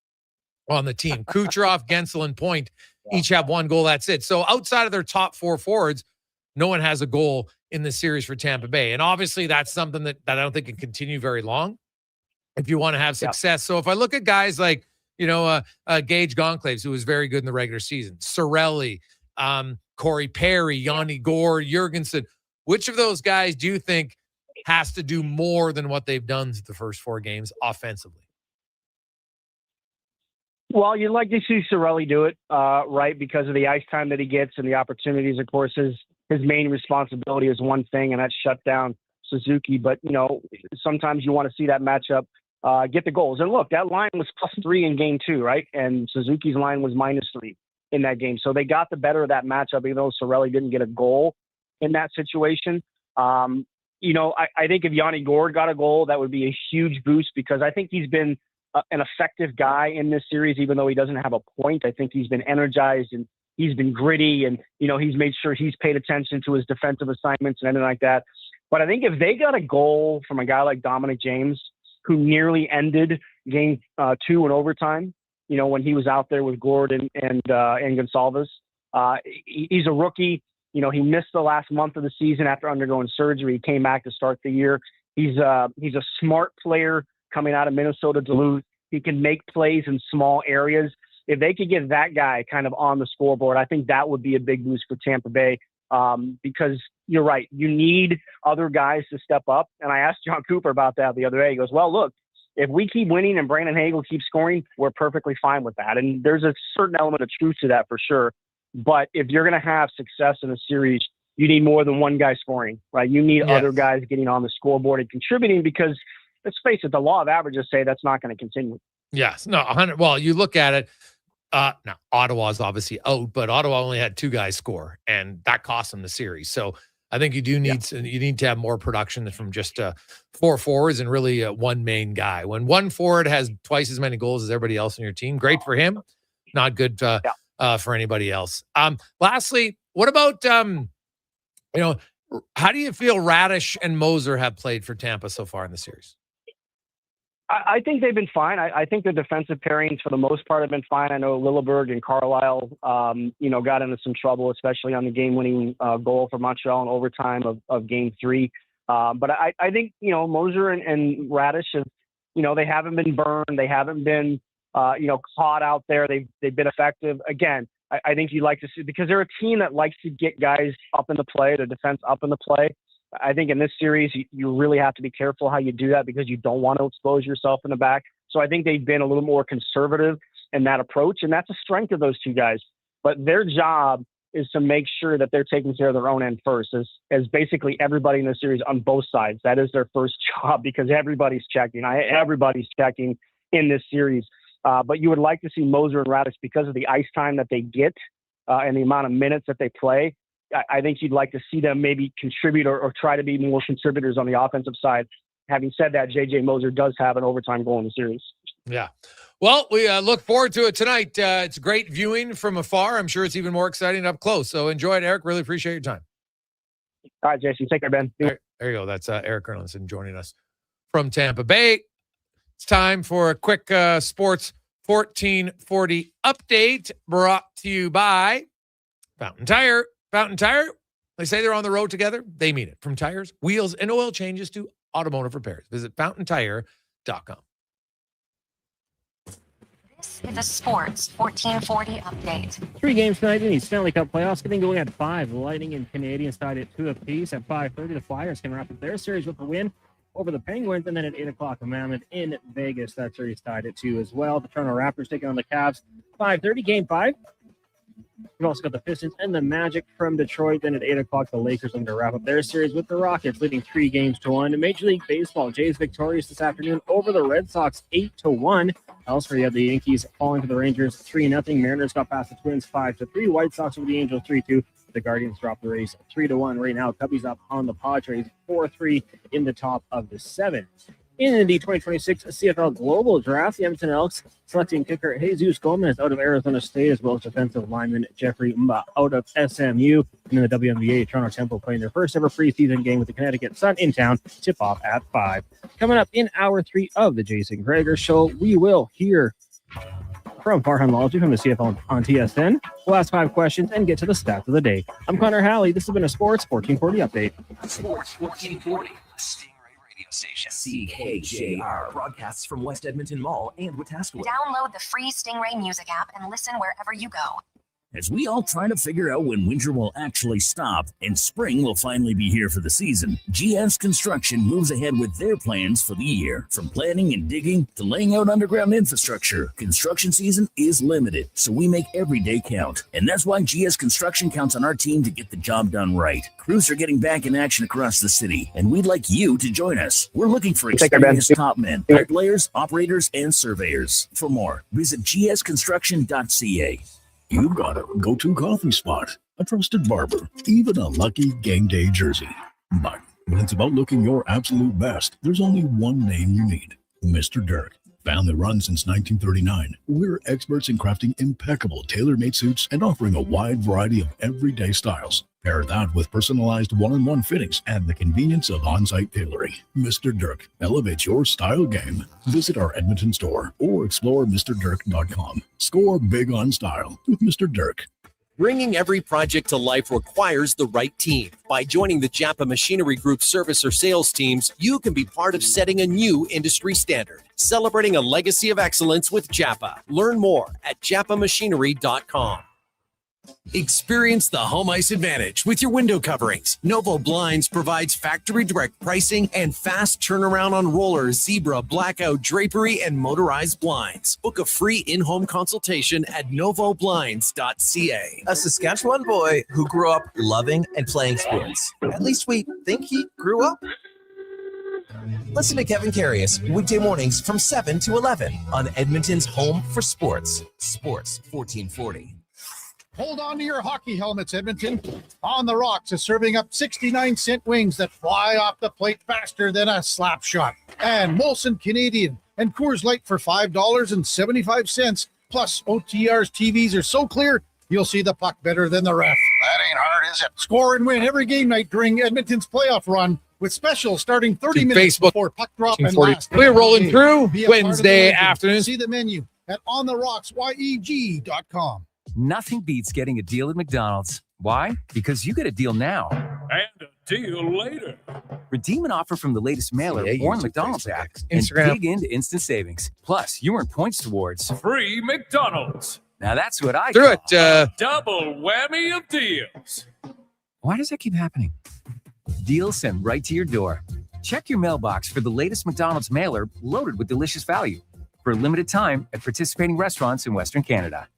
on the team. Kucherov, Gensel, and Point each have 1 goal. That's it. So outside of their top 4 forwards, no one has a goal in the series for Tampa Bay. And obviously that's something that I don't think can continue very long if you want to have success. So if I look at guys like, Gage Goncalves, who was very good in the regular season, Cirelli, Corey Perry, Yanni Gord, Jurgensen, which of those guys do you think has to do more than what they've done the first 4 games offensively? Well, you'd like to see Cirelli do it, right, because of the ice time that he gets and the opportunities. Of course, his main responsibility is one thing, and that's shut down Suzuki. But, sometimes you want to see that matchup get the goals. And look, that line was +3 in game 2, right? And Suzuki's line was -3 in that game. So they got the better of that matchup, even though Cirelli didn't get a goal in that situation. I think if Yanni Gord got a goal, that would be a huge boost, because I think he's been an effective guy in this series, even though he doesn't have a point. I think he's been energized and he's been gritty, and, he's made sure he's paid attention to his defensive assignments and everything like that. But I think if they got a goal from a guy like Dominic James, who nearly ended game 2 in overtime, when he was out there with Gord and Gonsalves, he's a rookie. He missed the last month of the season after undergoing surgery. He came back to start the year. He's a smart player coming out of Minnesota Duluth. He can make plays in small areas. If they could get that guy kind of on the scoreboard, I think that would be a big boost for Tampa Bay, because you're right. You need other guys to step up. And I asked John Cooper about that the other day. He goes, well, look, if we keep winning and Brandon Hagel keeps scoring, we're perfectly fine with that. And there's a certain element of truth to that for sure. But if you're going to have success in a series, you need more than one guy scoring, right? You need other guys getting on the scoreboard and contributing, because let's face it, the law of averages say that's not going to continue. Yes. No, 100. Well, you look at it. Now, Ottawa's obviously out, but Ottawa only had 2 guys score, and that cost them the series. So I think you do need you need to have more production from just 4 forwards and really one main guy. When one forward has twice as many goals as everybody else in your team, great for him. Not good for anybody else. Lastly, what about, how do you feel Radish and Moser have played for Tampa so far in the series? I think they've been fine. I think the defensive pairings for the most part have been fine. I know Lilleberg and Carlisle, got into some trouble, especially on the game-winning goal for Montreal in overtime of Game 3. But I think, Moser and Radish have, they haven't been burned. They haven't been, caught out there. They've been effective. Again, I think you like to see, because they're a team that likes to get guys up in the play, the defense up in the play. I think in this series, you really have to be careful how you do that, because you don't want to expose yourself in the back. So I think they've been a little more conservative in that approach, and that's a strength of those two guys. But their job is to make sure that they're taking care of their own end first, as basically everybody in the series on both sides. That is their first job, because everybody's checking. Everybody's checking in this series. But you would like to see Moser and Radish, because of the ice time that they get and the amount of minutes that they play. I think you'd like to see them maybe contribute or try to be more contributors on the offensive side. Having said that, J.J. Moser does have an overtime goal in the series. Yeah. Well, we look forward to it tonight. It's great viewing from afar. I'm sure it's even more exciting up close. So enjoy it, Eric. Really appreciate your time. All right, Jason. Take care, Ben. There you go. That's Eric Erlinson joining us from Tampa Bay. It's time for a quick Sports 1440 update brought to you by Fountain Tire. Fountain Tire, they say they're on the road together. They mean it. From tires, wheels, and oil changes to automotive repairs. Visit fountaintire.com. This is a Sports 1440 update. 3 games tonight in the Stanley Cup playoffs, getting going at 5. The Lightning and Canadiens tied at 2 apiece. At 5:30, the Flyers can wrap up their series with a win over the Penguins. And then at 8 o'clock, the Mammoth in Vegas. That series tied at 2 as well. The Toronto Raptors taking on the Cavs. 5:30, Game 5. We've also got the Pistons and the Magic from Detroit. Then at 8 o'clock, the Lakers looking to wrap up their series with the Rockets, leading 3-1. In Major League Baseball, Jays victorious this afternoon over the Red Sox, 8-1. Elsewhere, you have the Yankees falling to the Rangers, 3-0. Mariners got past the Twins, 5-3. White Sox over the Angels, 3-2. The Guardians dropped the race 3-1. Right now, Cubbies up on the Padres, 4-3 in the top of the 7. In the 2026 CFL Global Draft, the Edmonton Elks selecting kicker Jesus Gomez out of Arizona State, as well as defensive lineman Jeffrey Mba out of SMU. And in the WNBA, Toronto Temple playing their first ever preseason game with the Connecticut Sun in town. Tip-off at 5. Coming up in Hour 3 of the Jason Gregor Show, we will hear from Farhan Lalji from the CFL on TSN. We'll ask 5 questions and get to the stats of the day. I'm Connor Halley. This has been a Sports 1440 update. Sports 1440. Station. CKJR broadcasts from West Edmonton Mall and Wetaskiwin. Download the free Stingray music app and listen wherever you go. As we all try to figure out when winter will actually stop and spring will finally be here for the season, GS Construction moves ahead with their plans for the year. From planning and digging to laying out underground infrastructure, construction season is limited, so we make every day count. And that's why GS Construction counts on our team to get the job done right. Crews are getting back in action across the city, and we'd like you to join us. We're looking for experienced top men, pipe layers, operators, and surveyors. For more, visit gsconstruction.ca. You've got a go-to coffee spot, a trusted barber, even a lucky game day jersey. But when it's about looking your absolute best, there's only one name you need, Mr. Dirk. Family run since 1939, we're experts in crafting impeccable tailor-made suits and offering a wide variety of everyday styles. Pair that with personalized one-on-one fittings and the convenience of on-site tailoring. Mr. Dirk elevates your style game. Visit our Edmonton store or explore MrDirk.com. Score big on style with Mr. Dirk. Bringing every project to life requires the right team. By joining the Japa Machinery Group service or sales teams, you can be part of setting a new industry standard. Celebrating a legacy of excellence with Japa. Learn more at japamachinery.com. Experience the home ice advantage with your window coverings. Novo Blinds provides factory direct pricing and fast turnaround on rollers, zebra, blackout, drapery, and motorized blinds. Book a free in-home consultation at novoblinds.ca. A Saskatchewan boy who grew up loving and playing sports. At least we think he grew up. Listen to Kevin Carius weekday mornings from 7 to 11 on Edmonton's Home for Sports. Sports 1440. Hold on to your hockey helmets, Edmonton. On the Rocks is serving up 69-cent wings that fly off the plate faster than a slap shot. And Molson Canadian and Coors Light for $5.75. Plus, OTR's TVs are so clear, You'll see the puck better than the ref. That ain't hard, is it? Score and win every game night during Edmonton's playoff run with specials starting 30 minutes Facebook, before puck drop and 1440. last. We're rolling through Be a part of the Wednesday legend. afternoon. See the menu at ontherocks.yeg.com. Nothing beats getting a deal at McDonald's. Why? Because you get a deal now. And a deal later. Redeem an offer from the latest mailer or the McDonald's app and Instagram. dig into instant savings. Plus, you earn points towards Free McDonald's. Now that's what I Through call. it. Double whammy of deals. Why does that keep happening? Deals sent right to your door. Check your mailbox for the latest McDonald's mailer loaded with delicious value for a limited time at participating restaurants in Western Canada.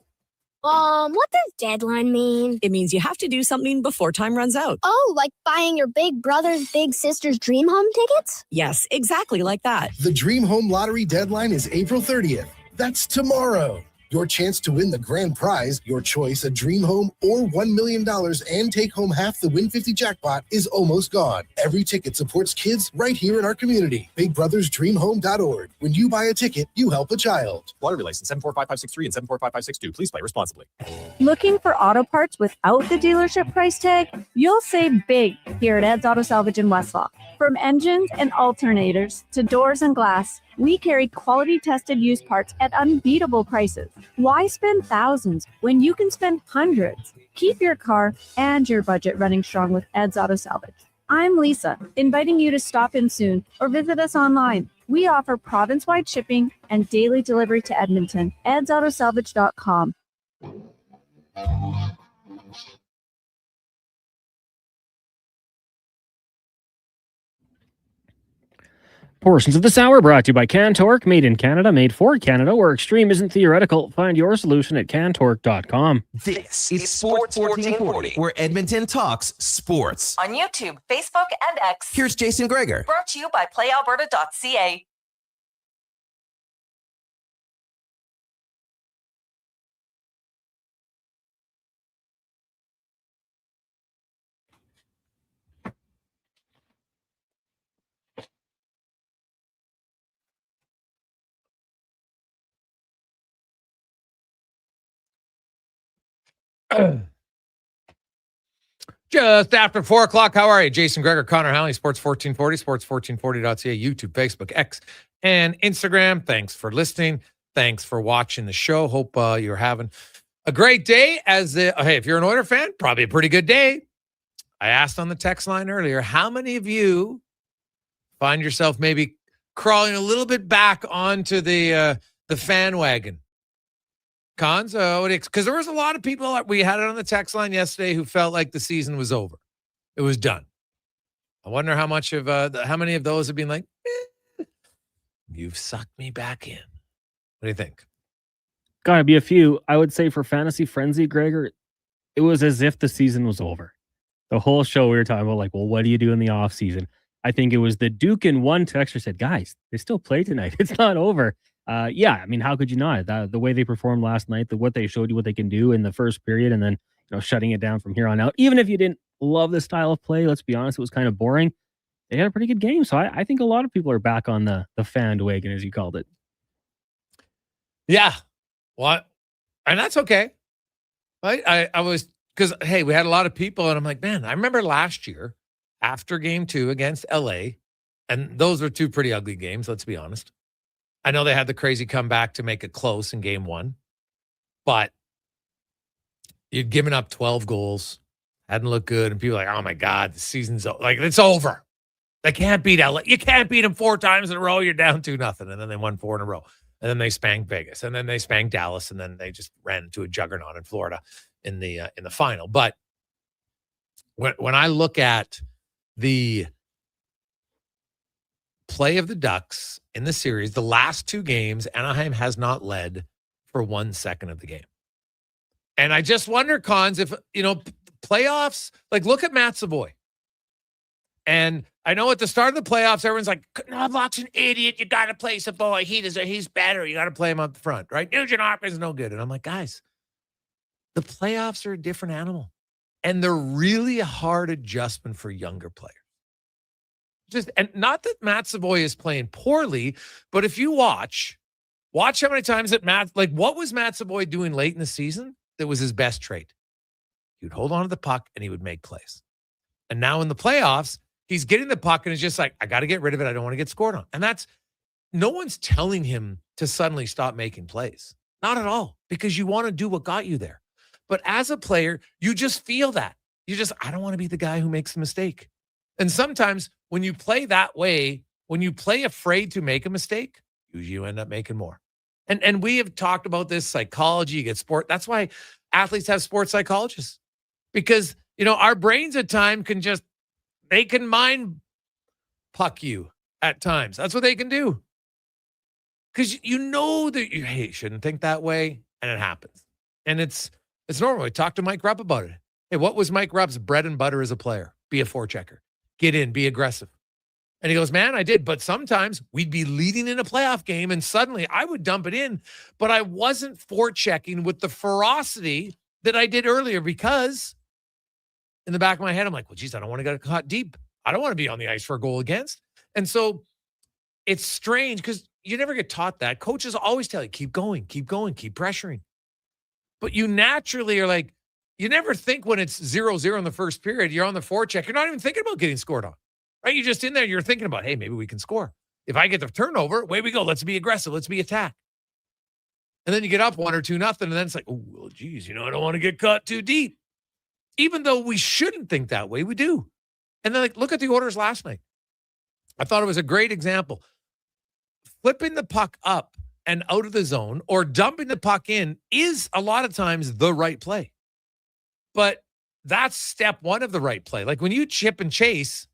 What does deadline mean? It means you have to do something before time runs out. Oh, like buying your big brother's, big sister's dream home tickets? Yes, exactly like that. The Dream Home Lottery deadline is April 30th. That's tomorrow. Your chance to win the grand prize, your choice, a dream home or $1 million and take home half the Win 50 jackpot is almost gone. Every ticket supports kids right here in our community. BigBrothersDreamHome.org. When you buy a ticket, you help a child. Lottery license 745563 and 745562. Please play responsibly. Looking for auto parts without the dealership price tag? You'll save big here at Ed's Auto Salvage in Westlaw. From engines and alternators to doors and glass, we carry quality tested used parts at unbeatable prices. Why spend thousands when you can spend hundreds? Keep your car and your budget running strong with Ed's Auto Salvage. I'm Lisa, inviting you to stop in soon or visit us online. We offer province-wide shipping and daily delivery to Edmonton. edsautosalvage.com. Portions of this hour brought to you by Cantork, made in Canada, made for Canada, where extreme isn't theoretical. Find your solution at cantork.com. This is Sports 1440, where Edmonton talks sports. On YouTube, Facebook, and X. Here's Jason Gregor. Brought to you by PlayAlberta.ca. Just after 4 o'clock. How are you? Jason Gregor, Connor Halley, Sports 1440, sports1440.ca, YouTube, Facebook, X, and Instagram. Thanks for listening. Thanks for watching the show. Hope you're having a great day. Hey, if you're an Oilers fan, probably a pretty good day. I asked on the text line earlier, how many of you find yourself maybe crawling a little bit back onto the fan wagon? Cons, because there was a lot of people, we had it on the text line yesterday, who felt like the season was over. It was done. I wonder how many of those have been like, you've sucked me back in. What do you think? Gotta be a few. I would say for Fantasy Frenzy, Gregor, it was as if the season was over. The whole show we were talking about, like, well, what do you do in the off season? I think it was the Duke in one texter said, guys, they still play tonight. It's not over. Yeah, I mean, how could you not? The way they performed last night, what they showed you what they can do in the first period, and then shutting it down from here on out. Even if you didn't love the style of play, let's be honest, it was kind of boring. They had a pretty good game, so I think a lot of people are back on the fan wagon, as you called it. Yeah, what? And that's okay. I was, because hey, we had a lot of people, and I'm like, man, I remember last year after Game 2 against LA, and those were two pretty ugly games. Let's be honest. I know they had the crazy comeback to make it close in Game 1, but you'd given up 12 goals, hadn't looked good, and people were like, oh my God, the season's like, it's over. They can't beat LA. You can't beat them 4 times in a row. You're down 2-0, and then they won 4 in a row, and then they spanked Vegas, and then they spanked Dallas, and then they just ran into a juggernaut in Florida in the final. But when I look at the play of the Ducks in the series, the last 2 games, Anaheim has not led for 1 second of the game. And I just wonder, Cons, if, playoffs, like, look at Matt Savoy. And I know at the start of the playoffs, everyone's like, Knobloch's an idiot. You got to play Savoy. He's better. You got to play him up front, right? Nugent Hopkins is no good. And I'm like, guys, the playoffs are a different animal. And they're really a hard adjustment for younger players. And not that Matt Savoy is playing poorly, but if you watch how many times that what was Matt Savoy doing late in the season? that was his best trait. He would hold on to the puck and he would make plays. And now in the playoffs, he's getting the puck and it's just like, I got to get rid of it. I don't want to get scored on. And that's, no one's telling him to suddenly stop making plays. Not at all, because you want to do what got you there. But as a player, you just feel that. I don't want to be the guy who makes the mistake. And sometimes when you play that way, when you play afraid to make a mistake, usually you end up making more. And we have talked about this psychology, you get sport. That's why athletes have sports psychologists. Because, our brains at times they can mind puck you at times. That's what they can do. Because you know that you shouldn't think that way, and it happens. And it's normal. We talked to Mike Rupp about it. Hey, what was Mike Rupp's bread and butter as a player? Be a forechecker. Get in, be aggressive. And he goes, man, I did. But sometimes we'd be leading in a playoff game, and suddenly I would dump it in. But I wasn't forechecking with the ferocity that I did earlier, because in the back of my head, I'm like, well, geez, I don't want to get caught deep. I don't want to be on the ice for a goal against. And so it's strange because you never get taught that. Coaches always tell you, keep going, keep pressuring. But you naturally are like, you never think when it's 0-0 in the first period, you're on the forecheck. You're not even thinking about getting scored on, right? You're just in there. You're thinking about, hey, maybe we can score. If I get the turnover, away we go. Let's be aggressive. Let's be attack. And then you get up 1 or 2-0, and then it's like, oh, well, geez, I don't want to get caught too deep. Even though we shouldn't think that way, we do. And then, look at the orders last night. I thought it was a great example. Flipping the puck up and out of the zone or dumping the puck in is a lot of times the right play. But that's step one of the right play. Like when you chip and chase,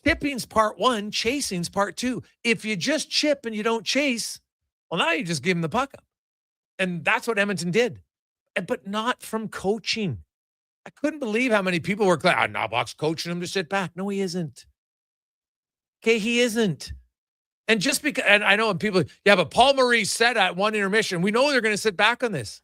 chipping's part one, chasing's part two. If you just chip and you don't chase, well, now you just give him the puck up. And that's what Edmonton did. But not from coaching. I couldn't believe how many people were like, Knobloch's coaching him to sit back. No, he isn't. Okay, he isn't. And just because, and I know people, but Paul Maurice said at one intermission, we know they're going to sit back on this.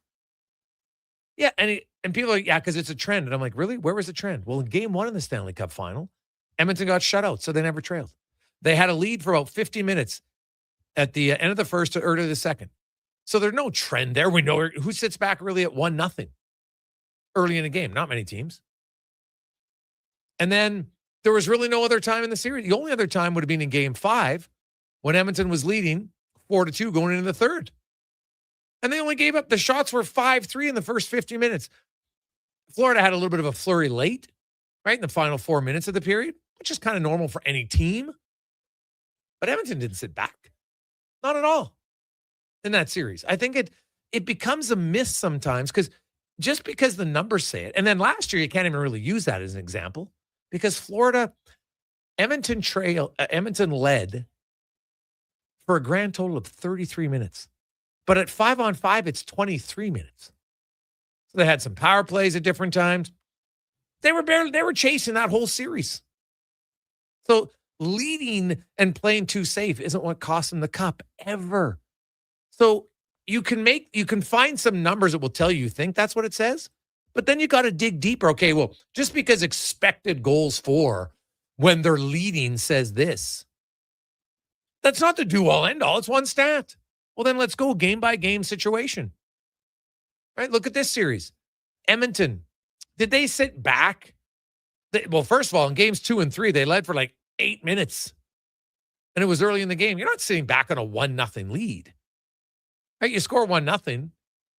Yeah, and people are like, because it's a trend. And I'm like, really? Where was the trend? Well, in game one of the Stanley Cup final, Edmonton got shut out, so they never trailed. They had a lead for about 50 minutes at the end of the first or early of the second. So there's no trend there. We know who sits back really at 1-0 early in the game. Not many teams. And then there was really no other time in the series. The only other time would have been in game 5 when Edmonton was leading 4-2 going into the third. And they only gave up, the shots were 5-3 in the first 50 minutes. Florida had a little bit of a flurry late, right, in the final 4 minutes of the period, which is kind of normal for any team. But Edmonton didn't sit back. Not at all in that series. I think it becomes a miss sometimes just because the numbers say it. And then last year, you can't even really use that as an example because Edmonton led for a grand total of 33 minutes. But at 5-on-5, it's 23 minutes. So they had some power plays at different times. They were chasing that whole series. So leading and playing too safe isn't what cost them the cup ever. So you can find some numbers that will tell you think that's what it says, but then you got to dig deeper. Okay, well, just because expected goals for when they're leading says this, that's not the do-all end-all. It's one stat. Well, then let's go game-by-game situation. Right? Look at this series. Edmonton, did they sit back? Well, first of all, in games 2 and 3, they led for 8 minutes. And it was early in the game. You're not sitting back on a 1-0 lead. Right? You score 1-0. You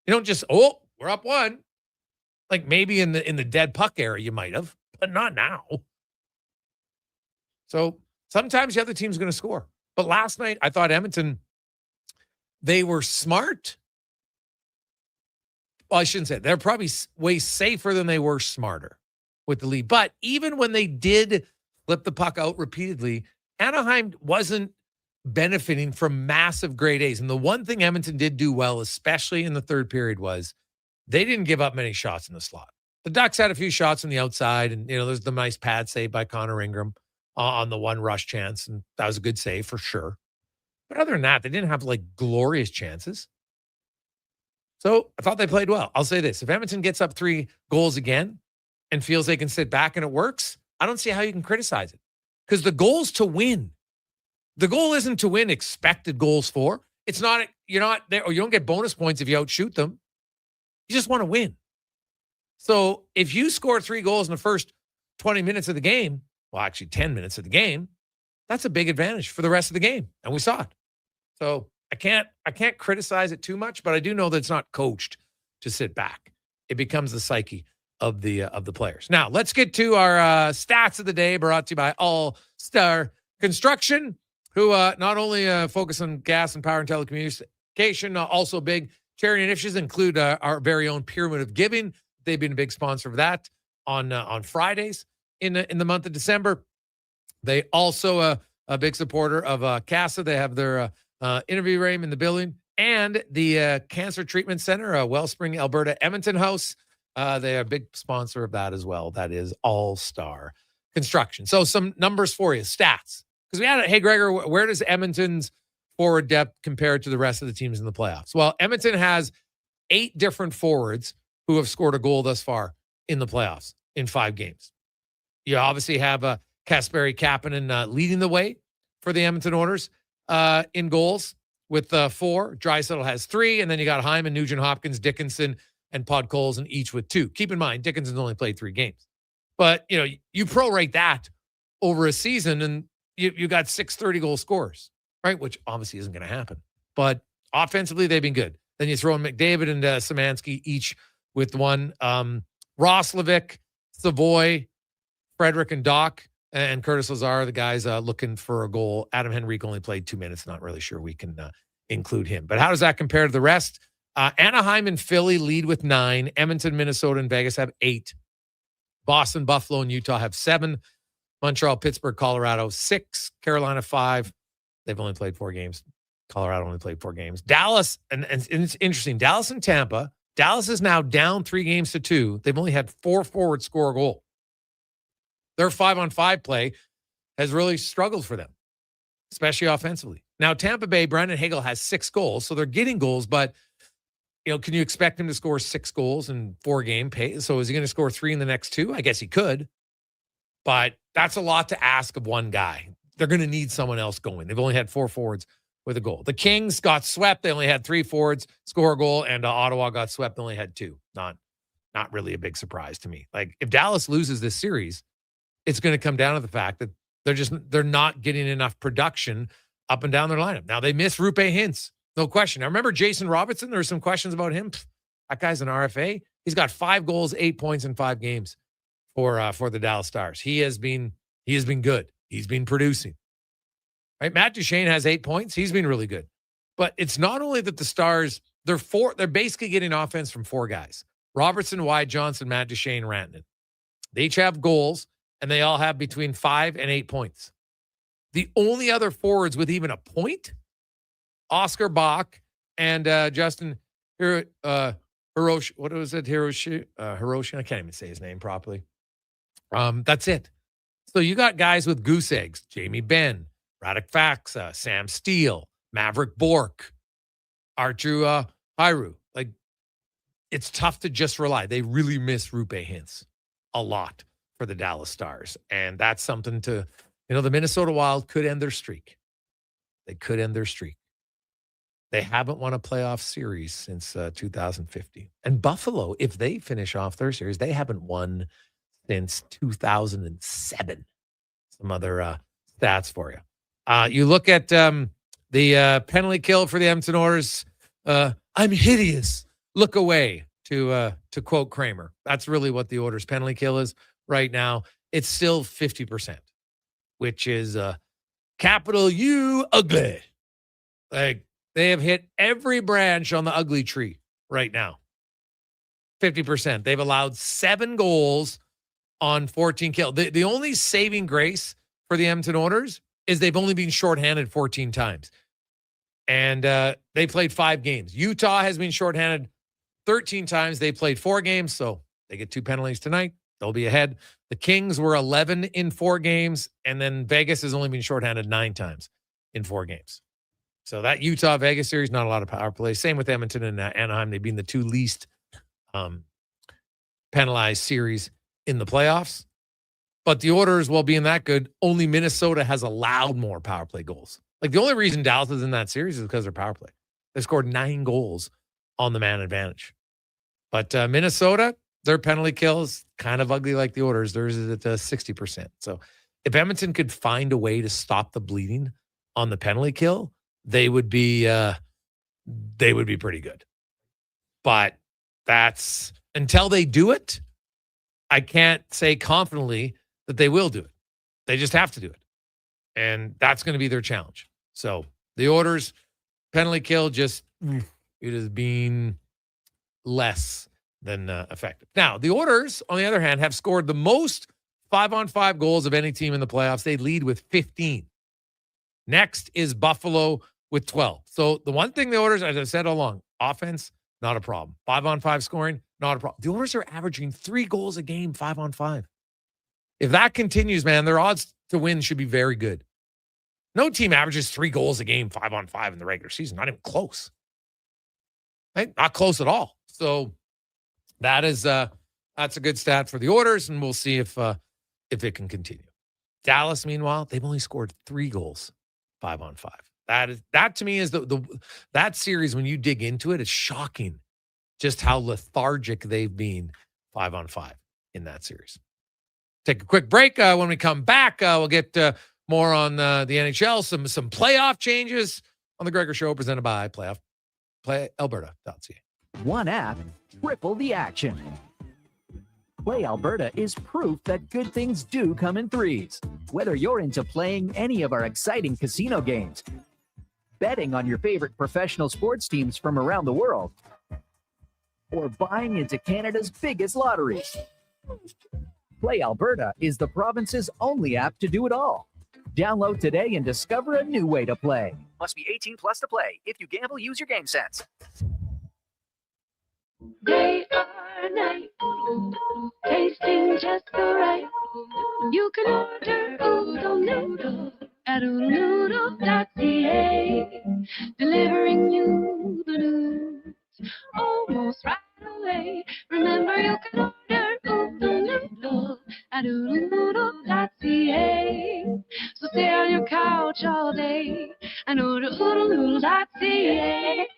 don't just, we're up 1. Maybe in the dead puck era you might have, but not now. So sometimes the other team's going to score. But last night, I thought Edmonton, they were smart. Well, I shouldn't say it. They're probably way safer than they were smarter with the lead. But even when they did flip the puck out repeatedly, Anaheim wasn't benefiting from massive grade A's. And the one thing Edmonton did do well, especially in the third period, was they didn't give up many shots in the slot. The Ducks had a few shots on the outside, and there's the nice pad save by Connor Ingram on the one rush chance, and that was a good save for sure. But other than that, they didn't have glorious chances. So I thought they played well. I'll say this. If Edmonton gets up 3 goals again and feels they can sit back and it works, I don't see how you can criticize it. Because the goal's to win. The goal isn't to win expected goals for. It's not, you're not there, or you don't get bonus points if you outshoot them. You just want to win. So if you score 3 goals in the first 20 minutes of the game, well, actually 10 minutes of the game, that's a big advantage for the rest of the game. And we saw it. So I can't criticize it too much, but I do know that it's not coached to sit back. It becomes the psyche of the players. Now, let's get to our stats of the day, brought to you by All Star Construction, who not only focus on gas and power and telecommunication, also big charity initiatives include our very own Pyramid of Giving. They've been a big sponsor of that on Fridays in the month of December. They also a big supporter of CASA. They have their interview room in the building and the Cancer Treatment Center, Wellspring, Alberta, Edmonton House. They are a big sponsor of that as well. That is All Star Construction. So some numbers for you, stats. Because we had it. Hey, Gregor, where does Edmonton's forward depth compare to the rest of the teams in the playoffs? Well, Edmonton has 8 different forwards who have scored a goal thus far in the playoffs in 5 games. You obviously have Kasperi Kapanen leading the way for the Edmonton Oilers in goals with 4. Draisaitl has 3, and then you got Hyman, Nugent Hopkins, Dickinson, and Podkolzin each with 2. Keep in mind, Dickinson's only played 3 games. But, you prorate that over a season, and you got 6 30-goal scorers, right? Which obviously isn't going to happen. But offensively, they've been good. Then you throw in McDavid and Szymanski each with 1. Roslovic, Savoy, Frederick and Doc, and Curtis Lazar, the guys looking for a goal. Adam Henrique only played 2 minutes. Not really sure we can include him. But how does that compare to the rest? Anaheim and Philly lead with 9. Edmonton, Minnesota, and Vegas have 8. Boston, Buffalo, and Utah have 7. Montreal, Pittsburgh, Colorado, 6. Carolina, 5. They've only played 4 games. Colorado only played 4 games. Dallas, and it's interesting, Dallas and Tampa. Dallas is now down 3 games to 2. They've only had 4 forwards score a goal. Their 5-on-5 play has really struggled for them, especially offensively. Now, Tampa Bay, Brandon Hagel has 6 goals, so they're getting goals, but can you expect him to score 6 goals in 4 game pay? So is he going to score 3 in the next 2? I guess he could, but that's a lot to ask of one guy. They're going to need someone else going. They've only had 4 forwards with a goal. The Kings got swept. They only had 3 forwards score a goal, and Ottawa got swept. They only had 2. Not really a big surprise to me. Like, if Dallas loses this series, it's going to come down to the fact that they're not getting enough production up and down their lineup. Now, they miss Rupe Hintz. No question. I remember Jason Robertson. There were some questions about him. That guy's an RFA. He's got 5 goals, 8 points in 5 games for the Dallas Stars. He has been good. He's been producing. Right? Matt Duchene has 8 points. He's been really good. But it's not only that the Stars, they're basically getting offense from 4 guys. Robertson, Wyatt Johnson, Matt Duchene, Rantanen. They each have goals, and they all have between 5 and 8 points. The only other forwards with even a point, Oscar Bach and Justin Hiroshi. What was it? Hiroshi? I can't even say his name properly. That's it. So you got guys with goose eggs: Jamie Benn, Radek Faksa, Sam Steele, Maverick Bork, Arturu Hairu. Like, it's tough to just rely. They really miss Rupe Hintz a lot for the Dallas Stars. And that's something to, the Minnesota Wild could end their streak. They could end their streak. They haven't won a playoff series since 2015. And Buffalo, if they finish off their series, they haven't won since 2007. Some other stats for you. You look at the penalty kill for the Edmonton Oilers. I'm hideous. Look away, to quote Kramer. That's really what the Oilers penalty kill is right now. It's still 50%, which is capital U ugly. Like, they have hit every branch on the ugly tree right now. 50%. They've allowed 7 goals on 14 kills. The only saving grace for the Edmonton Oilers is they've only been shorthanded 14 times. And they played 5 games. Utah has been shorthanded 13 times. They played 4 games, so they get 2 penalties tonight. They'll be ahead. The Kings were 11 in 4 games, and then Vegas has only been shorthanded 9 times in 4 games. So that Utah-Vegas series, not a lot of power play. Same with Edmonton and Anaheim. They've been the 2 least penalized series in the playoffs. But the Oilers, while being that good, only Minnesota has allowed more power play goals. Like, the only reason Dallas is in that series is because of their power play. They scored 9 goals on the man advantage. But Minnesota, Their penalty kill is kind of ugly like the Oilers. Theirs is at 60%. So if Edmonton could find a way to stop the bleeding on the penalty kill, they would be pretty good. But that's until they do it, I can't say confidently that they will do it. They just have to do it. And that's going to be their challenge. So the Oilers penalty kill it has been less than effective. Now, the Oilers, on the other hand, have scored the most 5-on-5 goals of any team in the playoffs. They lead with 15. Next is Buffalo with 12. So the one thing the Oilers, as I said all along, offense, not a problem. 5-on-5 scoring, not a problem. The Oilers are averaging 3 goals a game, 5-on-5. If that continues, man, their odds to win should be very good. No team averages 3 goals a game, 5-on-5 in the regular season. Not even close. Right? Not close at all. So that's a good stat for the Oilers, and we'll see if it can continue. Dallas, meanwhile, they've only scored 3 goals, 5-on-5. That to me is that series. When you dig into it, it's shocking just how lethargic they've been 5-on-5 in that series. Take a quick break. When we come back, we'll get more on the NHL, some playoff changes on the Gregor Show, presented by PlayAlberta.ca. One app, triple the action. Play Alberta is proof that good things do come in threes. Whether you're into playing any of our exciting casino games, betting on your favorite professional sports teams from around the world, or buying into Canada's biggest lotteries, Play Alberta is the province's only app to do it all. Download today and discover a new way to play. Must be 18 plus to play. If you gamble, use your game sense. Day or night, tasting just the right. You can order oodle noodle at oodlenoodle.ca, delivering you the news almost right away. Remember, you can order oodle noodle at oodlenoodle.ca. So stay on your couch all day and order oodlenoodle.ca.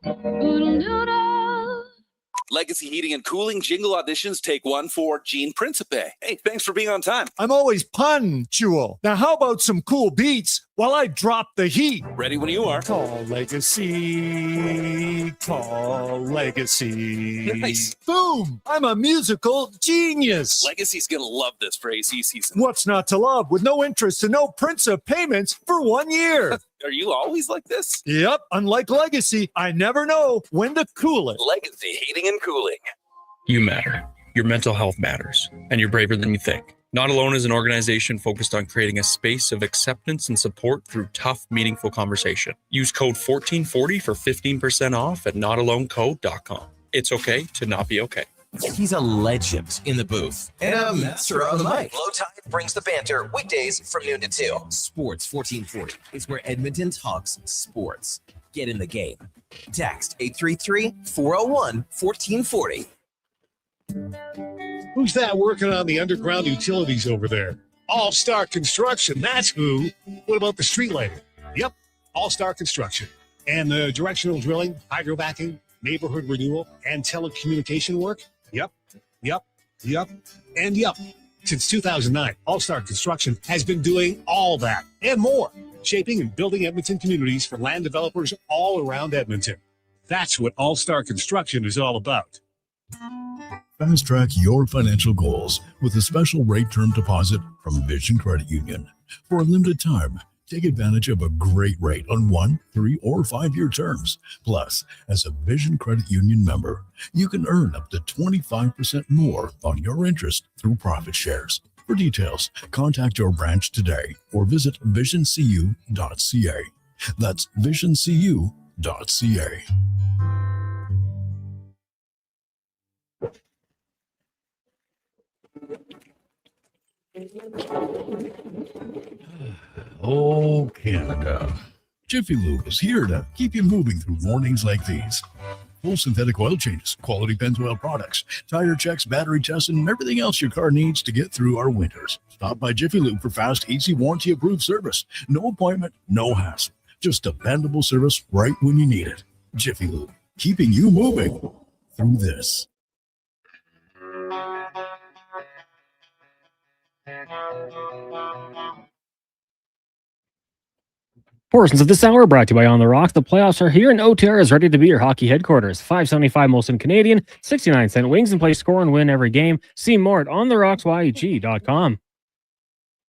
Oodle noodle. Legacy Heating and Cooling jingle auditions take one for Gene Principe. Hey, thanks for being on time. I'm always punctual. Now, how about some cool beats while I drop the heat? Ready when you are. Call Legacy. Call Legacy. Nice. Boom! I'm a musical genius. Legacy's going to love this for AC season. What's not to love with no interest and no Principe payments for 1 year? Are you always like this? Yep. Unlike Legacy, I never know when to cool it. Legacy Heating and Cooling. You matter. Your mental health matters, and you're braver than you think. Not Alone is an organization focused on creating a space of acceptance and support through tough, meaningful conversation. Use code 1440 for 15% off at notaloneco.com. It's okay to not be okay. He's a legend in the booth and a master on the mic. Low Tide brings the banter weekdays from noon to 2. Sports 1440 is where Edmonton talks sports. Get in the game. Text 833-401-1440. Who's that working on the underground utilities over there? All-Star Construction, that's who. What about the street lighting? Yep, All-Star Construction. And the directional drilling, hydrovacing, neighborhood renewal, and telecommunication work? Yep. Since 2009, All-Star Construction has been doing all that and more, shaping and building Edmonton communities for land developers all around Edmonton. That's what All-Star Construction is all about. Fast track your financial goals with a special rate term deposit from Vision Credit Union. For a limited time, take advantage of a great rate on 1, 3, or 5-year terms. Plus, as a Vision Credit Union member, you can earn up to 25% more on your interest through profit shares. For details, contact your branch today or visit visioncu.ca. That's visioncu.ca. Oh, Canada. Jiffy Lube is here to keep you moving through mornings like these. Full synthetic oil changes, quality Pennzoil products, tire checks, battery tests, and everything else your car needs to get through our winters. Stop by Jiffy Lube for fast, easy, warranty-approved service. No appointment, no hassle. Just dependable service right when you need it. Jiffy Lube, keeping you moving through this. Portions of this hour brought to you by On the Rocks. The playoffs are here, and OTR is ready to be your hockey headquarters. $5.75 Molson Canadian, 69-cent wings, and play score and win every game. See more at ontherocksyeg.com.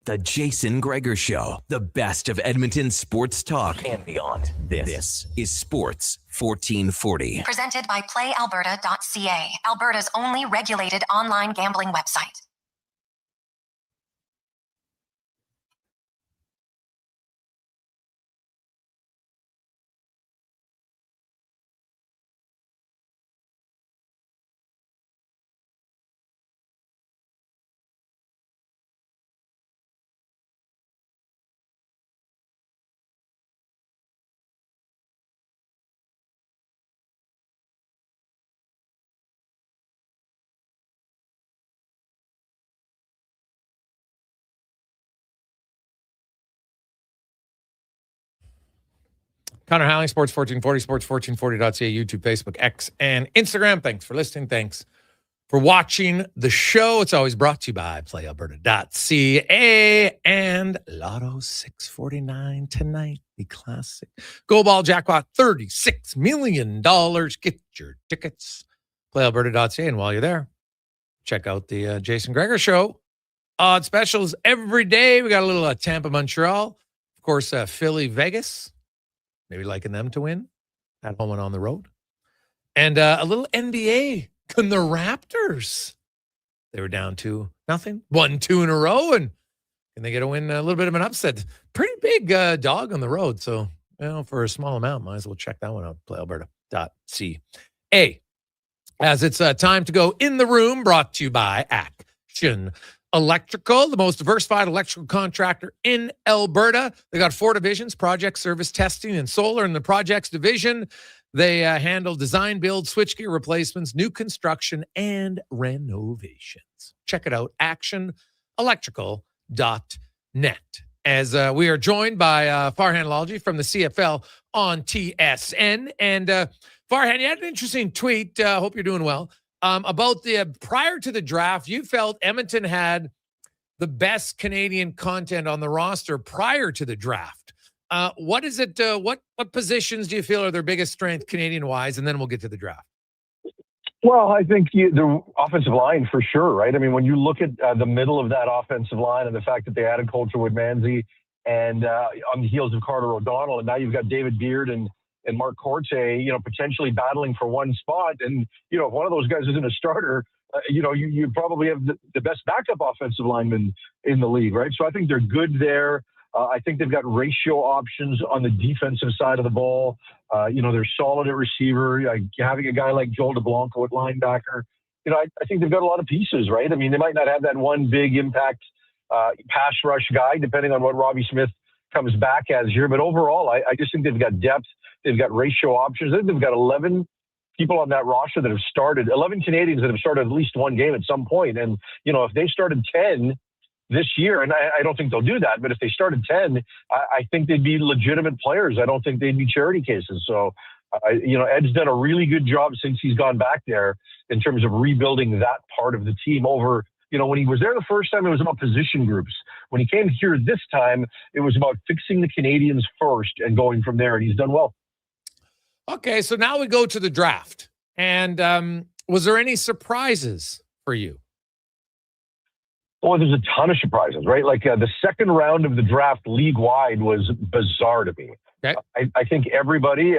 The Jason Gregor Show, the best of Edmonton sports talk and beyond. This is Sports 1440. Presented by PlayAlberta.ca, Alberta's only regulated online gambling website. Connor Halley, Sports 1440, sports1440.ca, YouTube, Facebook, X, and Instagram. Thanks for listening. Thanks for watching the show. It's always brought to you by PlayAlberta.ca and Lotto 649 tonight, the classic Gold Ball jackpot, $36 million. Get your tickets, PlayAlberta.ca. And while you're there, check out the Jason Gregor Show. Odd specials every day. We got a little Tampa, Montreal. Of course, Philly, Vegas. Maybe liking them to win at home and on the road. And a little NBA. Can the Raptors? They were down 2-0. 1-2 in a row. And can they get a win? A little bit of an upset. Pretty big dog on the road. So, for a small amount, might as well check that one out. PlayAlberta.ca. As it's time to go in the room, brought to you by Action Electrical, the most diversified electrical contractor in Alberta. They got 4 divisions: project, service, testing, and solar. In the projects division, they handle design, build, switchgear replacements, new construction, and renovations. Check it out, actionelectrical.net. As we are joined by Farhan Lalji from the CFL on TSN. And Farhan, you had an interesting tweet, hope you're doing well, about prior to the draft. You felt Edmonton had the best Canadian content on the roster prior to the draft. What is it? What positions do you feel are their biggest strength Canadian-wise? And then we'll get to the draft. Well, I think the offensive line for sure, right? I mean, when you look at the middle of that offensive line and the fact that they added Coulter Woodmansey and on the heels of Carter O'Donnell, and now you've got David Beard and Mark Corte, potentially battling for one spot. And, if one of those guys isn't a starter, you probably have the best backup offensive lineman in the league, right? So I think they're good there. I think they've got ratio options on the defensive side of the ball. They're solid at receiver. Having a guy like Joel DeBlanco at linebacker, I think they've got a lot of pieces, right? I mean, they might not have that one big impact pass rush guy, depending on what Robbie Smith comes back as here. But overall, I just think they've got depth. They've got ratio options. I think they've got 11 people on that roster that have started, 11 Canadians that have started at least one game at some point. And, if they started 10 this year, and I don't think they'll do that, but if they started 10, I think they'd be legitimate players. I don't think they'd be charity cases. So, Ed's done a really good job since he's gone back there in terms of rebuilding that part of the team over, when he was there the first time, it was about position groups. When he came here this time, it was about fixing the Canadians first and going from there, and he's done well. Okay, so now we go to the draft. And was there any surprises for you? Well, there's a ton of surprises, right? Like the second round of the draft league-wide was bizarre to me. Okay. I think everybody,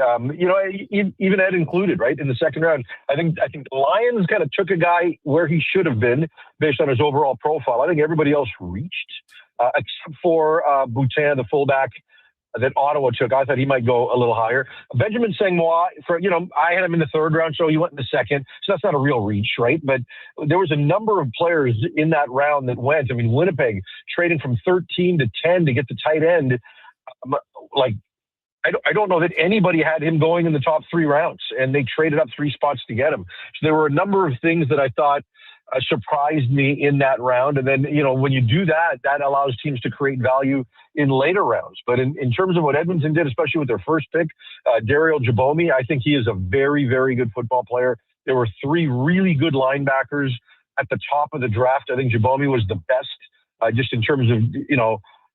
even Ed included, right, in the second round. I think the Lions kind of took a guy where he should have been based on his overall profile. I think everybody else reached, except for Boutin, the fullback that Ottawa took. I thought he might go a little higher. Benjamin Sangmois, I had him in the third round, so he went in the second. So that's not a real reach, right? But there was a number of players in that round that went. I mean, Winnipeg trading from 13 to 10 to get the tight end. I don't know that anybody had him going in the top 3 rounds, and they traded up 3 spots to get him. So there were a number of things that I thought surprised me in that round. And then, when you do that, that allows teams to create value in later rounds. But in terms of what Edmonton did, especially with their first pick, Daryl Jabomi, I think he is a very, very good football player. There were 3 really good linebackers at the top of the draft. I think Jabomi was the best just in terms of,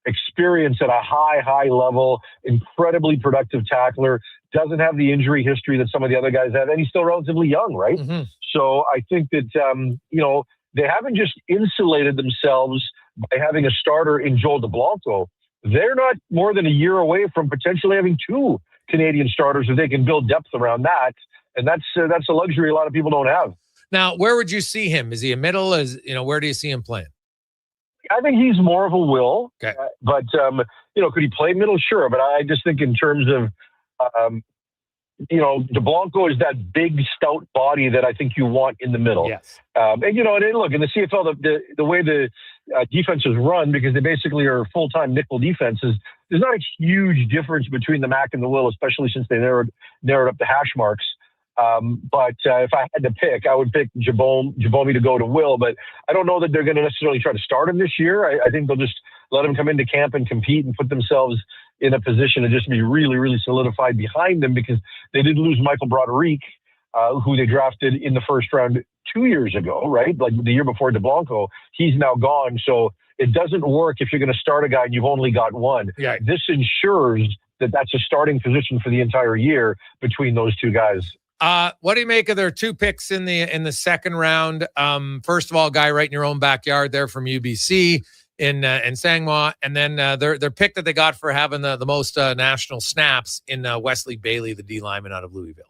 experience at a high level, incredibly productive tackler, doesn't have the injury history that some of the other guys have, and he's still relatively young, right? Mm-hmm. So I think that, they haven't just insulated themselves by having a starter in Joel DeBlanco. They're not more than a year away from potentially having 2 Canadian starters if they can build depth around that. And that's a luxury a lot of people don't have. Now, where would you see him? Is he a middle? Where do you see him playing? I think he's more of a will. Okay. But, could he play middle? Sure. But I just think in terms of, DeBlanco is that big, stout body that I think you want in the middle. Yes. And look, in the CFL, the way the defenses run, because they basically are full-time nickel defenses, there's not a huge difference between the Mac and the Will, especially since they narrowed up the hash marks. But if I had to pick, I would pick Jabomi to go to Will, but I don't know that they're going to necessarily try to start him this year. I think they'll just let him come into camp and compete and put themselves in a position to just be really, really solidified behind them, because they did lose Michael Broderick, who they drafted in the first round 2 years ago, right? Like the year before DeBlanco. He's now gone. So it doesn't work if you're going to start a guy and you've only got one. Yeah. This ensures that that's a starting position for the entire year between those two guys. What do you make of their 2 picks in the second round? First of all, guy right in your own backyard there from UBC in Sangwa, and then their pick that they got for having the most national snaps in Wesley Bailey, the D lineman out of Louisville.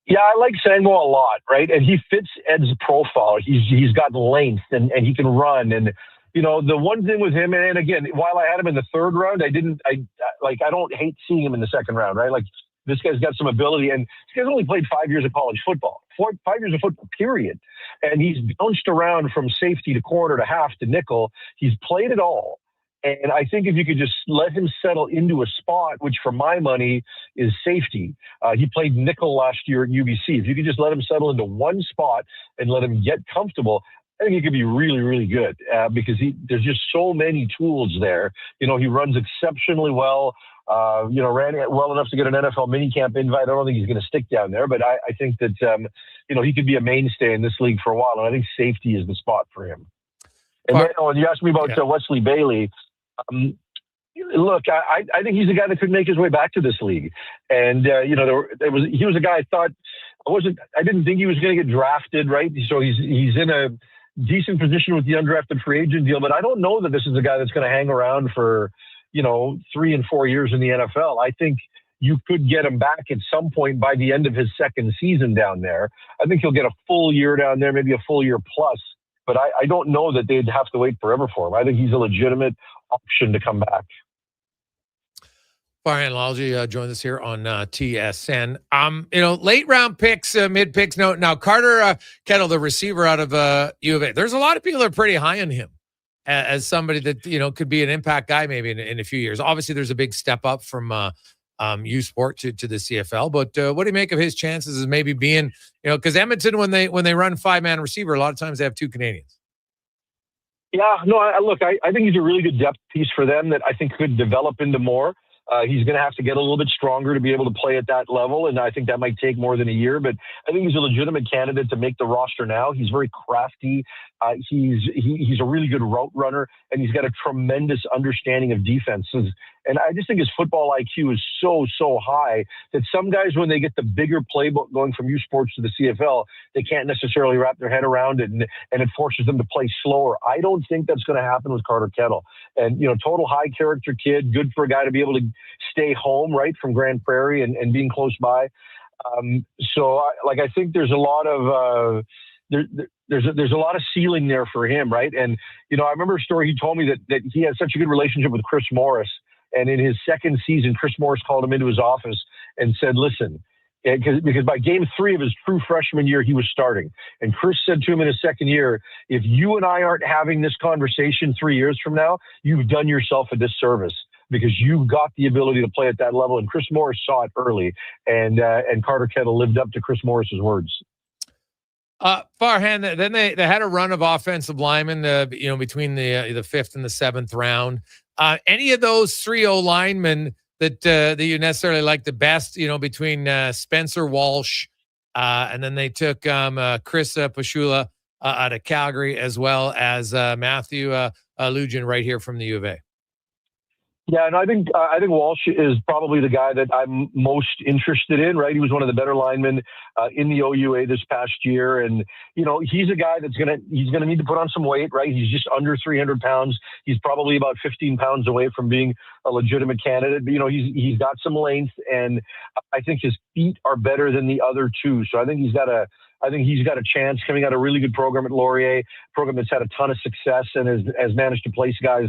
Yeah, I like Sangwa a lot, right? And he fits Ed's profile. He's got length and he can run. And the one thing with him, and again, while I had him in the third round, I don't hate seeing him in the second round, right? Like, this guy's got some ability, and this guy's only played 5 years of college football, 5 years of football, period. And he's bounced around from safety to corner to half to nickel. He's played it all. And I think if you could just let him settle into a spot, which for my money is safety. He played nickel last year at UBC. If you could just let him settle into one spot and let him get comfortable, I think he could be really, really good because there's just so many tools there. He runs exceptionally well. Ran it well enough to get an NFL minicamp invite. I don't think he's going to stick down there, but I think that, he could be a mainstay in this league for a while. And I think safety is the spot for him. And then, you asked me about Wesley Bailey. Look, I think he's a guy that could make his way back to this league. And, he was a guy I thought I didn't think he was going to get drafted, right? So he's in a decent position with the undrafted free agent deal, but I don't know that this is a guy that's going to hang around for, 3 and 4 years in the NFL. I think you could get him back at some point by the end of his second season down there. I think he'll get a full year down there, maybe a full year plus, but I don't know that they'd have to wait forever for him. I think he's a legitimate option to come back. Farhan Lalji joins us here on TSN. Late round picks, mid picks. Now Carter Kettle, the receiver out of U of A. There's a lot of people that are pretty high on him as somebody that could be an impact guy maybe in a few years. Obviously, there's a big step up from U Sport to the CFL. But what do you make of his chances as maybe being because Edmonton when they run 5-man receiver, a lot of times they have 2 Canadians. Yeah, no. I think he's a really good depth piece for them that I think could develop into more. He's going to have to get a little bit stronger to be able to play at that level, and I think that might take more than a year. But I think he's a legitimate candidate to make the roster now. He's very crafty. He's a really good route runner, and he's got a tremendous understanding of defenses. And I just think his football IQ is so high that some guys, when they get the bigger playbook going from U Sports to the CFL, they can't necessarily wrap their head around it, and it forces them to play slower. I don't think that's going to happen with Carter Kettle. And, total high character kid, good for a guy to be able to stay home, right, from Grand Prairie and being close by. I think there's a lot of there's a lot of ceiling there for him, right? And, I remember a story he told me that he had such a good relationship with Chris Morris. And in his second season, Chris Morris called him into his office and said, listen, because by game 3 of his true freshman year, he was starting. And Chris said to him in his second year, if you and I aren't having this conversation 3 years from now, you've done yourself a disservice because you've got the ability to play at that level. And Chris Morris saw it early. And Carter Kettle lived up to Chris Morris's words. Farhan, then they had a run of offensive linemen, between the 5th and the 7th round. Any of those 3 O-linemen that you necessarily like the best, between Spencer Walsh, and then they took Chris Pashula out of Calgary, as well as Matthew Lujan right here from the U of A. Yeah, and I think Walsh is probably the guy that I'm most interested in, right? He was one of the better linemen in the OUA this past year. And, he's a guy he's going to need to put on some weight, right? He's just under 300 pounds. He's probably about 15 pounds away from being a legitimate candidate. But, he's got some length, and I think his feet are better than the other two. So I think he's got a chance coming out of a really good program at Laurier, program that's had a ton of success and has managed to place guys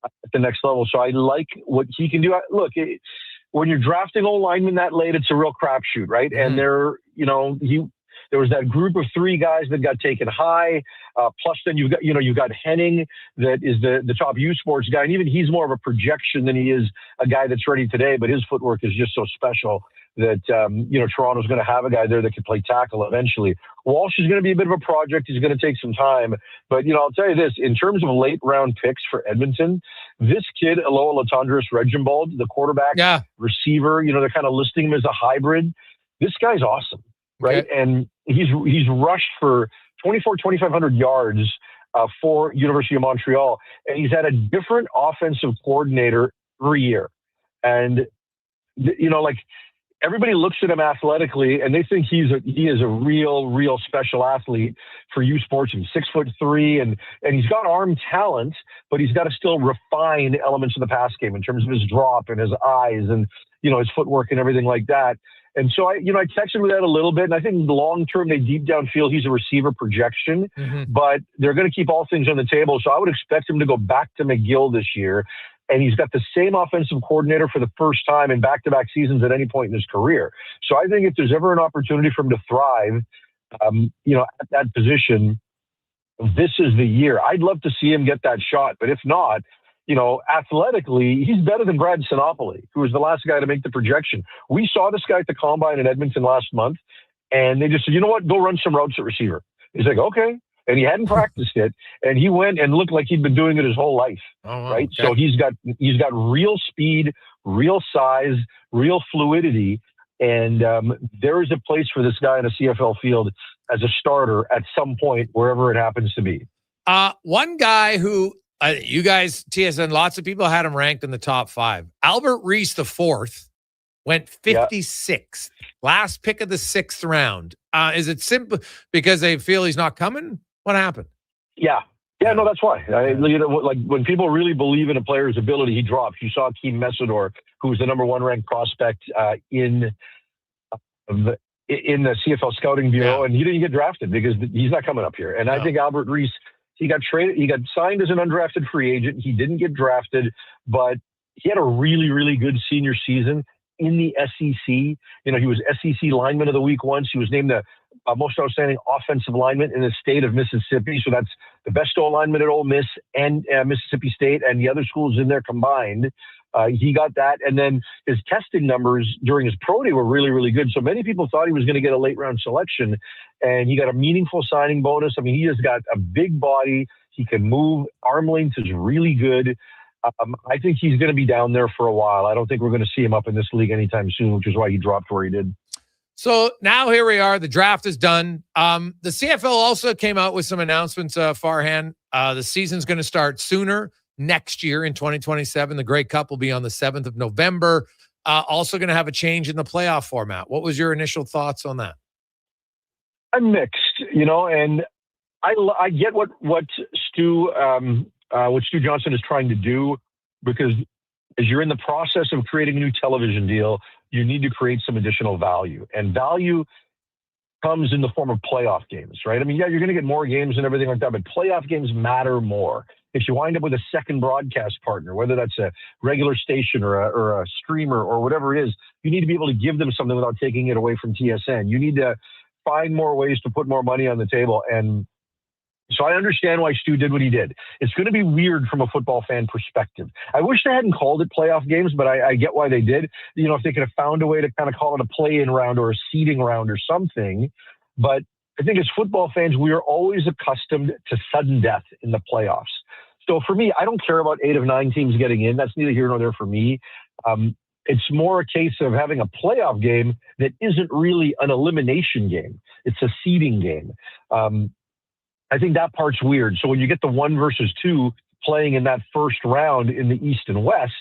at the next level. So I like what he can do. Look, when you're drafting old linemen that late, it's a real crapshoot, right? Mm-hmm. And there was that group of 3 guys that got taken high. Plus then you've got Henning that is the top U Sports guy. And even he's more of a projection than he is a guy that's ready today, but his footwork is just so special that, Toronto's going to have a guy there that could play tackle eventually. Walsh is going to be a bit of a project. He's going to take some time. But, I'll tell you this, in terms of late round picks for Edmonton, this kid, Aloha Latondras Regimbald, the quarterback, receiver, they're kind of listing him as a hybrid. This guy's awesome, right? Okay. And he's rushed for 2,500 yards for University of Montreal. And he's had a different offensive coordinator every year. And, everybody looks at him athletically and they think he is a real special athlete for U Sports. He's 6'3" and he's got arm talent, but he's got to still refine elements of the pass game in terms of his drop and his eyes and, his footwork and everything like that. And so I texted with that a little bit, and I think long term they deep down feel he's a receiver projection, but they're going to keep all things on the table. So I would expect him to go back to McGill this year. And he's got the same offensive coordinator for the first time in back-to-back seasons at any point in his career. So I think if there's ever an opportunity for him to thrive, at that position, this is the year. I'd love to see him get that shot. But if not, athletically, he's better than Brad Sinopoli, who was the last guy to make the projection. We saw this guy at the Combine in Edmonton last month, and they just said, you know what, go run some routes at receiver. He's like, okay. And he hadn't practiced it, and he went and looked like he'd been doing it his whole life, right? Okay. So he's got real speed, real size, real fluidity, and there is a place for this guy in a CFL field as a starter at some point, wherever it happens to be. One guy who you guys, TSN, lots of people had him ranked in the top 5. Albert Reese, the 4th, went 56th, last pick of the 6th round. Is it simple because they feel he's not coming? What happened? Yeah, no, that's why. Like when people really believe in a player's ability, he drops. You saw Keem Messidor, who was the number 1 ranked prospect in the CFL Scouting Bureau, and he didn't get drafted because he's not coming up here. And I think Albert Reese, he got traded. He got signed as an undrafted free agent. He didn't get drafted, but he had a really, really good senior season in the SEC. He was SEC Lineman of the Week once. He was named the most outstanding offensive lineman in the state of Mississippi. So that's the best O-lineman at Ole Miss and Mississippi State and the other schools in there combined. He got that. And then his testing numbers during his pro day were really, really good. So many people thought he was going to get a late round selection, and he got a meaningful signing bonus. I mean, he has got a big body. He can move. Arm length is really good. I think he's going to be down there for a while. I don't think we're going to see him up in this league anytime soon, which is why he dropped where he did. So now here we are. The draft is done. The CFL also came out with some announcements, Farhan. The season's going to start sooner next year in 2027. The Grey Cup will be on the 7th of November. Also going to have a change in the playoff format. What was your initial thoughts on that? I'm mixed, and I get what Stu Johnson is trying to do, because as you're in the process of creating a new television deal, you need to create some additional value, and value comes in the form of playoff games, right? I mean, yeah, you're going to get more games and everything like that, but playoff games matter more. If you wind up with a second broadcast partner, whether that's a regular station or a streamer or whatever it is, you need to be able to give them something without taking it away from TSN. You need to find more ways to put more money on the table. And so I understand why Stu did what he did. It's going to be weird from a football fan perspective. I wish they hadn't called it playoff games, but I get why they did. If they could have found a way to kind of call it a play-in round or a seeding round or something. But I think as football fans, we are always accustomed to sudden death in the playoffs. So for me, I don't care about 8 of 9 teams getting in. That's neither here nor there for me. It's more a case of having a playoff game that isn't really an elimination game. It's a seeding game. I think that part's weird. So when you get the 1 versus 2, playing in that first round in the East and West,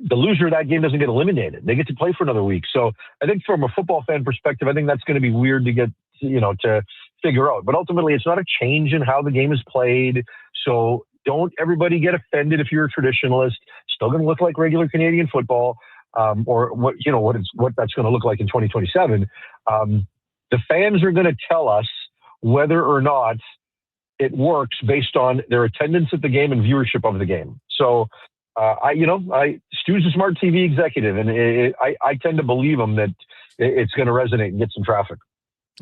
the loser of that game doesn't get eliminated. They get to play for another week. So I think from a football fan perspective, I think that's going to be weird to get, to figure out. But ultimately, it's not a change in how the game is played. So don't everybody get offended if you're a traditionalist. Still going to look like regular Canadian football, or what that's going to look like in 2027. The fans are going to tell us whether or not it works based on their attendance at the game and viewership of the game. So, Stu's a smart TV executive, and I tend to believe him that it's going to resonate and get some traffic.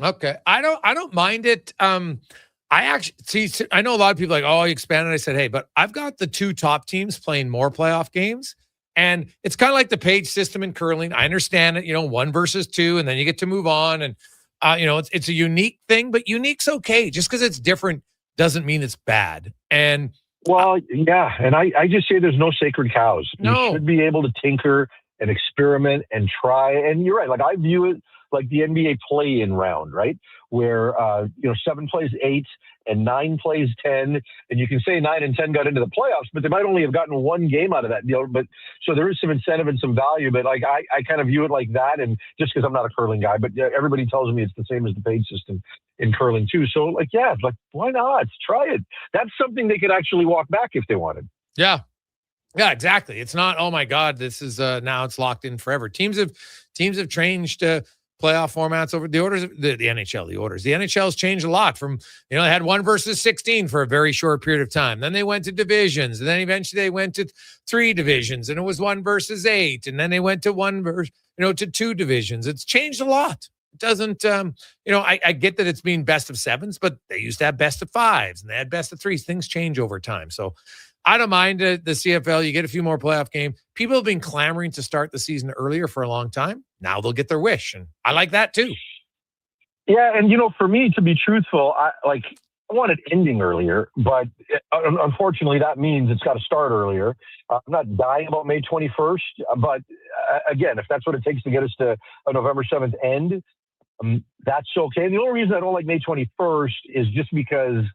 Okay. I don't mind it. I actually see, I know a lot of people like, oh, you expanded. I said, hey, but I've got the 2 top teams playing more playoff games. And it's kind of like the page system in curling. I understand it, 1 versus 2, and then you get to move on. And, it's a unique thing, but unique's okay. Just because it's different doesn't mean it's bad. And well, yeah. And I just say there's no sacred cows. No. You should be able to tinker and experiment and try. And you're right. Like, I view it like the NBA play-in round, right? Where, 7 plays 8 and 9 plays 10. And you can say 9 and 10 got into the playoffs, but they might only have gotten 1 game out of that deal. But so there is some incentive and some value, but like, I kind of view it like that. And just because I'm not a curling guy, but everybody tells me it's the same as the page system in curling too. So like, yeah, like, why not? Try it. That's something they could actually walk back if they wanted. Yeah. Yeah, exactly. It's not, oh my God, this is now it's locked in forever. Teams have changed playoff formats over the orders, the NHL, the orders. The NHL's changed a lot from, they had 1 versus 16 for a very short period of time. Then they went to divisions, and then eventually they went to 3 divisions, and it was 1 versus 8. And then they went to 1 versus, to 2 divisions. It's changed a lot. It doesn't, I get that it's being best of 7s, but they used to have best of 5s and they had best of 3s. Things change over time. So I don't mind the CFL. You get a few more playoff games. People have been clamoring to start the season earlier for a long time. Now they'll get their wish, and I like that too. Yeah, and for me, to be truthful, I want it ending earlier, but unfortunately, that means it's got to start earlier. I'm not dying about May 21st, but again, if that's what it takes to get us to a November 7th end, that's okay. And the only reason I don't like May 21st is just because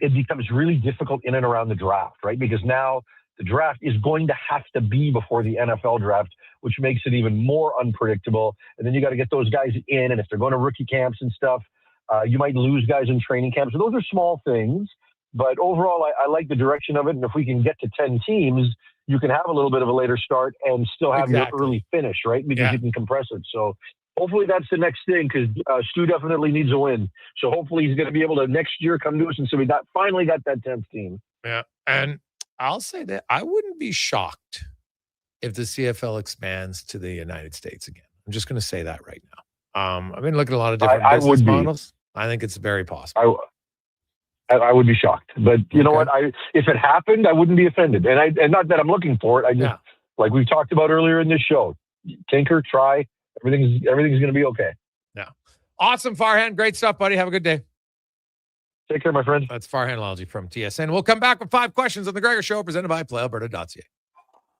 it becomes really difficult in and around the draft, right? Because now the draft is going to have to be before the NFL draft, which makes it even more unpredictable. And then you got to get those guys in. And if they're going to rookie camps and stuff, you might lose guys in training camps. So those are small things. But overall, I like the direction of it. And if we can get to 10 teams, you can have a little bit of a later start and still have your early finish, right? Because you can compress it. So hopefully that's the next thing, because Stu definitely needs a win. So hopefully he's going to be able to next year come to us and say we finally got that 10th team. Yeah. And I'll say that I wouldn't be shocked if the CFL expands to the United States again. I'm just going to say that right now. I've been looking at a lot of different business models. I think it's very possible. I would be shocked, but you know what? If it happened, I wouldn't be offended. And not that I'm looking for it. I just, like we've talked about earlier in this show, tinker, try. Everything's going to be okay. Yeah. Awesome, Farhan. Great stuff, buddy. Have a good day. Take care, my friend. That's Farhan Lalji from TSN. We'll come back with 5 questions on the Gregor Show, presented by PlayAlberta.ca.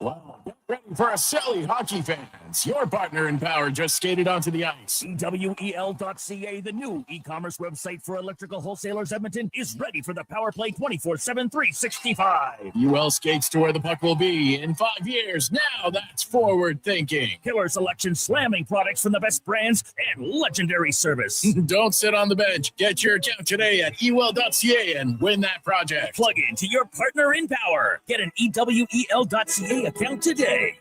Wow. Get ready for a silly hockey fans. Your partner in power just skated onto the ice. EWEL.ca, the new e-commerce website for electrical wholesalers Edmonton, is ready for the power play 24/7, 365. UL skates to where the puck will be in 5 years. Now that's forward thinking. Killer selection, slamming products from the best brands, and legendary service. Don't sit on the bench. Get your account today at EWEL.ca and win that project. Plug into your partner in power. Get an EWEL.ca account today.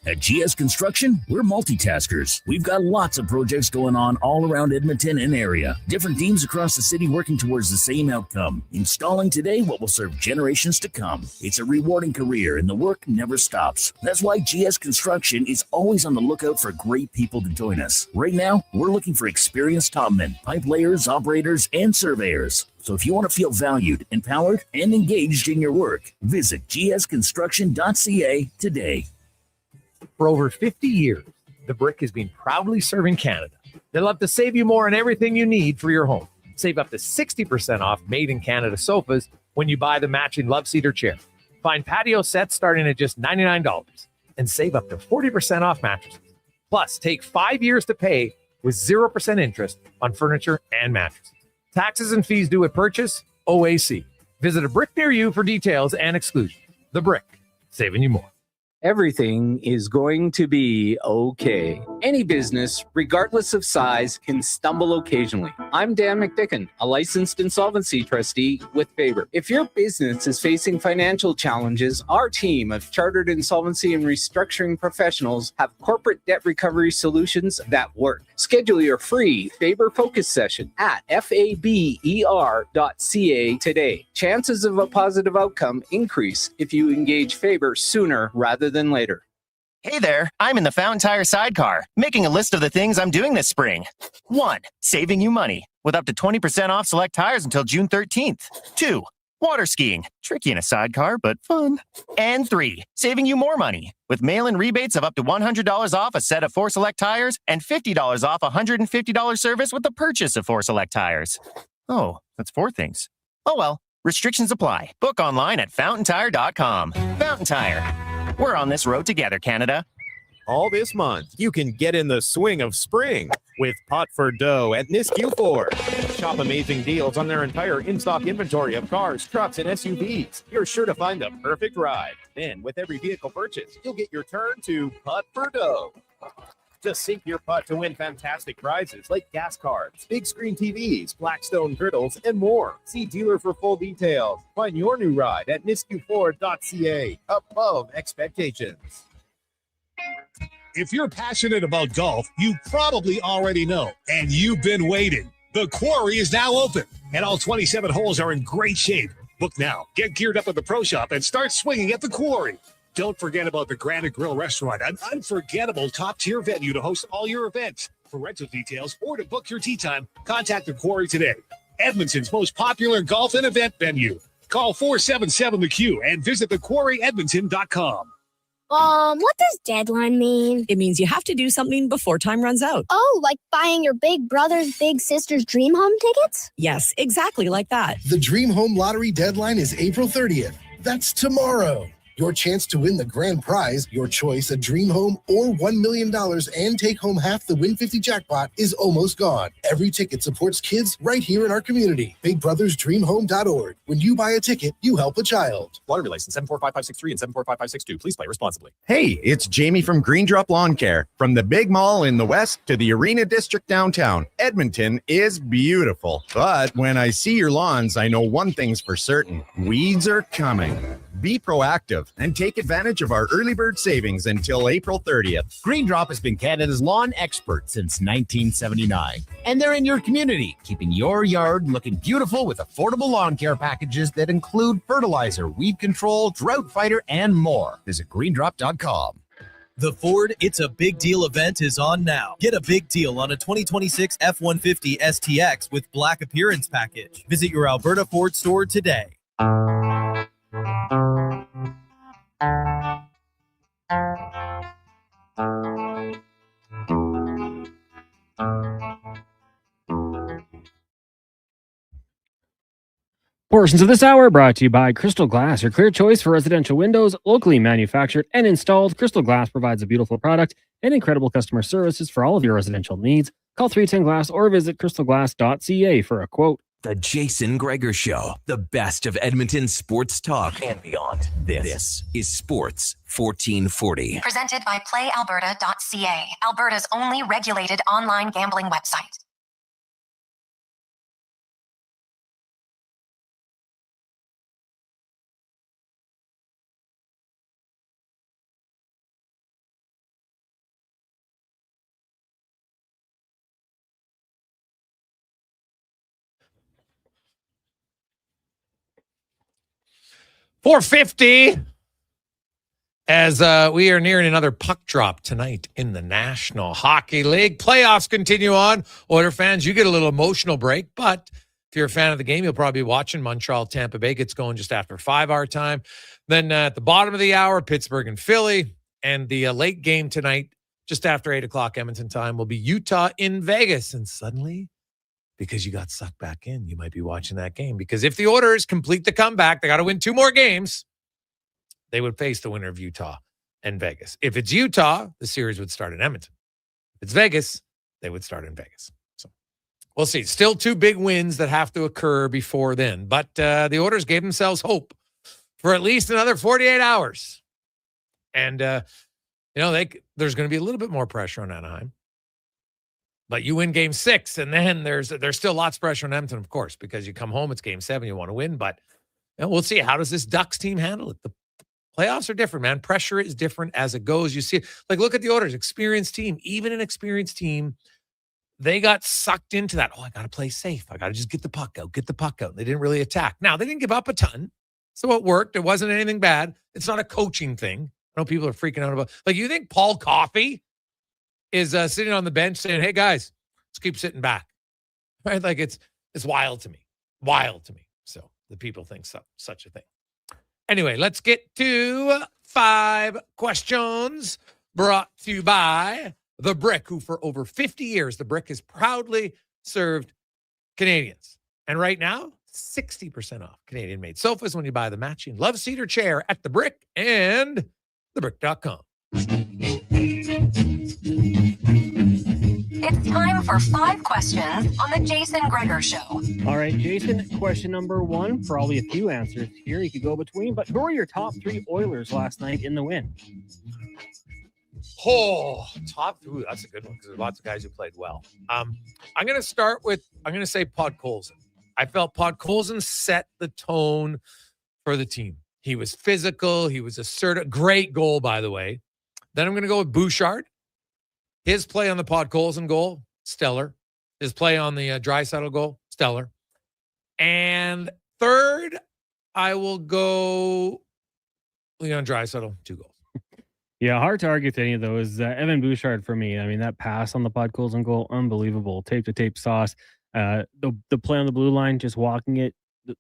At GS Construction, we're multitaskers. We've got lots of projects going on all around Edmonton and area. Different teams across the city working towards the same outcome. Installing today what will serve generations to come. It's a rewarding career and the work never stops. That's why GS Construction is always on the lookout for great people to join us. Right now, we're looking for experienced topmen, pipe layers, operators, and surveyors. So if you want to feel valued, empowered, and engaged in your work, visit gsconstruction.ca today. For over 50 years, The Brick has been proudly serving Canada. They love to save you more on everything you need for your home. Save up to 60% off made-in-Canada sofas when you buy the matching love seat or chair. Find patio sets starting at just $99 and save up to 40% off mattresses. Plus, take 5 years to pay with 0% interest on furniture and mattresses. Taxes and fees due at purchase, OAC. Visit a Brick near you for details and exclusions. The Brick, saving you more. Everything is going to be okay. Any business, regardless of size, can stumble occasionally. I'm Dan McDicken, a licensed insolvency trustee with Faber. If your business is facing financial challenges, our team of chartered insolvency and restructuring professionals have corporate debt recovery solutions that work. Schedule your free Faber Focus session at faber.ca today. Chances of a positive outcome increase if you engage Faber sooner rather than later. Hey there, I'm in the Fountain Tire sidecar, making a list of the things I'm doing this spring. 1. Saving you money, with up to 20% off select tires until June 13th. 2. Water skiing, tricky in a sidecar, but fun. And 3. Saving you more money, with mail-in rebates of up to $100 off a set of 4 select tires and $50 off a $150 service with the purchase of 4 select tires. Oh, that's 4 things. Oh well, restrictions apply. Book online at fountaintire.com. Fountain Tire. We're on this road together, Canada. All this month, you can get in the swing of spring with Pot for Dough at Nisku Ford. Shop amazing deals on their entire in-stock inventory of cars, trucks, and SUVs. You're sure to find the perfect ride. Then, with every vehicle purchase, you'll get your turn to Pot for Dough. Just sink your putt to win fantastic prizes like gas cards, big screen TVs, Blackstone griddles, and more. See dealer for full details. Find your new ride at niskuford.ca. Above expectations. If you're passionate about golf, you probably already know, and you've been waiting. The Quarry is now open, and all 27 holes are in great shape. Book now, get geared up at the Pro Shop, and start swinging at the Quarry. Don't forget about the Granite Grill Restaurant, an unforgettable top-tier venue to host all your events. For rental details or to book your tee time, contact the Quarry today. Edmonton's most popular golf and event venue. Call 477-THE-Q and visit thequarryedmonton.com. What does deadline mean? It means you have to do something before time runs out. Oh, like buying your big brother's, big sister's dream home tickets? Yes, exactly like that. The Dream Home Lottery deadline is April 30th. That's tomorrow. Your chance to win the grand prize, your choice, a dream home or $1 million and take home half the Win 50 jackpot is almost gone. Every ticket supports kids right here in our community. BigBrothersDreamHome.org. When you buy a ticket, you help a child. Lottery license 745563 and 745562. Please play responsibly. Hey, it's Jamie from Green Drop Lawn Care. From the big mall in the west to the Arena District downtown, Edmonton is beautiful. But when I see your lawns, I know one thing's for certain. Weeds are coming. Be proactive and take advantage of our early bird savings until April 30th. Green Drop has been Canada's lawn expert since 1979. And they're in your community, keeping your yard looking beautiful with affordable lawn care packages that include fertilizer, weed control, drought fighter, and more. Visit greendrop.com. The Ford It's a Big Deal event is on now. Get a big deal on a 2026 F-150 STX with Black Appearance Package. Visit your Alberta Ford store today. Portions of this hour brought to you by Crystal Glass, your clear choice for residential windows, locally manufactured and installed. Crystal Glass provides a beautiful product and incredible customer services for all of your residential needs. Call 310 Glass or visit crystalglass.ca for a quote. The Jason Gregor Show, the best of Edmonton sports talk and beyond. This is Sports 1440. Presented by PlayAlberta.ca, Alberta's only regulated online gambling website. .450 as we are nearing another puck drop tonight in the National Hockey League. Playoffs continue on. Oiler fans, you get a little emotional break, but if you're a fan of the game, you'll probably be watching Montreal-Tampa Bay gets going just after 5 our time. Then at the bottom of the hour, Pittsburgh and Philly. And the late game tonight, just after 8 o'clock Edmonton time, will be Utah in Vegas. And suddenly, because you got sucked back in, you might be watching that game. Because if the Oilers complete the comeback, they got to win 2 more games. They would face the winner of Utah and Vegas. If it's Utah, the series would start in Edmonton. If it's Vegas, they would start in Vegas. So we'll see. Still 2 big wins that have to occur before then. But the Oilers gave themselves hope for at least another 48 hours. And, there's going to be a little bit more pressure on Anaheim. But you win game 6, and then there's still lots of pressure on Edmonton, of course, because you come home, it's game 7, you want to win. But we'll see. How does this Ducks team handle it? The playoffs are different, man. Pressure is different as it goes. You see, look at the Oilers, experienced team. Even an experienced team, they got sucked into that. Oh, I got to play safe. I got to just get the puck out. They didn't really attack. Now, they didn't give up a ton, so it worked. It wasn't anything bad. It's not a coaching thing. I know people are freaking out about, you think Paul Coffey is sitting on the bench saying, hey, guys, let's keep sitting back, right? It's wild to me. So the people think such a thing. Anyway, let's get to 5 questions brought to you by The Brick, who for over 50 years, The Brick has proudly served Canadians. And right now, 60% off Canadian-made sofas when you buy the matching Love Cedar chair at The Brick and thebrick.com. It's time for 5 questions on the Jason Gregor Show. All right, Jason, question number 1. Probably a few answers here you could go between, but who are your top 3 Oilers last night in the win? Oh, top 3. That's a good one because there's lots of guys who played well. I'm going to say Podkolzin. I felt Podkolzin set the tone for the team. He was physical. He was assertive. Great goal, by the way. Then I'm going to go with Bouchard. His play on the Podkolzin goal, stellar. His play on the Draisaitl goal, stellar. And third, I will go Leon Draisaitl, 2 goals. Yeah, hard to argue with any of those. Evan Bouchard for me. I mean, that pass on the Podkolzin goal, unbelievable. Tape-to-tape sauce. The play on the blue line, just walking it,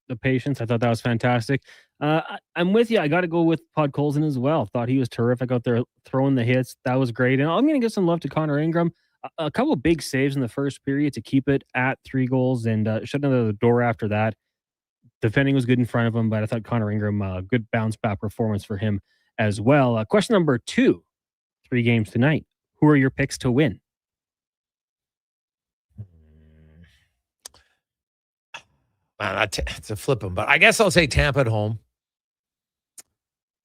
the patience, I thought that was fantastic. I'm with you. I got to go with Podkolzin as well. Thought he was terrific out there throwing the hits. That was great. And I'm going to give some love to Connor Ingram. A couple of big saves in the first period to keep it at 3 goals and shut down the door after that. Defending was good in front of him, but I thought Connor Ingram, good bounce back performance for him as well. Question number 2, 3 games tonight. Who are your picks to win? Man, it's a flip 'em, but I guess I'll say Tampa at home.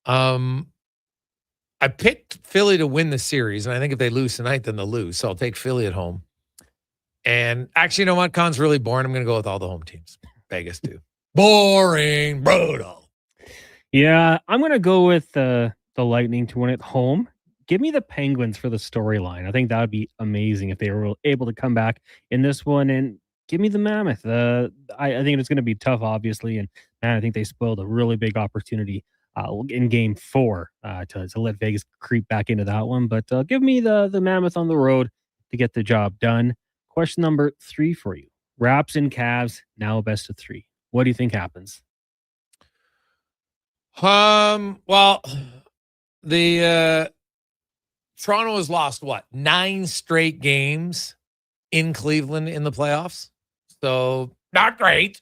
I picked Philly to win the series, and I think if they lose tonight, then they'll lose. So I'll take Philly at home. And actually, you know what? Con's really boring. I'm going to go with all the home teams. Vegas, too. Boring, brutal. Yeah, I'm going to go with the Lightning to win at home. Give me the Penguins for the storyline. I think that would be amazing if they were able to come back in this one. And give me the Mammoth. I think it's going to be tough, obviously. And man, I think they spoiled a really big opportunity in game 4 to let Vegas creep back into that one. But give me the Mammoth on the road to get the job done. Question number 3 for you. Raps and Cavs, now best of 3. What do you think happens? Well, the Toronto has lost 9 straight games in Cleveland in the playoffs. So not great.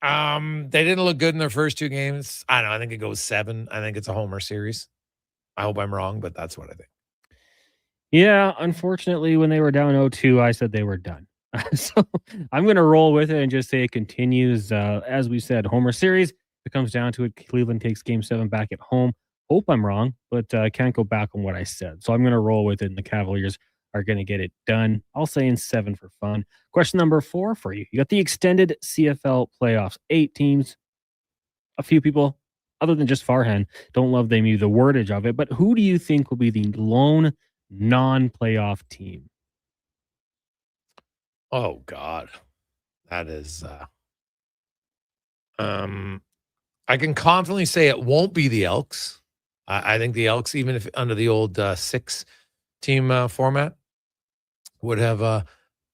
They didn't look good in their first 2 games. I don't know. I think it goes 7. I think it's a homer series. I hope I'm wrong, but that's what I think. Yeah, unfortunately, when they were down 0-2, I said they were done. So I'm going to roll with it and just say it continues. As we said, homer series. If it comes down to it, Cleveland takes game 7 back at home. Hope I'm wrong, but I can't go back on what I said. So I'm going to roll with it, and the Cavaliers are going to get it done. I'll say in 7 for fun. Question number 4 for you. You got the extended CFL playoffs. 8 teams. A few people, other than just Farhan, don't love the wordage of it. But who do you think will be the lone non-playoff team? Oh, God. That is... I can confidently say it won't be the Elks. I think the Elks, even if under the old 6-team format, would have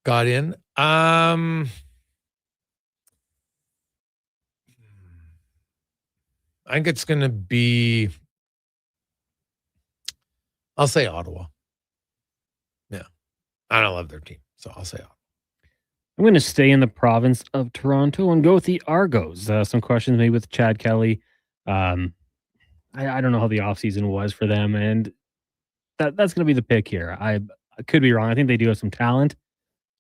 got in. I think it's going to be, I'll say Ottawa. Yeah. I don't love their team, so I'll say Ottawa. I'm going to stay in the province of Toronto and go with the Argos. Some questions maybe with Chad Kelly. I don't know how the offseason was for them, and that's going to be the pick here. I could be wrong. I think they do have some talent.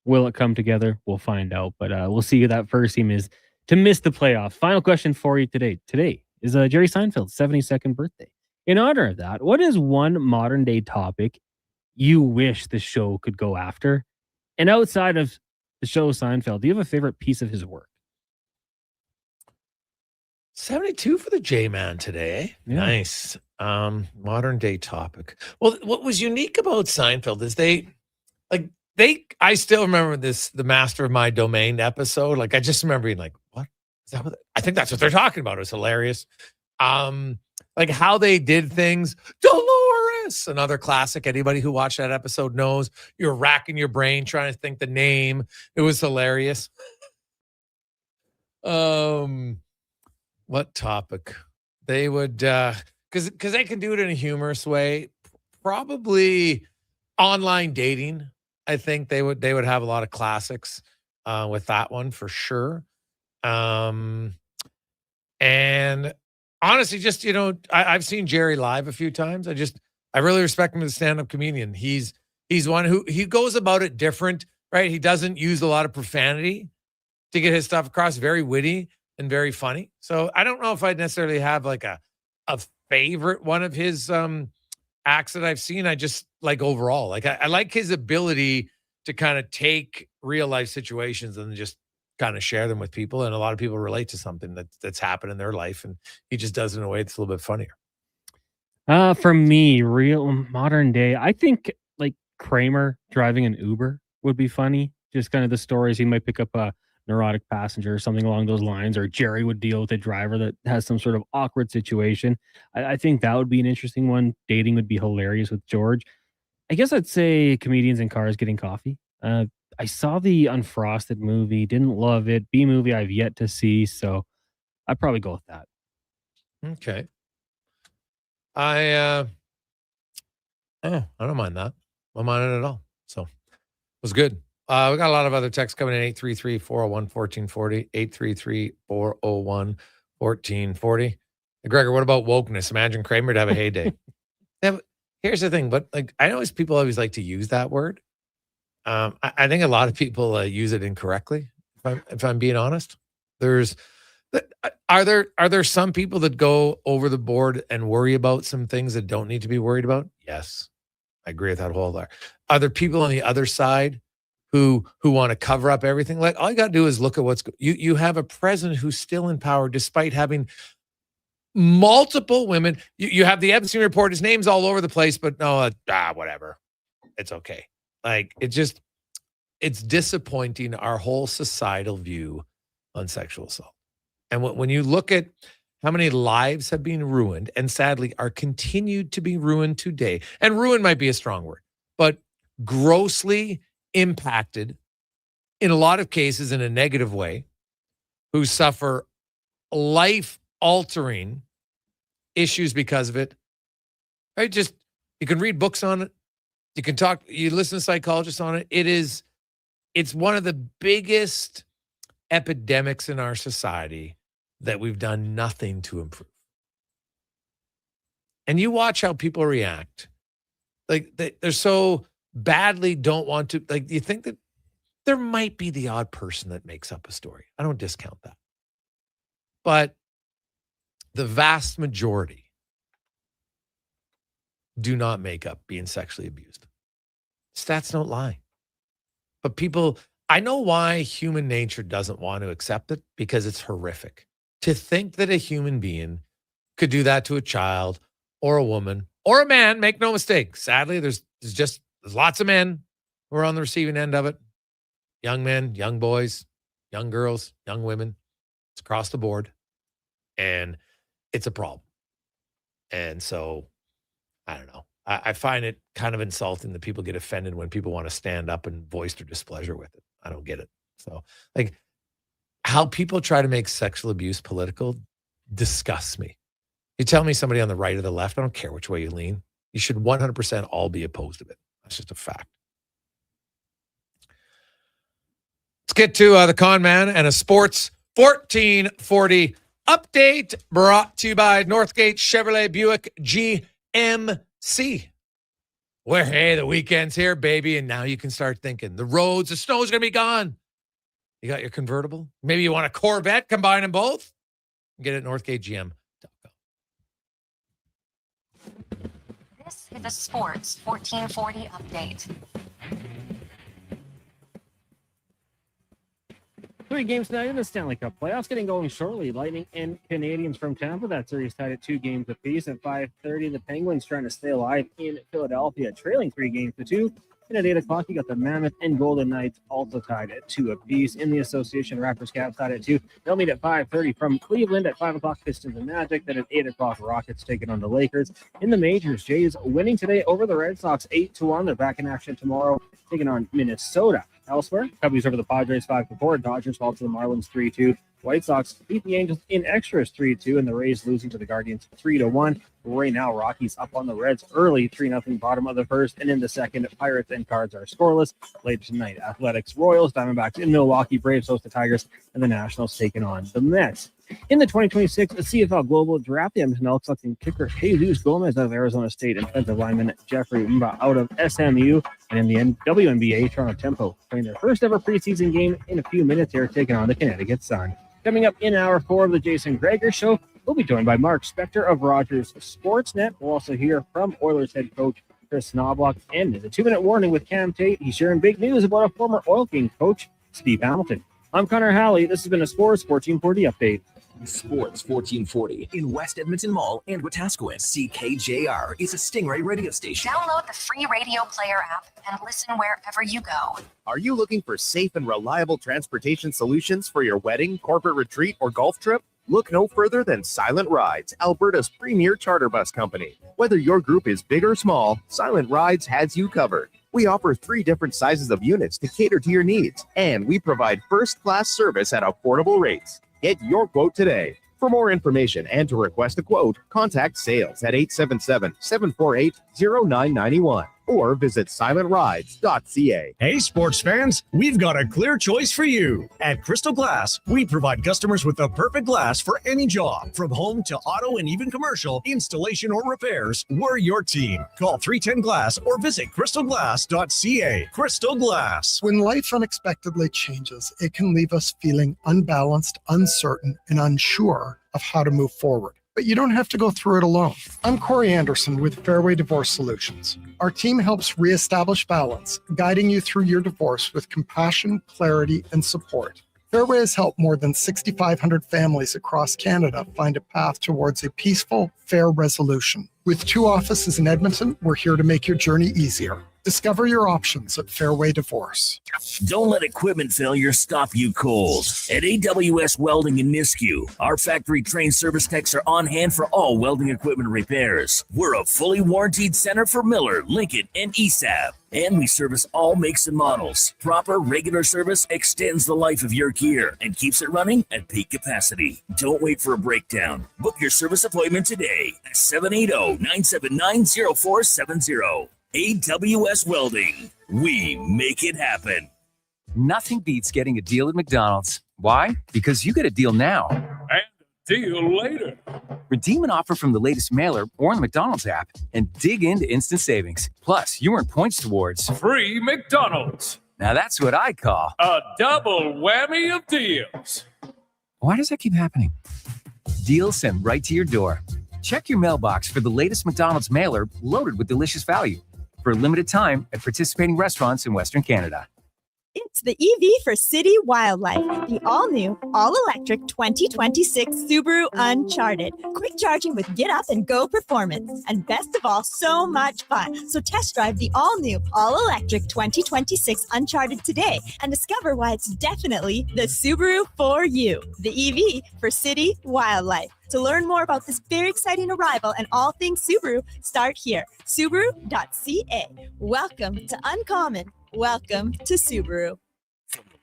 Will it come together? We'll find out. But we'll see who that first team is to miss the playoffs. Final question for you today. Today is Jerry Seinfeld's 72nd birthday. In honor of that, what is one modern day topic you wish the show could go after? And outside of the show Seinfeld, do you have a favorite piece of his work? 72 for the J-Man today. Yeah. Nice. Modern day topic. Well, what was unique about Seinfeld is I still remember the Master of My Domain episode. Like, I just remember being like, what? Is that what I think that's what they're talking about. It was hilarious. Like how they did things. Dolores, another classic. Anybody who watched that episode knows. You're racking your brain trying to think the name. It was hilarious. What topic? They would because they can do it in a humorous way. Probably online dating. I think they would have a lot of classics with that one for sure. And honestly, just I've seen Jerry live a few times. I really respect him as a stand-up comedian. He's one who he goes about it different, right? He doesn't use a lot of profanity to get his stuff across. Very witty and very funny. So I don't know if I'd necessarily have like a favorite one of his acts that I've seen. I just like overall, like I like his ability to kind of take real life situations and just kind of share them with people. And a lot of people relate to something that's happened in their life. And he just does it in a way that's a little bit funnier. For me, real modern day, I think like Kramer driving an Uber would be funny. Just kind of the stories. He might pick up a neurotic passenger or something along those lines, or Jerry would deal with a driver that has some sort of awkward situation. I think that would be an interesting one. Dating would be hilarious with George. I guess I'd say comedians in cars getting coffee. I saw the Unfrosted movie, didn't love it. B movie I've yet to see, so I'd probably go with that. Okay. I don't mind that. I don't mind it at all. So it was good. We got a lot of other texts coming in. 833-401-1440. 833-401-1440. Gregor, what about wokeness? Imagine Kramer to have a heyday. Here's the thing, but like I know people always like to use that word. I think a lot of people use it incorrectly. If I'm being honest, are there some people that go over the board and worry about some things that don't need to be worried about? Yes, I agree with that whole lot. Are there people on the other side who want to cover up everything? Like all you got to do is look at you have a president who's still in power despite having multiple women. You have the Epstein report. His name's all over the place, but no, whatever. It's okay. Like it's disappointing our whole societal view on sexual assault. And when you look at how many lives have been ruined and sadly are continued to be ruined today, and ruin might be a strong word, but grossly impacted in a lot of cases in a negative way, who suffer life-altering issues because of it, right? Just, you can read books on it. You can talk, you listen to psychologists on it. It's one of the biggest epidemics in our society that we've done nothing to improve. And you watch how people react. Like they're so badly don't want to, like, you think that there might be the odd person that makes up a story. I don't discount that. But the vast majority do not make up being sexually abused. Stats don't lie. But people, I know why human nature doesn't want to accept it, because it's horrific. To think that a human being could do that to a child or a woman or a man, make no mistake. Sadly, there's lots of men who are on the receiving end of it. Young men, young boys, young girls, young women. It's across the board. And it's a problem. And so, I don't know. I find it kind of insulting that people get offended when people want to stand up and voice their displeasure with it. I don't get it. So, like, how people try to make sexual abuse political disgusts me. You tell me somebody on the right or the left, I don't care which way you lean. You should 100% all be opposed to it. That's just a fact. Let's get to the con man and a sports 1440 update brought to you by Northgate Chevrolet Buick GMC. Well, hey, the weekend's here, baby, and now you can start thinking. The roads, the snow's going to be gone. You got your convertible? Maybe you want a Corvette, combine them both? Get it at NorthgateGM.com. This is a Sports 1440 update. 3 games tonight in the Stanley Cup playoffs getting going shortly. Lightning and Canadiens from Tampa. That series tied at 2 games apiece. At 5:30, the Penguins trying to stay alive in Philadelphia, trailing 3-2. And at 8 o'clock, you got the Mammoth and Golden Knights also tied at 2 apiece. In the Association, Raptors Caps tied at 2. They'll meet at 5:30 from Cleveland. At 5 o'clock, Pistons and Magic. Then at 8 o'clock, Rockets taking on the Lakers. In the majors, Jays winning today over the Red Sox 8-1. They're back in action tomorrow, taking on Minnesota. Elsewhere, Cubbies over the Padres 5-4. Dodgers fall to the Marlins 3-2. White Sox beat the Angels in extras 3-2, and the Rays losing to the Guardians 3-1. Right now, Rockies up on the Reds early 3-0 bottom of the first, and in the second, Pirates and Cards are scoreless. Later tonight, Athletics, Royals, Diamondbacks in Milwaukee, Braves host the Tigers, and the Nationals taking on the Mets. In the 2026 CFL Global Draft, the Edmonton Elks selecting kicker Jesus Gomez out of Arizona State and defensive lineman Jeffrey Mba out of SMU. And in the WNBA, Toronto Tempo playing their first ever preseason game in a few minutes here, taking on the Connecticut Sun. Coming up in hour 4 of the Jason Gregor Show, we'll be joined by Mark Spector of Rogers Sportsnet. We'll also hear from Oilers head coach Chris Knobloch. And as a 2-minute warning with Cam Tate, he's sharing big news about a former Oil King coach, Steve Hamilton. I'm Connor Halley. This has been a Sports 1440 update. Sports 1440 in West Edmonton Mall and Wetaskiwin. CKJR is a Stingray radio station. Download the free radio player app and listen wherever you go. Are you looking for safe and reliable transportation solutions for your wedding, corporate retreat, or golf trip? Look no further than Silent Rides, Alberta's premier charter bus company. Whether your group is big or small, Silent Rides has you covered. We offer 3 different sizes of units to cater to your needs, and we provide first-class service at affordable rates. Get your quote today. For more information and to request a quote, contact sales at 877-748-0991 or visit silentrides.ca. Hey, sports fans, we've got a clear choice for you. At Crystal Glass, we provide customers with the perfect glass for any job. From home to auto and even commercial, installation or repairs, we're your team. Call 310-GLASS or visit crystalglass.ca. Crystal Glass. When life unexpectedly changes, it can leave us feeling unbalanced, uncertain, and unsure of how to move forward. But you don't have to go through it alone. I'm Corey Anderson with Fairway Divorce Solutions. Our team helps reestablish balance, guiding you through your divorce with compassion, clarity, and support. Fairway has helped more than 6,500 families across Canada find a path towards a peaceful, fair resolution. With 2 offices in Edmonton, we're here to make your journey easier. Discover your options at Fairway Divorce. Don't let equipment failure stop you cold. At AWS Welding in Nisku, our factory-trained service techs are on hand for all welding equipment repairs. We're a fully warranted center for Miller, Lincoln, and ESAB. And we service all makes and models. Proper, regular service extends the life of your gear and keeps it running at peak capacity. Don't wait for a breakdown. Book your service appointment today at 780-979-0470. AWS Welding. We make it happen. Nothing beats getting a deal at McDonald's. Why? Because you get a deal now. And a deal later. Redeem an offer from the latest mailer or the McDonald's app and dig into instant savings. Plus, you earn points towards free McDonald's. Now that's what I call a double whammy of deals. Why does that keep happening? Deals sent right to your door. Check your mailbox for the latest McDonald's mailer loaded with delicious value. For a limited time at participating restaurants in Western Canada. It's the EV for City Wildlife, the all-new, all-electric 2026 Subaru Uncharted. Quick charging with get-up-and-go performance. And best of all, so much fun. So test drive the all-new, all-electric 2026 Uncharted today and discover why it's definitely the Subaru for you. The EV for City Wildlife. To learn more about this very exciting arrival and all things Subaru, start here. Subaru.ca. Welcome to Uncommon. Welcome to Subaru.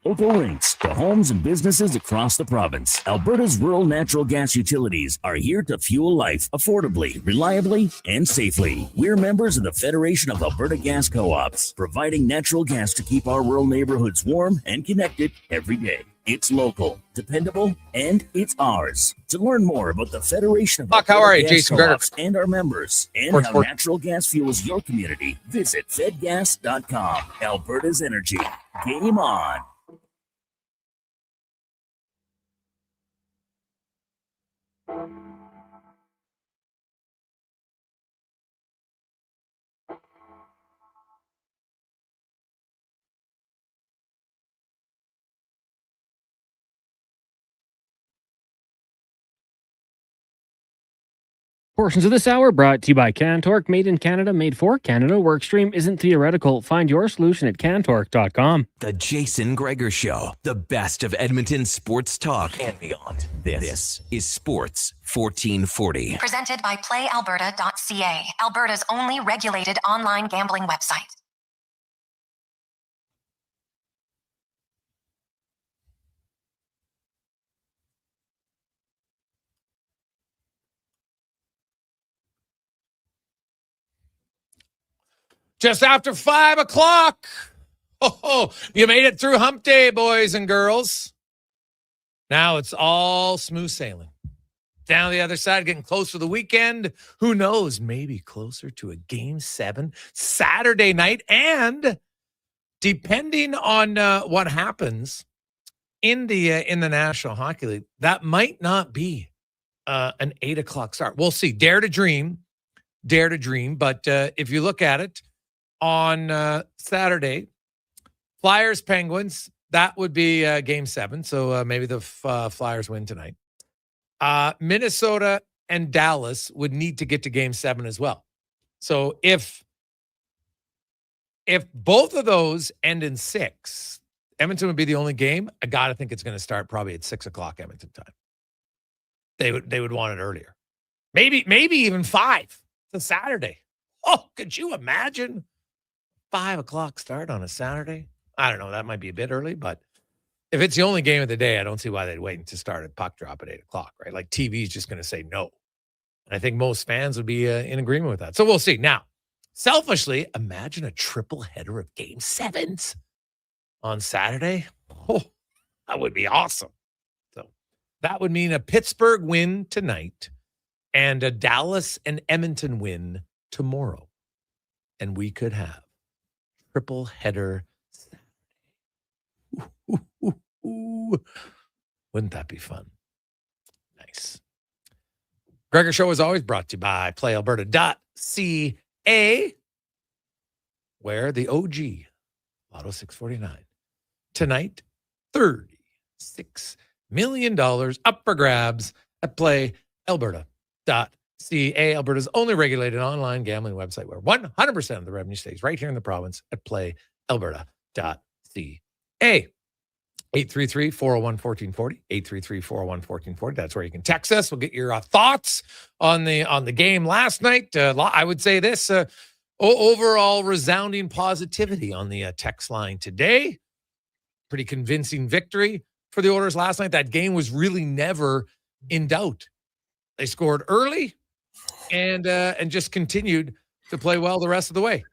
Local links to homes and businesses across the province. Alberta's rural natural gas utilities are here to fuel life affordably, reliably, and safely. We're members of the Federation of Alberta Gas Co-ops, providing natural gas to keep our rural neighborhoods warm and connected every day. It's local, dependable, and it's ours. To learn more about the Federation of Buck, how are you? Gas Jason Gregor. Co-ops and our members, and Sports, how sports. natural gas fuels your community, visit fedgas.com. Alberta's Energy. Game on. Portions of this hour brought to you by Cantork, made in Canada, made for Canada. Workstream isn't theoretical. Find your solution at cantork.com. The Jason Gregor Show, the best of Edmonton sports talk and beyond. This is Sports 1440. Presented by PlayAlberta.ca, Alberta's only regulated online gambling website. Just after 5 o'clock. Oh, you made it through hump day, boys and girls. Now it's all smooth sailing. Down the other side, getting closer to the weekend. Who knows? Maybe closer to a Game 7 Saturday night. And depending on what happens in the National Hockey League, that might not be an 8 o'clock start. We'll see. Dare to dream. But if you look at it, on Saturday, Flyers, Penguins, that would be Game 7. So maybe the Flyers win tonight. Minnesota and Dallas would need to get to Game 7 as well. So if both of those end in 6, Edmonton would be the only game. I got to think it's going to start probably at 6 o'clock Edmonton time. They would want it earlier. Maybe even 5. It's a Saturday. Oh, could you imagine? 5 o'clock start on a Saturday? I don't know. That might be a bit early, but if it's the only game of the day, I don't see why they'd wait to start at puck drop at 8 o'clock, right? Like TV is just going to say no. And I think most fans would be in agreement with that. So we'll see. Now, selfishly, imagine a triple header of Game 7s on Saturday. Oh, that would be awesome. So that would mean a Pittsburgh win tonight and a Dallas and Edmonton win tomorrow. And we could have triple header Saturday. Wouldn't that be fun? Nice. Gregor Show is always brought to you by PlayAlberta.ca, where the OG Lotto 649 tonight, $36 million up for grabs at PlayAlberta.ca. Alberta's only regulated online gambling website where 100% of the revenue stays right here in the province at PlayAlberta.ca. 833-401-1440, 833-401-1440. That's where you can text us. We'll get your thoughts on the game last night. I would say this, overall resounding positivity on the text line today. Pretty convincing victory for the Oilers last night. That game was really never in doubt. They scored early and just continued to play well the rest of the way.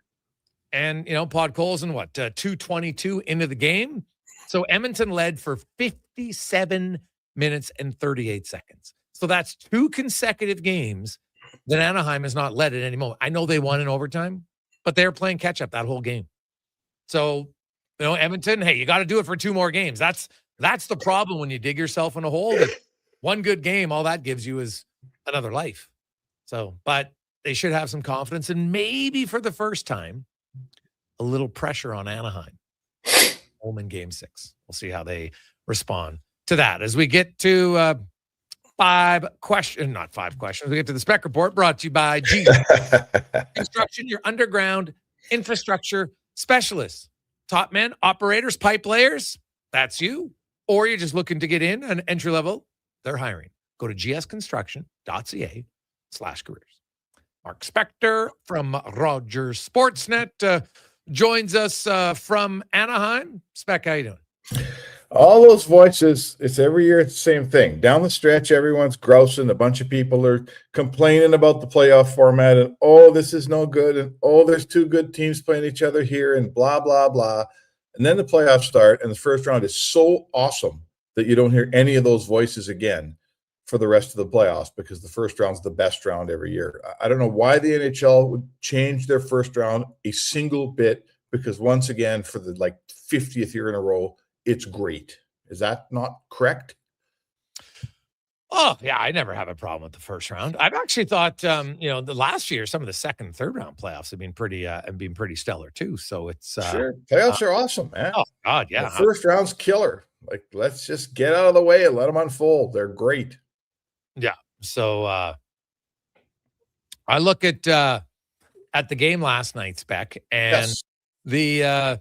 And, Pod Cole's in 2:22 into the game. So Edmonton led for 57 minutes and 38 seconds. So that's 2 consecutive games that Anaheim has not led at any moment. I know they won in overtime, but they're playing catch up that whole game. So, Edmonton, hey, you got to do it for 2 more games. That's the problem when you dig yourself in a hole. That one good game, all that gives you is another life. So, but they should have some confidence and maybe for the first time, a little pressure on Anaheim. Home in Game 6. We'll see how they respond to that. As we get to not 5 questions. We get to the Spec Report brought to you by G Construction, your underground infrastructure specialists. Top men, operators, pipe layers, that's you. Or you're just looking to get in an entry level, they're hiring. Go to gsconstruction.ca/careers. Mark Spector from Rogers Sportsnet joins us from Anaheim. Spec, how you doing? All those voices, it's every year it's the same thing. Down the stretch, everyone's grousing. A bunch of people are complaining about the playoff format and, this is no good. And, there's 2 good teams playing each other here and blah, blah, blah. And then the playoffs start and the first round is so awesome. that you don't hear any of those voices again for the rest of the playoffs, because the first round's the best round every year. I don't know why the NHL would change their first round a single bit, because once again, for the 50th year in a row, it's great. Is that not correct? Oh, yeah, I never have a problem with the first round. I've actually thought, the last year, some of the second and third round playoffs have been pretty stellar too. So it's sure. Playoffs are awesome, man. Oh God, yeah. The first round's killer. Let's just get out of the way and let them unfold. They're great. Yeah. So I look at the game last night, Spec, and the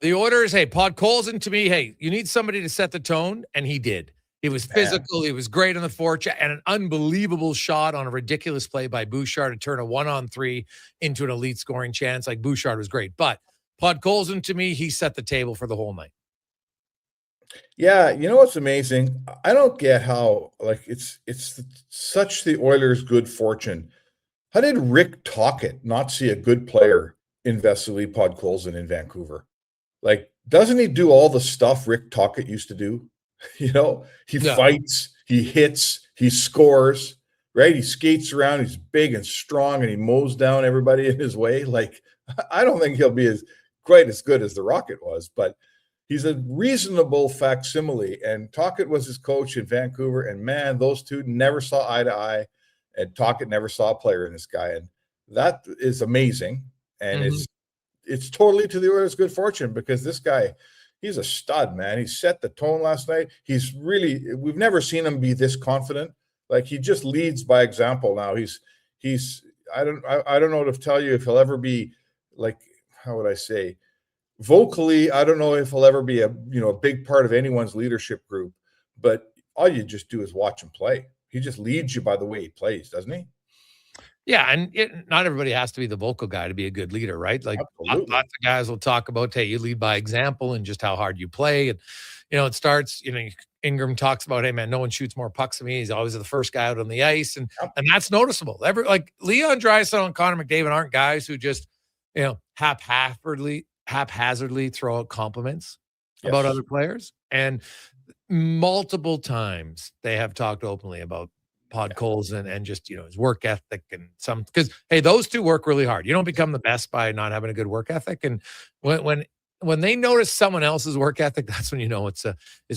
Oilers. Hey, Podkolzin, to me, hey, you need somebody to set the tone, and he did. He was physical. He was great on the forecheck, and an unbelievable shot on a ridiculous play by Bouchard to turn a 1-on-3 into an elite scoring chance. Bouchard was great, but Podkolzin, to me, he set the table for the whole night. Yeah, you know what's amazing? I don't get how it's such the Oilers' good fortune. How did Rick Tocchet not see a good player in Vasily Podkolzin in Vancouver? Doesn't he do all the stuff Rick Tocchet used to do? He fights, he hits, he scores, right? He skates around, he's big and strong, and he mows down everybody in his way. I don't think he'll be quite as good as the Rocket was, but he's a reasonable facsimile. And Tocchet was his coach in Vancouver, and man, those two never saw eye to eye, and Tocchet never saw a player in this guy, and that is amazing. And it's totally to the Oilers' good fortune, because this guy, he's a stud, man. He set the tone last night. We've never seen him be this confident. He just leads by example now. I don't know to tell you if he'll ever be how would I say, vocally, I don't know if he'll ever be a big part of anyone's leadership group, but all you just do is watch him play. He just leads you by the way he plays, doesn't he? Yeah, and not everybody has to be the vocal guy to be a good leader, right? Lots of guys will talk about, hey, you lead by example and just how hard you play. And, it starts, Ingram talks about, hey, man, no one shoots more pucks than me. He's always the first guy out on the ice. And that's noticeable. Leon Draisaitl and Connor McDavid aren't guys who just, haphazardly throw out compliments about other players. And multiple times they have talked openly about Podkolzin and just, his work ethic and because, hey, those two work really hard. You don't become the best by not having a good work ethic. And when they notice someone else's work ethic, that's when it's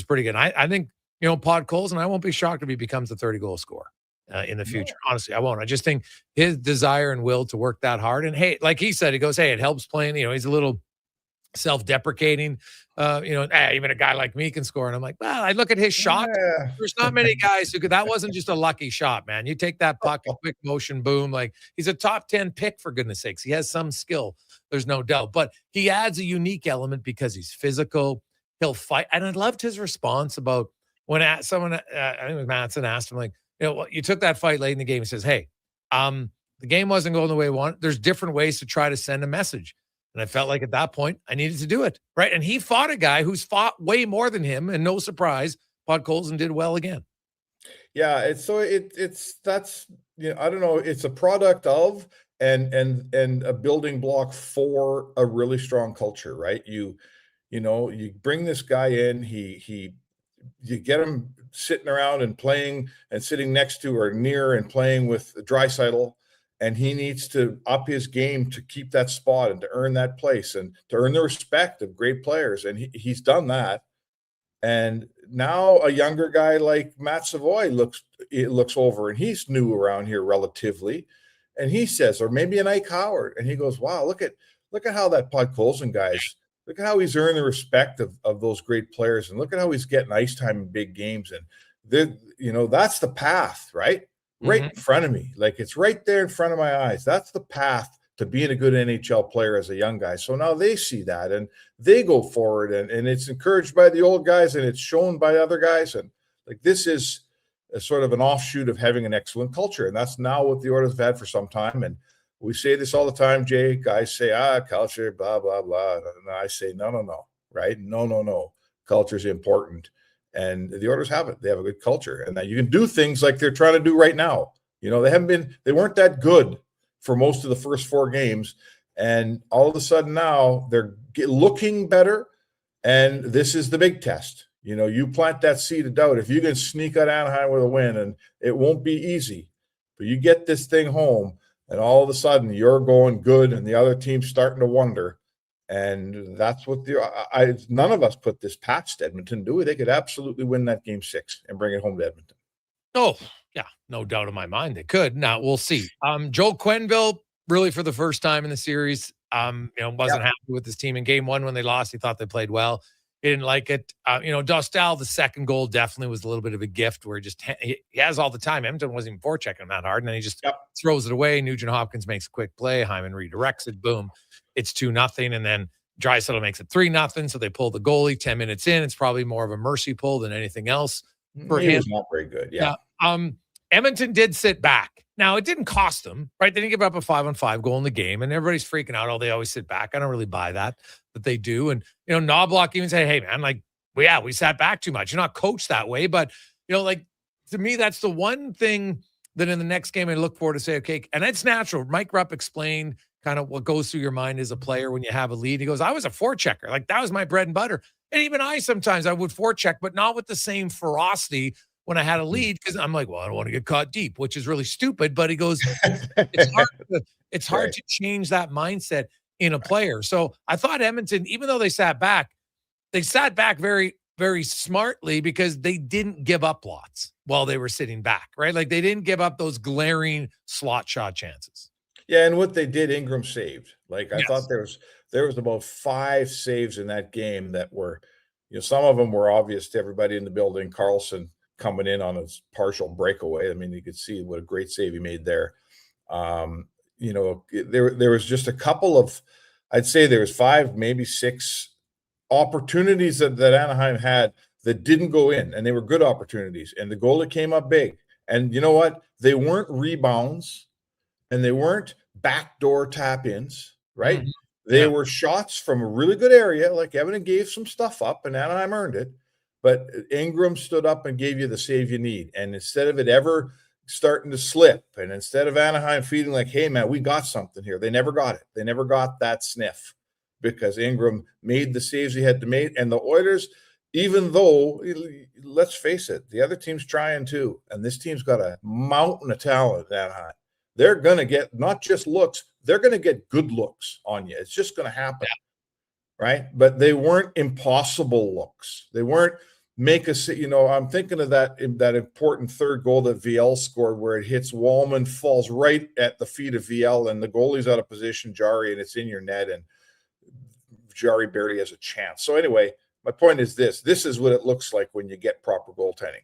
pretty good. I think, Podkolzin, I won't be shocked if he becomes a 30-goal scorer in the future. Honestly, I won't. I just think his desire and will to work that hard. And hey, like he said, he goes, hey, it helps playing. He's a little self-deprecating, even a guy like me can score. And I'm like, well, I look at his shot. There's not many guys who could. That wasn't just a lucky shot, man. You take that puck, a quick motion, boom. He's a top 10 pick, for goodness sakes. He has some skill. There's no doubt, but he adds a unique element because he's physical. He'll fight. And I loved his response about when someone, I think it was Mattson, asked him, you took that fight late in the game. He says, hey, the game wasn't going the way we wanted. There's different ways to try to send a message. And I felt like at that point, I needed to do it, right? And he fought a guy who's fought way more than him, and no surprise, Podkolzin did well again. Yeah, it's I don't know. It's a product of and a building block for a really strong culture, right? You bring this guy in, you get him sitting around and playing and sitting next to or near and playing with Draisaitl. And he needs to up his game to keep that spot and to earn that place and to earn the respect of great players. And he's done that. And now a younger guy like Matt Savoy looks over, and he's new around here relatively. And he says, or maybe an Ike Howard, and he goes, wow, look at how that Podkolzin guy's, look at how he's earned the respect of those great players. And look at how he's getting ice time in big games. And that's the path, right? Right in front of me. It's right there in front of my eyes. That's the path to being a good NHL player as a young guy. So now they see that and they go forward, and it's encouraged by the old guys and it's shown by other guys. And this is a sort of an offshoot of having an excellent culture. And that's now what the Oilers have had for some time. And we say this all the time, Jay. Guys say, culture, blah, blah, blah. And I say, no, right? No. Culture is important. And the Oilers have it. They have a good culture, and that you can do things like they're trying to do right now. They weren't that good for most of the first 4 games. And all of a sudden now they're looking better. And this is the big test. You plant that seed of doubt. If you can sneak out Anaheim with a win, and it won't be easy, but you get this thing home, and all of a sudden you're going good, and the other team's starting to wonder. And that's what none of us put this past Edmonton, do we? They could absolutely win that game 6 and bring it home to Edmonton. Oh, yeah, no doubt in my mind they could. Now we'll see. Joe Quenneville, really for the first time in the series, wasn't happy with his team in game 1 when they lost. He thought they played well. He didn't like it. Dostal, the second goal definitely was a little bit of a gift where he has all the time. Edmonton wasn't even forechecking him that hard, and then he just throws it away. Nugent Hopkins makes a quick play. Hyman redirects it. Boom. It's 2-0. And then Draisaitl makes it 3-0. So they pull the goalie 10 minutes in. It's probably more of a mercy pull than anything else for him. He was not very good. Yeah. Edmonton did sit back. Now, it didn't cost them, right? They didn't give up a 5-on-5 goal in the game, and everybody's freaking out. Oh, they always sit back. I don't really buy that they do. And, Knobloch even said, hey, man, we sat back too much. You're not coached that way. But, to me, that's the one thing that in the next game I look forward to say, okay, and it's natural. Mike Rupp explained kind of what goes through your mind as a player when you have a lead. He goes, I was a forechecker. That was my bread and butter. And even I would forecheck, but not with the same ferocity when I had a lead, because I'm like, well, I don't want to get caught deep, which is really stupid. But he goes, it's hard to change that mindset in a player. So I thought Edmonton, even though they sat back very, very smartly, because they didn't give up lots while they were sitting back, right? They didn't give up those glaring slot shot chances. Yeah, and what they did, Ingram saved. I thought there was about 5 saves in that game that were, some of them were obvious to everybody in the building. Carlson coming in on his partial breakaway. I mean, you could see what a great save he made there. There was just a couple of, I'd say there was 5, maybe 6 opportunities that Anaheim had that didn't go in, and they were good opportunities. And the goalie came up big. And you know what? They weren't rebounds, and they weren't backdoor tap-ins, right? Mm-hmm. They were shots from a really good area. Evan gave some stuff up, and Anaheim earned it. But Ingram stood up and gave you the save you need. And instead of it ever starting to slip, and instead of Anaheim feeling like, hey, man, we got something here, they never got it. They never got that sniff, because Ingram made the saves he had to make. And the Oilers, even though, let's face it, the other team's trying too. And this team's got a mountain of talent at Anaheim. They're going to get not just looks, they're going to get good looks on you. It's just going to happen. Right? But they weren't impossible looks. They weren't I'm thinking of that important third goal that VL scored, where it hits Wallman, falls right at the feet of VL, and the goalie's out of position, Jari, and it's in your net, and Jari barely has a chance. So anyway, my point is this is what it looks like when you get proper goaltending.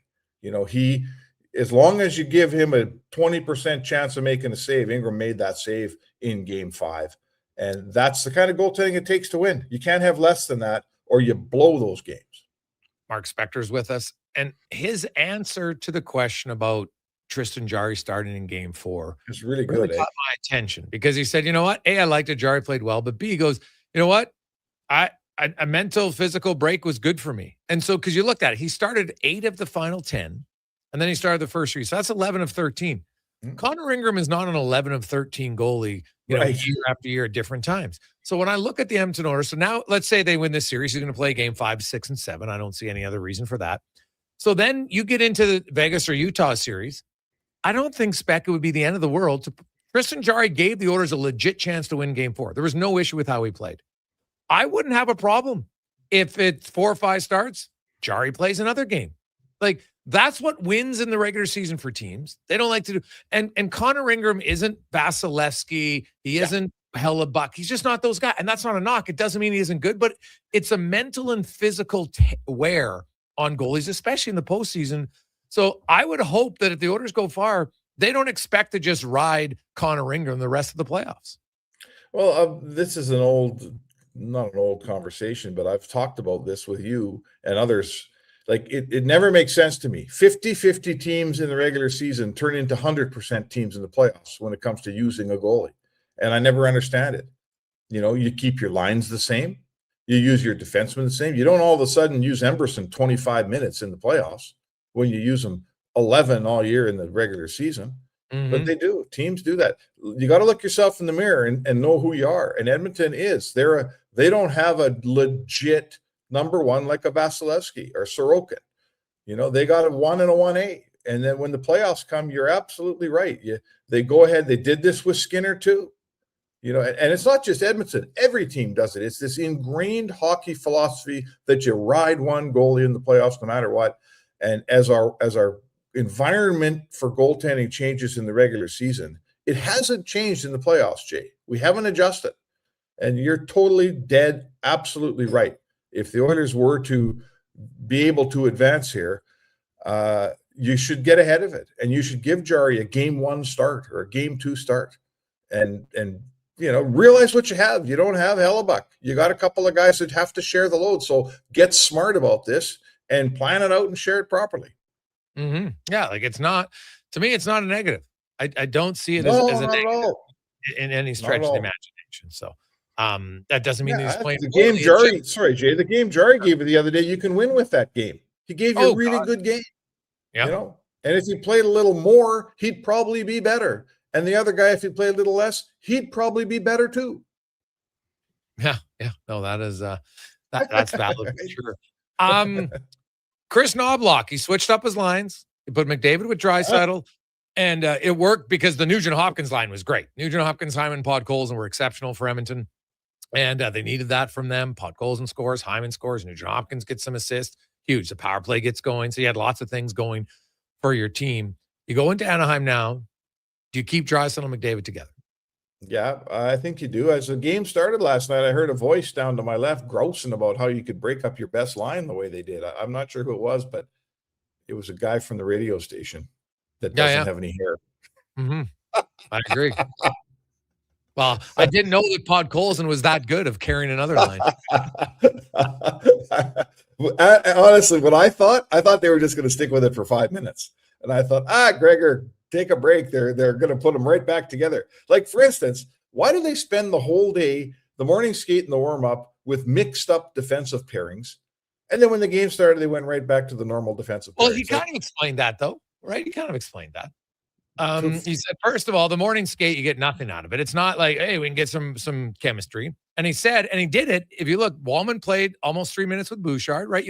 As long as you give him a 20% chance of making a save, Ingram made that save in game 5. And that's the kind of goaltending it takes to win. You can't have less than that, or you blow those games. Mark Spector's with us. And his answer to the question about Tristan Jarry starting in game 4 is really good. Caught my attention, because he said, you know what? A, I liked it. Jarry played well. But B, he goes, you know what? A mental, physical break was good for me. And so, because you looked at it, he started 8 of the final 10, and then he started the first 3. So that's 11 of 13. Connor Ingram is not an 11 of 13 goalie, year after year at different times. So when I look at the Edmonton Oilers, so now let's say they win this series, he's going to play game 5, 6, and 7. I don't see any other reason for that. So then you get into the Vegas or Utah series. I don't think Spec, it would be the end of the world. Tristan Jarry gave the Oilers a legit chance to win game 4. There was no issue with how he played. I wouldn't have a problem if it's 4 or 5 starts, Jarry plays another game. That's what wins in the regular season for teams. They don't like to do. And Connor Ingram isn't Vasilevsky. He isn't Hellebuck. He's just not those guys. And that's not a knock. It doesn't mean he isn't good, but it's a mental and physical wear on goalies, especially in the postseason. So I would hope that if the Oilers go far, they don't expect to just ride Connor Ingram the rest of the playoffs. Well, this is not an old conversation, but I've talked about this with you and others. It never makes sense to me. 50-50 teams in the regular season turn into 100% teams in the playoffs when it comes to using a goalie. And I never understand it. You keep your lines the same. You use your defensemen the same. You don't all of a sudden use Emberson 25 minutes in the playoffs when you use them 11 all year in the regular season. Mm-hmm. But they do. Teams do that. You got to look yourself in the mirror and know who you are. And Edmonton is. They don't have a legit number one like a Vasilevsky or Sorokin. You know, they got a 1 and a 1A. And then when the playoffs come, you're absolutely right. They go ahead. They did this with Skinner too. You know, and it's not just Edmonton. Every team does it. It's this ingrained hockey philosophy that you ride one goalie in the playoffs no matter what. And as our environment for goaltending changes in the regular season, it hasn't changed in the playoffs, Jay. We haven't adjusted. And you're totally dead, absolutely right. If the Oilers were to be able to advance here, you should get ahead of it. And you should give Jari a game 1 start or a game 2 start. And you know, realize what you have. You don't have Hellebuck. You got a couple of guys that have to share the load. So get smart about this and plan it out and share it properly. Mm-hmm. Yeah, like it's not, to me, it's not a negative. I don't see it as a negative in any stretch of the imagination. So that doesn't mean he's playing. The game Jari, sorry, Jay, the game Jari gave you the other day, you can win with that game. He gave you a really good game. Yeah. You know, and if he played a little more, he'd probably be better. And the other guy, if he played a little less, he'd probably be better too. Yeah. No, that is that's valid for sure. Chris Knobloch, he switched up his lines. He put McDavid with Draisaitl, and it worked because the Nugent-Hopkins line was great. Nugent-Hopkins, Hyman, Podkolzin were exceptional for Edmonton, and they needed that from them. Podkolzin scores, Hyman scores, Nugent-Hopkins gets some assists. Huge. The power play gets going. So you had lots of things going for your team. You go into Anaheim now. Do you keep Draisaitl and McDavid together? Yeah, I think you do. As the game started last night, I heard a voice down to my left grousing about how you could break up your best line the way they did. I'm not sure who it was, but it was a guy from the radio station that doesn't have any hair. Mm-hmm. I agree. Well, I didn't know that Podkolzin was that good of carrying another line. Honestly, what I thought they were just going to stick with it for 5 minutes. And I thought, Gregor, take a break. They're going to put them right back together. Like, for instance, why do they spend the whole day, the morning skate and the warm-up, with mixed up defensive pairings? And then when the game started, they went right back to the normal defensive pairings. Well, he kind of explained that, though, right? He kind of explained that. He said, first of all, the morning skate, you get nothing out of it. It's not like, hey, we can get some chemistry. And he said, and he did it. If you look, Wallman played almost 3 minutes with Bouchard, right?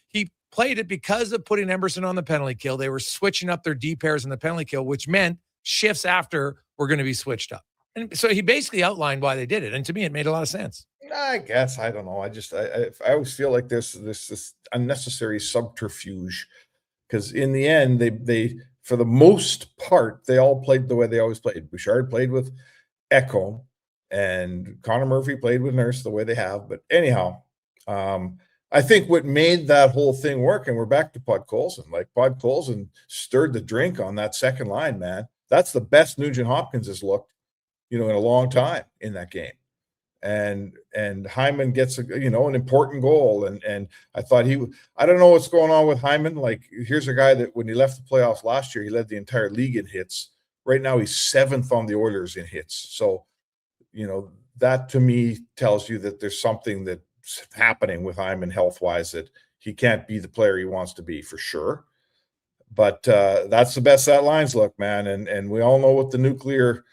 He played it because of putting Emerson on the penalty kill. They were switching up their D pairs in the penalty kill, which meant shifts after were going to be switched up. And so he basically outlined why they did it. And to me, it made a lot of sense. I guess. I don't know. I always feel like there's this unnecessary subterfuge, because in the end, they for the most part, they all played the way they always played. Bouchard played with Ekholm, and Connor Murphy played with Nurse the way they have. But anyhow, I think what made that whole thing work, and we're back to Podkolzin. Like, Podkolzin stirred the drink on that second line, man. That's the best Nugent-Hopkins has looked, in a long time in that game. And Hyman gets an important goal. And I thought I don't know what's going on with Hyman. Like, here's a guy that when he left the playoffs last year, he led the entire league in hits. Right now, he's 7th on the Oilers in hits. So, that to me tells you that there's something that's happening with Hyman health-wise, that he can't be the player he wants to be, for sure. But that's the best that lines look, man. And we all know what the nuclear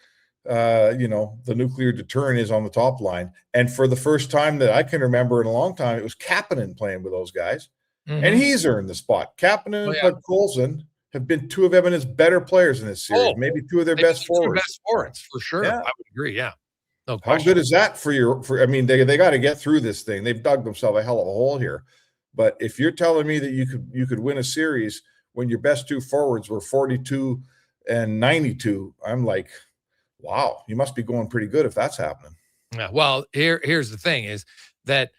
deterrent is on the top line. And for the first time that I can remember in a long time, it was Kapanen playing with those guys. Mm-hmm. And he's earned the spot. Kapanen and Podkolzin have been two of Edmonton's better players in this series, maybe two of their best forwards. Best forwards, for sure. Yeah. I would agree, yeah. No question. How good is that they got to get through this thing. They've dug themselves a hell of a hole here. But if you're telling me that you could win a series when your best two forwards were 42 and 92, I'm like, wow, you must be going pretty good if that's happening. Yeah. Well, here's the thing is that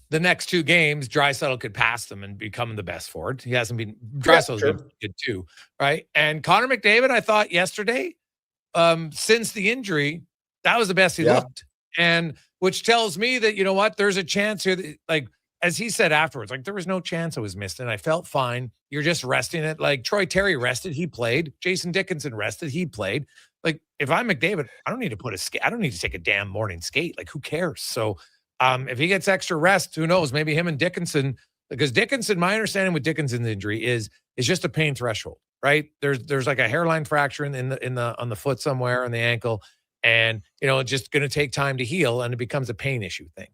the next two games, Draisaitl could pass them and become the best forward. He hasn't been. Draisaitl's been good too, right? And Connor McDavid, I thought yesterday, since the injury, that was the best he looked. And which tells me that, you know what, there's a chance here that, like, as he said afterwards, like, there was no chance I was missed, and I felt fine. You're just resting it. Like, Troy Terry rested, he played. Jason Dickinson rested, he played. Like, if I'm McDavid, I don't need to put a skate. I don't need to take a damn morning skate. Like, who cares? So if he gets extra rest, who knows? Maybe him and Dickinson, because Dickinson, my understanding with Dickinson's injury is just a pain threshold, right? There's like a hairline fracture on the foot somewhere on the ankle, and it's just going to take time to heal, and it becomes a pain issue thing.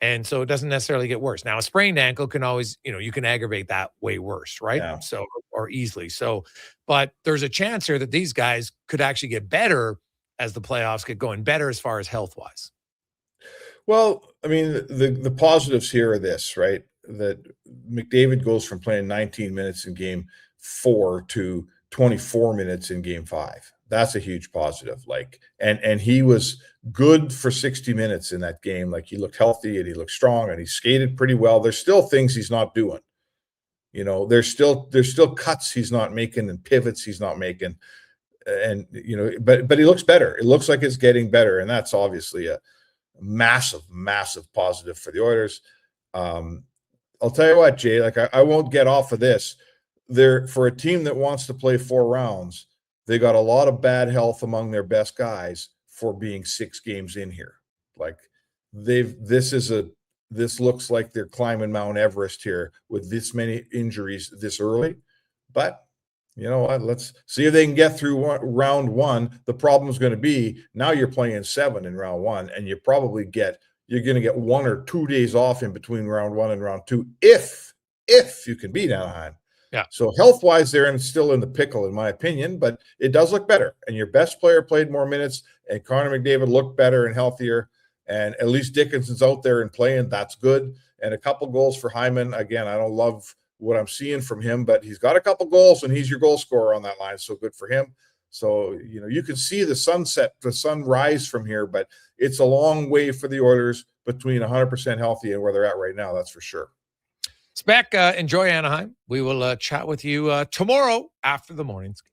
And so it doesn't necessarily get worse. Now, a sprained ankle can always, you can aggravate that way worse, right? Yeah. So, or easily. So, but there's a chance here that these guys could actually get better as the playoffs get going, better as far as health-wise. Well, I mean, the positives here are this, right? That McDavid goes from playing 19 minutes in game 4 to 24 minutes in game 5. That's a huge positive. And he was good for 60 minutes in that game. He looked healthy and he looked strong and he skated pretty well. There's still things he's not doing. There's still cuts he's not making and pivots he's not making. And, but he looks better. It looks like it's getting better. And that's obviously a massive, massive positive for the Oilers. I'll tell you what, Jay, I won't get off of this. For a team that wants to play 4 rounds, they got a lot of bad health among their best guys for being 6 games in here. This looks like they're climbing Mount Everest here with this many injuries this early. But you know what? Let's see if they can get through round 1. The problem is going to be now you're playing 7 in round 1, and you're going to get 1 or 2 days off in between round 1 and round 2 if you can beat Anaheim. Yeah. So health-wise, they're still in the pickle, in my opinion, but it does look better. And your best player played more minutes, and Connor McDavid looked better and healthier. And at least Dickinson's out there and playing. That's good. And a couple goals for Hyman. Again, I don't love what I'm seeing from him, but he's got a couple goals, and he's your goal scorer on that line. So good for him. So, you can see the sun rise from here, but it's a long way for the Oilers between 100% healthy and where they're at right now. That's for sure. Spec, enjoy Anaheim. We will chat with you tomorrow after the morning's game.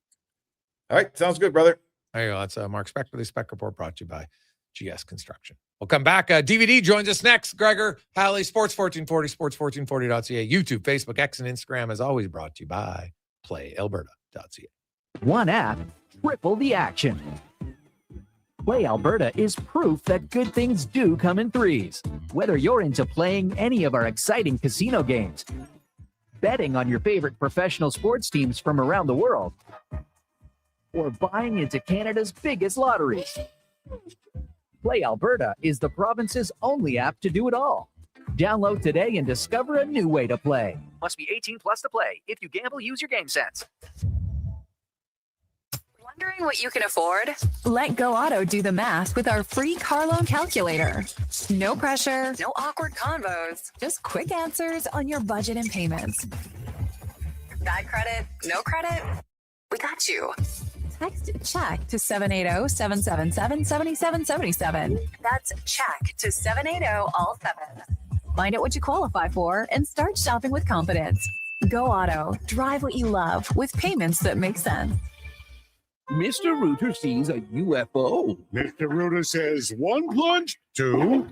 All right. Sounds good, brother. There you go. That's Mark Spec with the Spec Report brought to you by GS Construction. We'll come back. DVD joins us next. Gregor Halley, Sports 1440, sports1440.ca, YouTube, Facebook, X, and Instagram, as always, brought to you by PlayAlberta.ca. One app, triple the action. Play Alberta is proof that good things do come in threes. Whether you're into playing any of our exciting casino games, betting on your favorite professional sports teams from around the world, or buying into Canada's biggest lotteries, Play Alberta is the province's only app to do it all. Download today and discover a new way to play. Must be 18 plus to play. If you gamble, use your game sense. Wondering what you can afford? Let Go Auto do the math with our free car loan calculator. No pressure, no awkward convos, just quick answers on your budget and payments. Bad credit? No credit? We got you. Text check to 780-777-7777. That's check to 780-all-7. Find out what you qualify for and start shopping with confidence. Go Auto. Drive what you love with payments that make sense. Mr. Rooter sees a UFO. Mr. Rooter says 1 plunge, 2.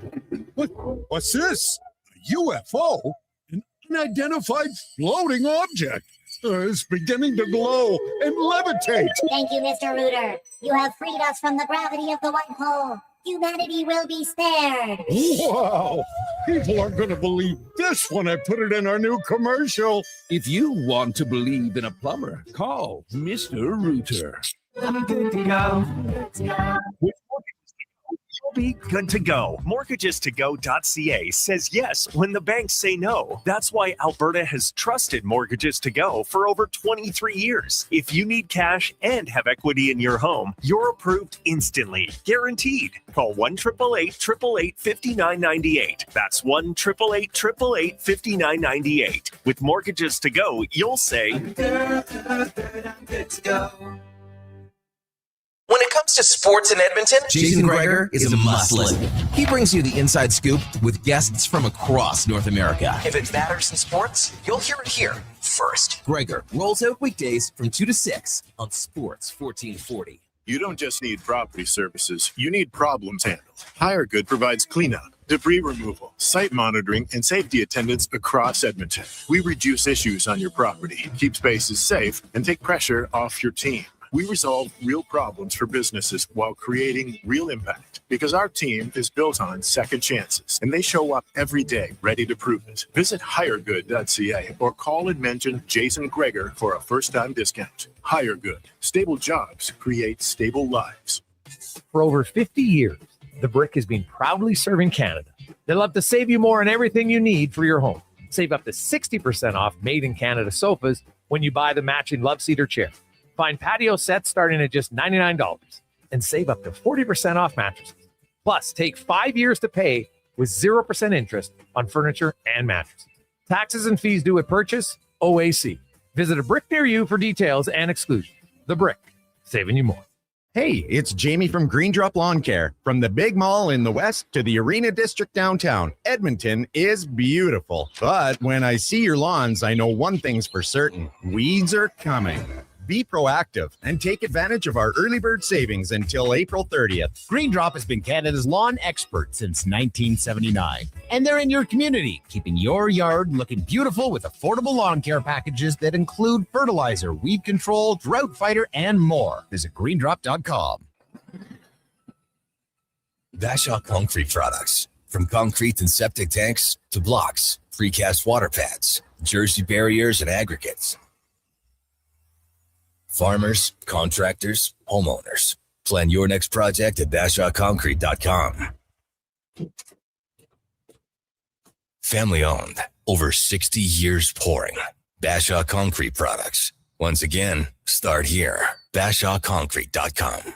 What's this? A UFO? An unidentified floating object. It's beginning to glow and levitate. Thank you, Mr. Rooter. You have freed us from the gravity of the white hole. Humanity will be spared. Wow! People aren't going to believe this when I put it in our new commercial. If you want to believe in a plumber, call Mr. Rooter. I'm good to go. You'll be good to go. Mortgagestogo.ca says yes when the banks say no. That's why Alberta has trusted Mortgages to Go for over 23 years. If you need cash and have equity in your home, you're approved instantly. Guaranteed. Call 1-888-888-5998. That's 1-888-888-5998. With Mortgages to Go, you'll say, I'm good to go. When it comes to sports in Edmonton, Jason Gregor is a must-listen. He brings you the inside scoop with guests from across North America. if it matters in sports, you'll hear it here first. Gregor rolls out weekdays from 2 to 6 on Sports 1440. You don't just need property services, you need problems handled. HireGood provides cleanup, debris removal, site monitoring, and safety attendance across Edmonton. We reduce issues on your property, keep spaces safe, and take pressure off your team. We resolve real problems for businesses while creating real impact because our team is built on second chances and they show up every day ready to prove it. Visit hiregood.ca or call and mention Jason Gregor for a first-time discount. HireGood. Stable jobs create stable lives. For over 50 years, the Brick has been proudly serving Canada. They love to save you more on everything you need for your home. Save up to 60% off Made in Canada sofas when you buy the matching love seat or chair. Find patio sets starting at just $99 and save up to 40% off mattresses. Plus, take 5 years to pay with 0% interest on furniture and mattresses. Taxes and fees due at purchase, OAC. Visit a Brick near you for details and exclusions. The Brick, saving you more. Hey, it's Jamie from Green Drop Lawn Care. From the big mall in the west to the Arena District downtown, Edmonton is beautiful. But when I see your lawns, I know one thing's for certain. Weeds are coming. Be proactive and take advantage of our early bird savings until April 30th. Green Drop has been Canada's lawn expert since 1979. And they're in your community, keeping your yard looking beautiful with affordable lawn care packages that include fertilizer, weed control, drought fighter, and more. Visit greendrop.com. Bashaw Concrete Products. From concrete and septic tanks to blocks, precast water pads, Jersey barriers, and aggregates. Farmers, contractors, homeowners. Plan your next project at BashawConcrete.com. Family owned, over 60 years pouring. Bashaw Concrete Products. Once again, start here. BashawConcrete.com.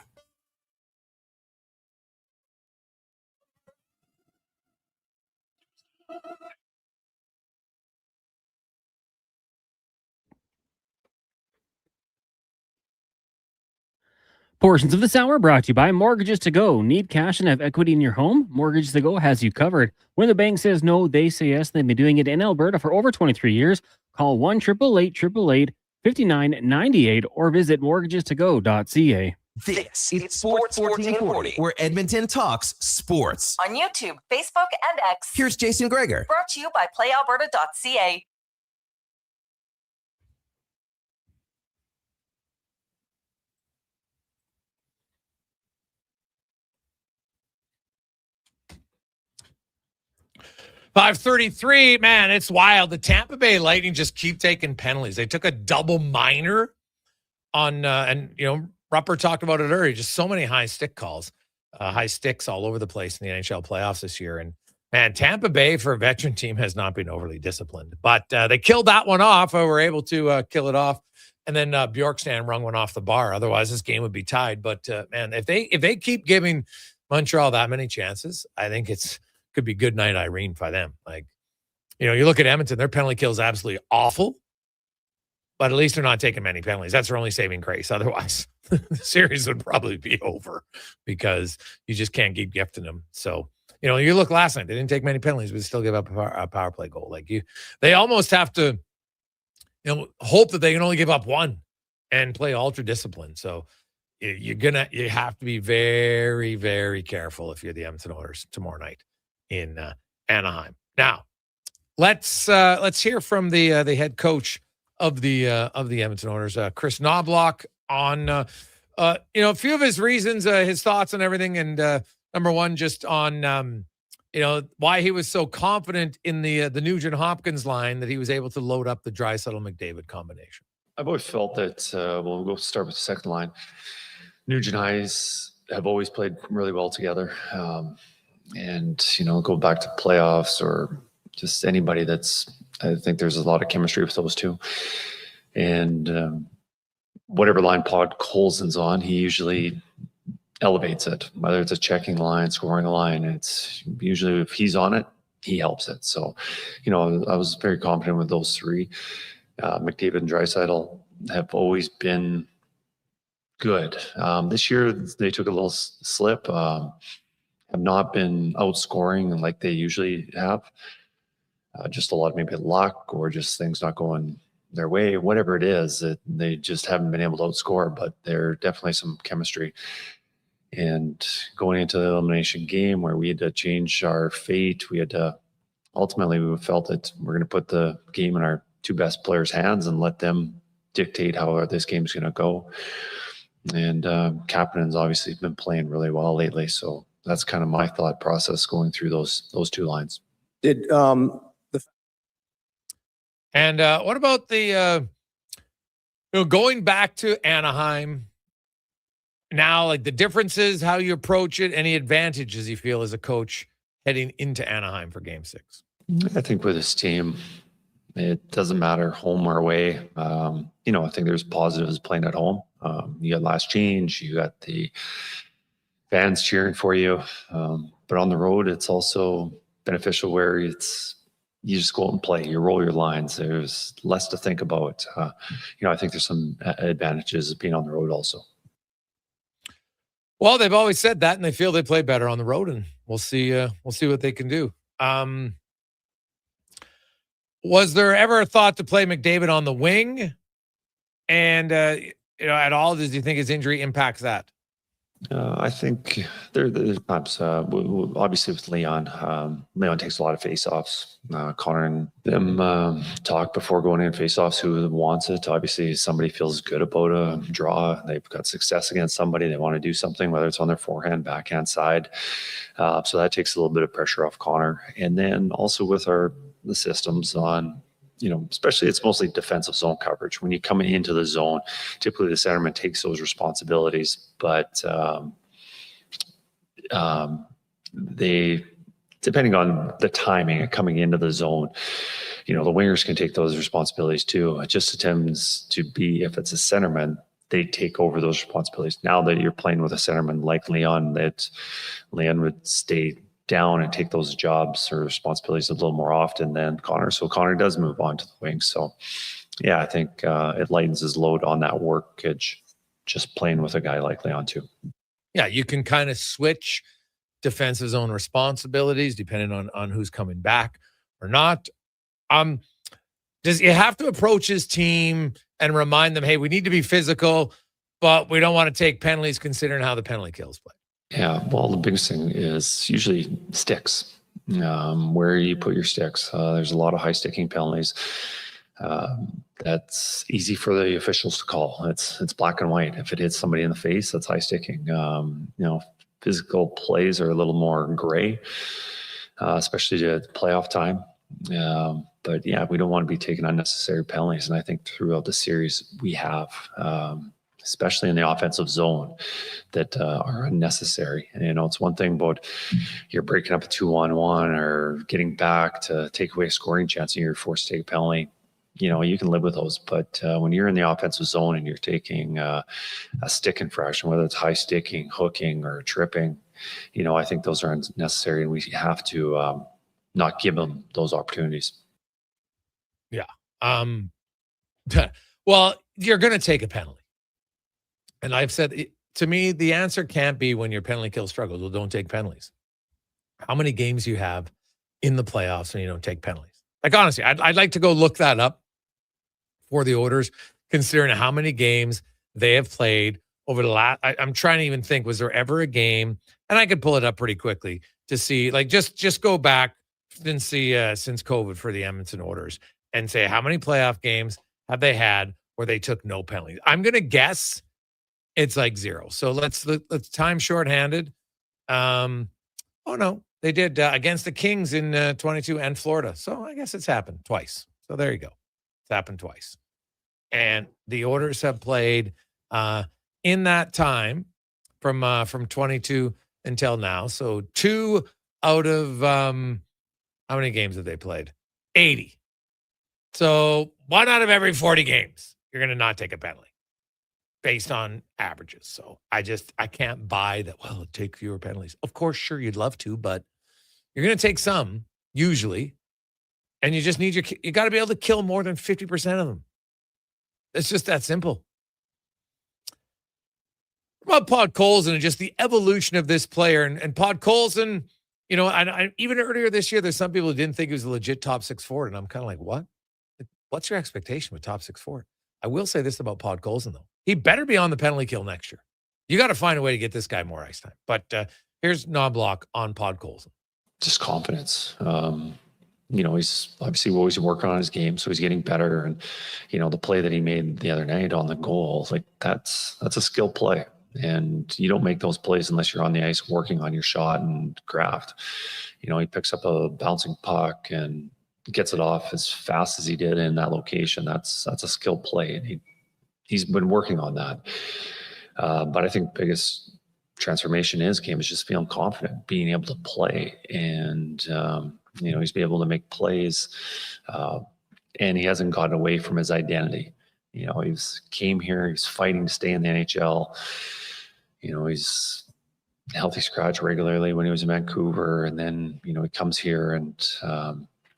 Portions of this hour brought to you by Mortgages to Go. Need cash and have equity in your home? Mortgages to Go has you covered. When the bank says no, they say yes. They've been doing it in Alberta for over 23 years. Call 1-888-888-5998 or visit mortgagestogo.ca. This is Sports 1440, where Edmonton talks sports. On YouTube, Facebook, and X. Here's Jason Gregor. Brought to you by playalberta.ca. .533, man, it's wild. The Tampa Bay Lightning just keep taking penalties. They took a double minor on, and, you know, Rupper talked about it earlier, just so many high stick calls, high sticks all over the place in the NHL playoffs this year. And, man, Tampa Bay for a veteran team has not been overly disciplined. But they killed that one off. Were able to kill it off. And then Bjorkstrand rung one off the bar. Otherwise, this game would be tied. But, man, if they keep giving Montreal that many chances, I think could be good night Irene by them. Like, you know, you look at Edmonton, their penalty kill is absolutely awful, but at least they're not taking many penalties. That's their only saving grace. Otherwise, the series would probably be over because you just can't keep gifting them. So, you know, you look last night, they didn't take many penalties, but still give up a power play goal. Like they almost have to, you know, hope that they can only give up one and play ultra disciplined. So you have to be very, very careful if you're the Edmonton Oilers tomorrow night in Anaheim. Now, let's hear from the head coach of the Edmonton Oilers, Chris Knobloch, on you know, a few of his reasons, his thoughts on everything, and number one, just on you know, why he was so confident in the Nugent Hopkins line that he was able to load up the Draisaitl McDavid combination. I've always felt that we'll go start with the second line. Nugent Highs have always played really well together. And, you know, go back to playoffs or just anybody I think there's a lot of chemistry with those two. And whatever line Pod Colson's on, he usually elevates it, whether it's a checking line, scoring a line. It's usually if he's on it, he helps it. So, you know, I was very confident with those three. McDavid and Draisaitl have always been good. This year, they took a little slip. Have not been outscoring like they usually have. Just a lot of maybe luck or just things not going their way, whatever it is, that they just haven't been able to outscore, but there's definitely some chemistry. And going into the elimination game where we had to change our fate, we felt that we're going to put the game in our two best players' hands and let them dictate how this game's going to go. And Kapanen's obviously been playing really well lately, so that's kind of my thought process going through those two lines. And what about the going back to Anaheim now? Like the differences, how you approach it, any advantages you feel as a coach heading into Anaheim for Game 6? I think with this team, it doesn't matter home or away. I think there's positives playing at home. You got last change, you got the fans cheering for you. But on the road, it's also beneficial where you just go out and play. You roll your lines. There's less to think about. I think there's some advantages of being on the road also. Well, they've always said that, and they feel they play better on the road, and we'll see what they can do. Was there ever a thought to play McDavid on the wing? And, at all, does you think his injury impacts that? I think there's times, obviously with Leon, Leon takes a lot of face-offs. Connor and them talk before going in face-offs who wants it. Obviously, somebody feels good about a draw. They've got success against somebody. They want to do something, whether it's on their forehand, backhand side. So that takes a little bit of pressure off Connor. And then also with the systems on, especially it's mostly defensive zone coverage. When you come into the zone, typically the centerman takes those responsibilities, but they, depending on the timing of coming into the zone, the wingers can take those responsibilities too. It just tends to be, if it's a centerman, they take over those responsibilities. Now that you're playing with a centerman like Leon, that Leon would stay down and take those jobs or responsibilities a little more often than Connor. So Connor does move on to the wing. So yeah, I think it lightens his load on that workage, just playing with a guy like Leon too. Yeah, you can kind of switch defensive zone responsibilities depending on who's coming back or not. Does he have to approach his team and remind them, hey, we need to be physical, but we don't want to take penalties considering how the penalty kills play? Yeah, well, the biggest thing is usually sticks, where you put your sticks. There's a lot of high sticking penalties. That's easy for the officials to call. It's black and white. If it hits somebody in the face, that's high sticking. Physical plays are a little more gray, especially at playoff time. But yeah, we don't want to be taking unnecessary penalties. And I think throughout the series we have, especially in the offensive zone, that are unnecessary. And, it's one thing about you're breaking up a 2-on-1 or getting back to take away a scoring chance and you're forced to take a penalty. You can live with those. But when you're in the offensive zone and you're taking a stick infraction, whether it's high sticking, hooking, or tripping, I think those are unnecessary, and we have to not give them those opportunities. Yeah. Well, you're going to take a penalty. And I've said, to me, the answer can't be when your penalty kill struggles. Well, don't take penalties. How many games you have in the playoffs when you don't take penalties? Like, honestly, I'd like to go look that up for the Oilers, considering how many games they have played over the last. I'm trying to even think, was there ever a game? And I could pull it up pretty quickly to see, like, just go back and see since COVID for the Edmonton Oilers and say how many playoff games have they had where they took no penalties. I'm going to guess it's like 0. So let's time shorthanded. Oh no, they did against the Kings in 22 and Florida. So I guess it's happened twice. So there you go. It's happened twice. And the Oilers have played in that time from 22 until now. So 2 out of how many games have they played? 80. So 1 out of every 40 games, you're going to not take a penalty based on averages. So I can't buy that, well, take fewer penalties. Of course, sure, you'd love to, but you're going to take some, usually, and you just need you got to be able to kill more than 50% of them. It's just that simple. About Podkolzin and just the evolution of this player. And Podkolzin, I even earlier this year, there's some people who didn't think he was a legit top 6 forward, and I'm kind of like, what? What's your expectation with top 6 forward? I will say this about Podkolzin, though. He better be on the penalty kill next year. You got to find a way to get this guy more ice time. But here's Knobloch on Podkolzin. Just confidence. He's obviously always working on his game, so he's getting better. And, the play that he made the other night on the goal, like that's a skill play. And you don't make those plays unless you're on the ice working on your shot and craft. He picks up a bouncing puck and gets it off as fast as he did in that location. That's a skill play. And he's been working on that. But I think biggest transformation in his game is just feeling confident, being able to play. And, he's been able to make plays, and he hasn't gotten away from his identity. He's came here, he's fighting to stay in the NHL. He's healthy scratch regularly when he was in Vancouver. And then, he comes here and,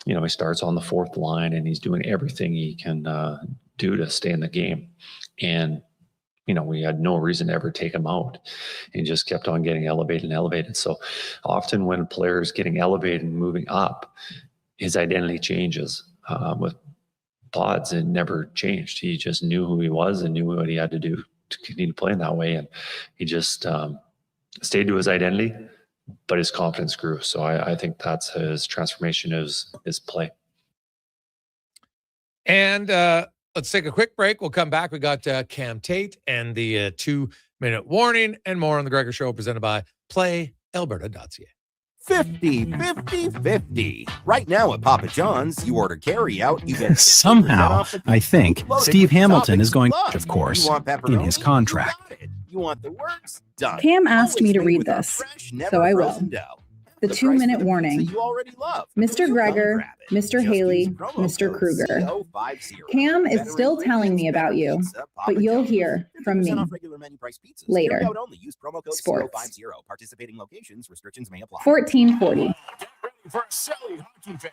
he starts on the fourth line, and he's doing everything he can do to stay in the game. And, we had no reason to ever take him out. He just kept on getting elevated and elevated. So often when a player is getting elevated and moving up, his identity changes. With Pods, it never changed. He just knew who he was and knew what he had to do to continue playing that way. And he just stayed to his identity, but his confidence grew. So I think that's his transformation, is his play. And let's take a quick break. We'll come back. We got Cam Tate and the 2-minute warning and more on the Gregor Show, presented by PlayAlberta.ca. 50-50-50. Right now at Papa John's, you order carry out, you get somehow, I think, Steve Hamilton is going, of course, in his contract. You want the works done. Cam asked me to read this, so I will. The 2-minute warning. Mr. Gregor, Mr. Haley, Mr. Kruger. Cam is still telling me about you, but you'll hear from me later. Sports. 1440. For a silly hockey fan.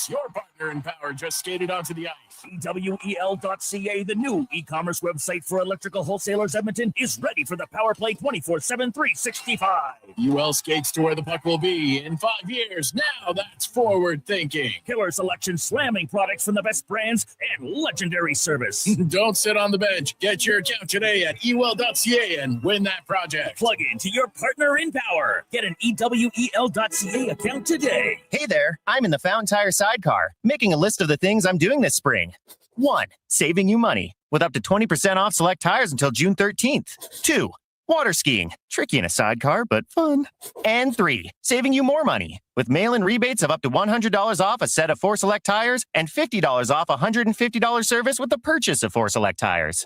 Your partner in power just skated onto the ice. EWEL.ca, the new e-commerce website for electrical wholesalers Edmonton, is ready for the power play 24/7, 365. UL skates to where the puck will be in 5 years. Now that's forward thinking. Killer selection, slamming products from the best brands, and legendary service. Don't sit on the bench. Get your account today at EWEL.ca and win that project. Plug into your partner in power. Get an EWEL.ca account today. Hey there, I'm in the Fountain Tire sidecar, making a list of the things I'm doing this spring. 1. Saving you money with up to 20% off select tires until June 13th. 2. Water skiing, tricky in a sidecar, but fun. And 3. Saving you more money with mail-in rebates of up to $100 off a set of 4 select tires and $50 off a $150 service with the purchase of 4 select tires.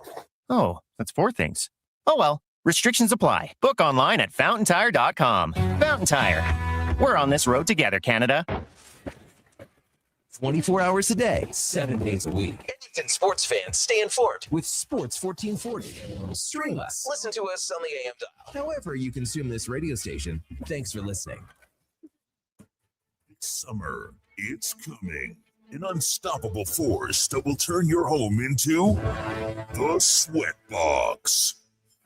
Oh, that's 4 things. Oh well, restrictions apply. Book online at fountaintire.com. Fountain Tire. We're on this road together, Canada. 24 hours a day, 7 days a week. Edmonton sports fans stay informed with Sports 1440. Stream us. Listen to us on the AM dial. However you consume this radio station, thanks for listening. Summer, it's coming. An unstoppable force that will turn your home into the Sweat Box.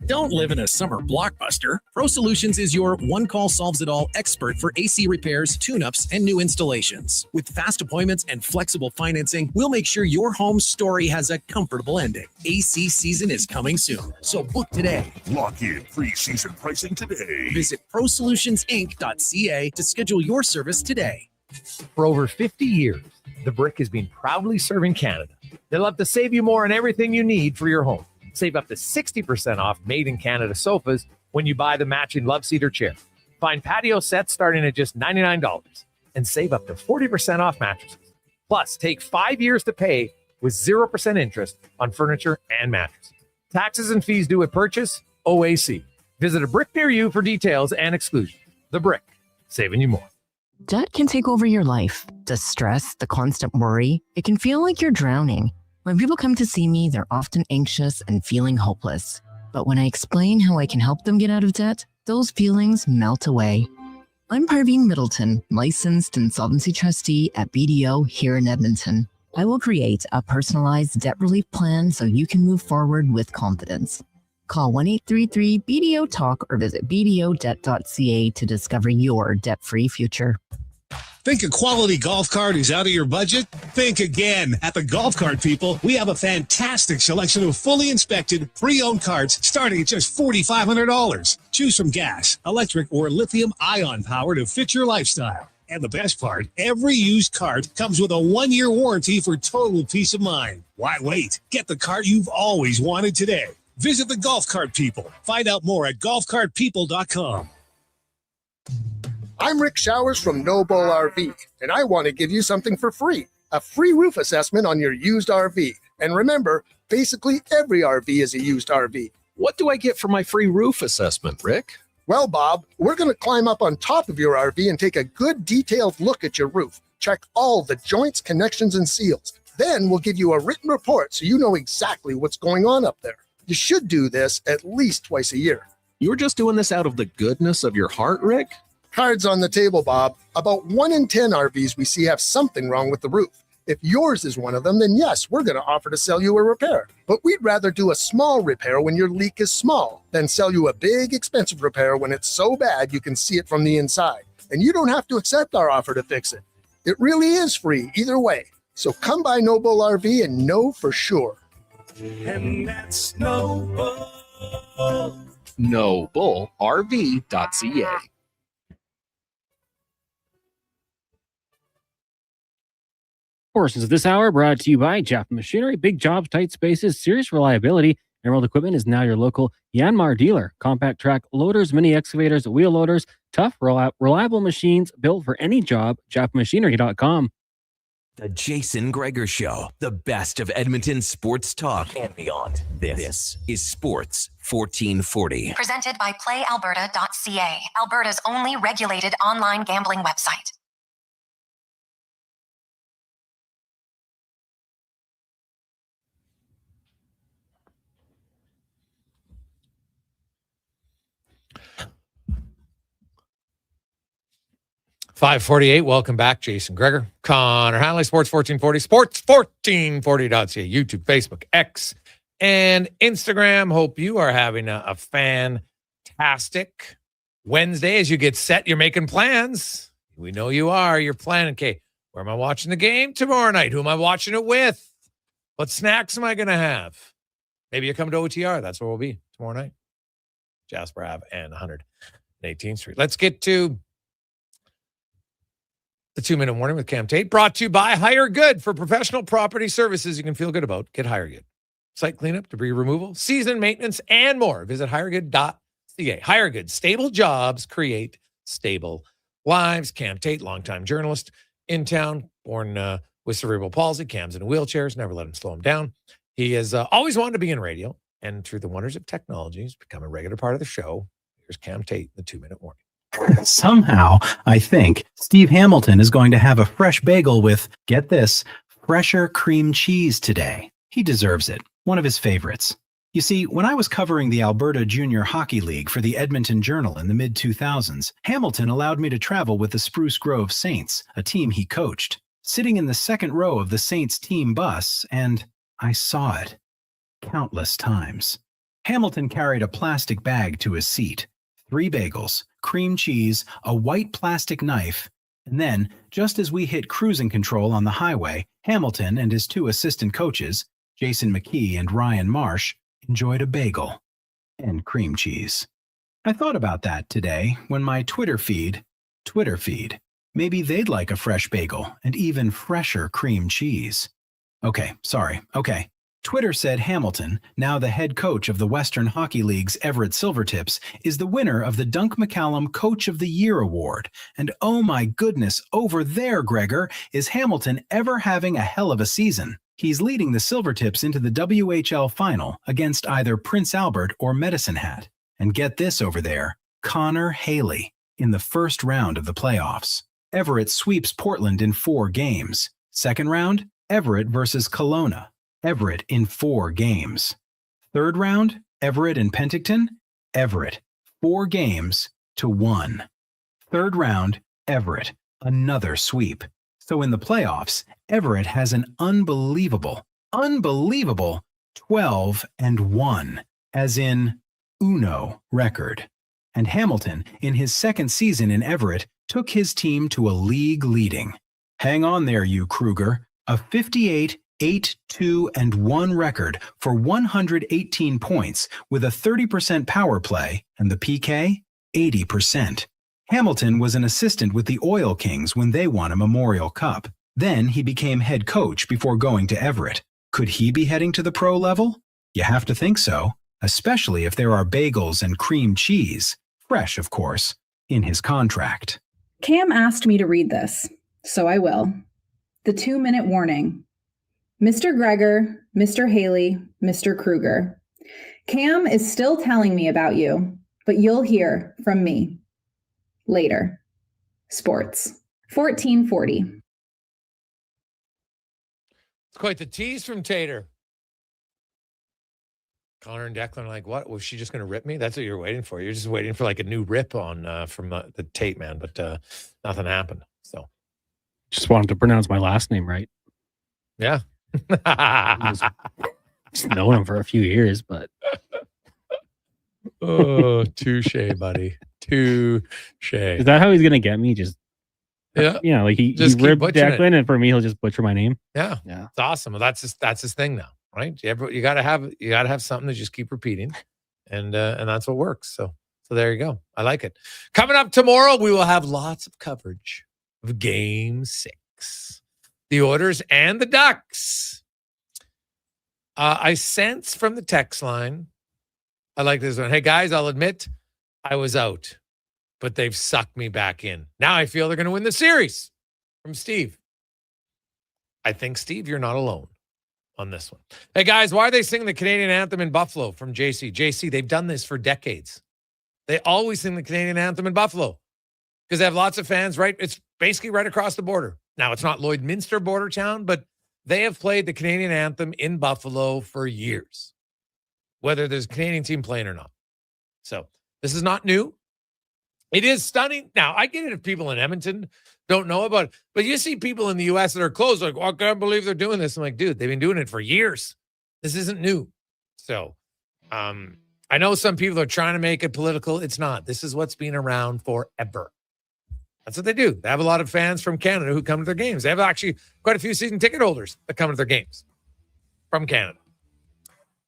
Don't live in a summer blockbuster. Pro Solutions is your one-call solves-it-all expert for AC repairs, tune-ups, and new installations. With fast appointments and flexible financing, we'll make sure your home story has a comfortable ending. AC season is coming soon, so book today. Lock in pre-season pricing today. Visit ProSolutionsInc.ca to schedule your service today. For over 50 years, The Brick has been proudly serving Canada. They love to save you more on everything you need for your home. Save up to 60% off made-in-Canada sofas when you buy the matching love seat or chair. Find patio sets starting at just $99 and save up to 40% off mattresses. Plus, take 5 years to pay with 0% interest on furniture and mattresses. Taxes and fees due at purchase, OAC. Visit a Brick near you for details and exclusions. The Brick, saving you more. Debt can take over your life. The stress, the constant worry, it can feel like you're drowning. When people come to see me, they're often anxious and feeling hopeless. But when I explain how I can help them get out of debt, those feelings melt away. I'm Parveen Middleton, licensed insolvency trustee at BDO here in Edmonton. I will create a personalized debt relief plan so you can move forward with confidence. Call 1-833-BDO-TALK or visit bdodebt.ca to discover your debt-free future. Think a quality golf cart is out of your budget? Think again. At the Golf Cart People, we have a fantastic selection of fully inspected, pre-owned carts starting at just $4,500. Choose from gas, electric, or lithium-ion power to fit your lifestyle. And the best part, every used cart comes with a 1-year warranty for total peace of mind. Why wait? Get the cart you've always wanted today. Visit the Golf Cart People. Find out more at golfcartpeople.com. I'm Rick Showers from No Bull RV, and I want to give you something for free. A free roof assessment on your used RV. And remember, basically every RV is a used RV. What do I get for my free roof assessment, Rick? Well, Bob, we're going to climb up on top of your RV and take a good detailed look at your roof. Check all the joints, connections, and seals. Then we'll give you a written report so you know exactly what's going on up there. You should do this at least twice a year. You're just doing this out of the goodness of your heart, Rick? Cards on the table, Bob. About 1 in 10 RVs we see have something wrong with the roof. If yours is one of them, then yes, we're going to offer to sell you a repair. But we'd rather do a small repair when your leak is small than sell you a big, expensive repair when it's so bad you can see it from the inside. And you don't have to accept our offer to fix it. It really is free either way. So come by Noble RV and know for sure. And that's Noble. NobleRV.ca. Portions of this hour brought to you by Jaffa Machinery. Big jobs, tight spaces, serious reliability. Emerald Equipment is now your local Yanmar dealer. Compact track loaders, mini excavators, wheel loaders, tough, reliable machines built for any job. JaffaMachinery.com. The Jason Gregor Show, the best of Edmonton sports talk and beyond. This is Sports 1440. Presented by PlayAlberta.ca, Alberta's only regulated online gambling website. .548, welcome back. Jason Gregor, Connor Halley, Sports 1440, Sports1440.ca, YouTube, Facebook, X, and Instagram. Hope you are having a fantastic Wednesday as you get set. You're making plans. We know you are. You're planning. Okay, where am I watching the game tomorrow night? Who am I watching it with? What snacks am I going to have? Maybe you come to OTR. That's where we'll be tomorrow night. Jasper Ave and 118th Street. Let's get to the 2-minute warning with Cam Tate, brought to you by Hire Good. For professional property services you can feel good about, get Hire Good. Site cleanup, debris removal, season maintenance, and more. Visit hiregood.ca. Hire Good. Stable jobs create stable lives. Cam Tate, longtime journalist in town, born with cerebral palsy. Cam's in wheelchairs. Never let him slow him down. He has always wanted to be in radio, and through the wonders of technology, he's become a regular part of the show. Here's Cam Tate, the 2-minute warning. Somehow, I think Steve Hamilton is going to have a fresh bagel with, get this, fresher cream cheese today. He deserves it. One of his favorites. You see, when I was covering the Alberta Junior Hockey League for the Edmonton Journal in the mid-2000s, Hamilton allowed me to travel with the Spruce Grove Saints, a team he coached. Sitting in the second row of the Saints team bus, and I saw it countless times. Hamilton carried a plastic bag to his seat, 3 bagels, cream cheese, a white plastic knife, and then, just as we hit cruising control on the highway, Hamilton and his 2 assistant coaches, Jason McKee and Ryan Marsh, enjoyed a bagel and cream cheese. I thought about that today when my Twitter feed, maybe they'd like a fresh bagel and even fresher cream cheese. Okay. Twitter said Hamilton, now the head coach of the Western Hockey League's Everett Silvertips, is the winner of the Dunk McCallum Coach of the Year award. And oh my goodness, over there, Gregor, is Hamilton ever having a hell of a season. He's leading the Silvertips into the WHL final against either Prince Albert or Medicine Hat. And get this over there, Connor Halley in the first round of the playoffs. Everett sweeps Portland in 4 games. Second round, Everett versus Kelowna. Everett in 4 games. Third round, Everett and Penticton. Everett, 4 games to 1. Third round, Everett, another sweep. So in the playoffs, Everett has an unbelievable 12-1, as in Uno record. And Hamilton, in his second season in Everett, took his team to a league leading. Hang on there, you Kruger. A 58-8-2-1 record for 118 points with a 30% power play and the PK 80%. Hamilton was an assistant with the Oil Kings when they won a Memorial Cup. Then he became head coach before going to Everett. Could he be heading to the pro level? You have to think so, especially if there are bagels and cream cheese, fresh of course, in his contract. Cam asked me to read this, so I will. The 2-minute warning. Mr. Gregor, Mr. Halley, Mr. Kruger. Cam is still telling me about you. but you'll hear from me later. Sports 1440. It's quite the tease from Tater. Connor and Declan are like, what? Was she just going to rip me? That's what you're waiting for. You're just waiting for like a new rip on from the tape, man. But nothing happened. So Just wanted to pronounce my last name right. yeah. Just known him for a few years, but Oh, touche, buddy. Touche. is that how he's gonna get me? Just Yeah. like he Just keep ripped butchering it. Declan, and for me, he'll just butcher my name. Yeah. Yeah. It's awesome. Well, that's his thing now, right? You gotta have something to just keep repeating. And that's what works. So there you go. I like it. Coming up tomorrow, we will have lots of coverage of Game 6. The Oilers and the Ducks. I sense from the text line, I like this one. Hey, guys, I'll admit I was out, but they've sucked me back in. Now I feel they're going to win the series. From Steve. I think, Steve, you're not alone on this one. Hey, guys, why are they singing the Canadian anthem in Buffalo? From JC. JC, they've done this for decades. They always sing the Canadian anthem in Buffalo because they have lots of fans, right? It's basically right across the border. Now, it's not Lloydminster border town, but they have played the Canadian anthem in Buffalo for years, whether there's a Canadian team playing or not. So this is not new. It is stunning. Now, I get it if people in Edmonton don't know about it, but you see people in the U.S. that are close, like, oh, I can't believe they're doing this. I'm like, dude, they've been doing it for years. This isn't new. So I know some people are trying to make it political. It's not. This is what's been around forever. That's what they do. They have a lot of fans from Canada who come to their games. They have actually quite a few season ticket holders that come to their games from Canada.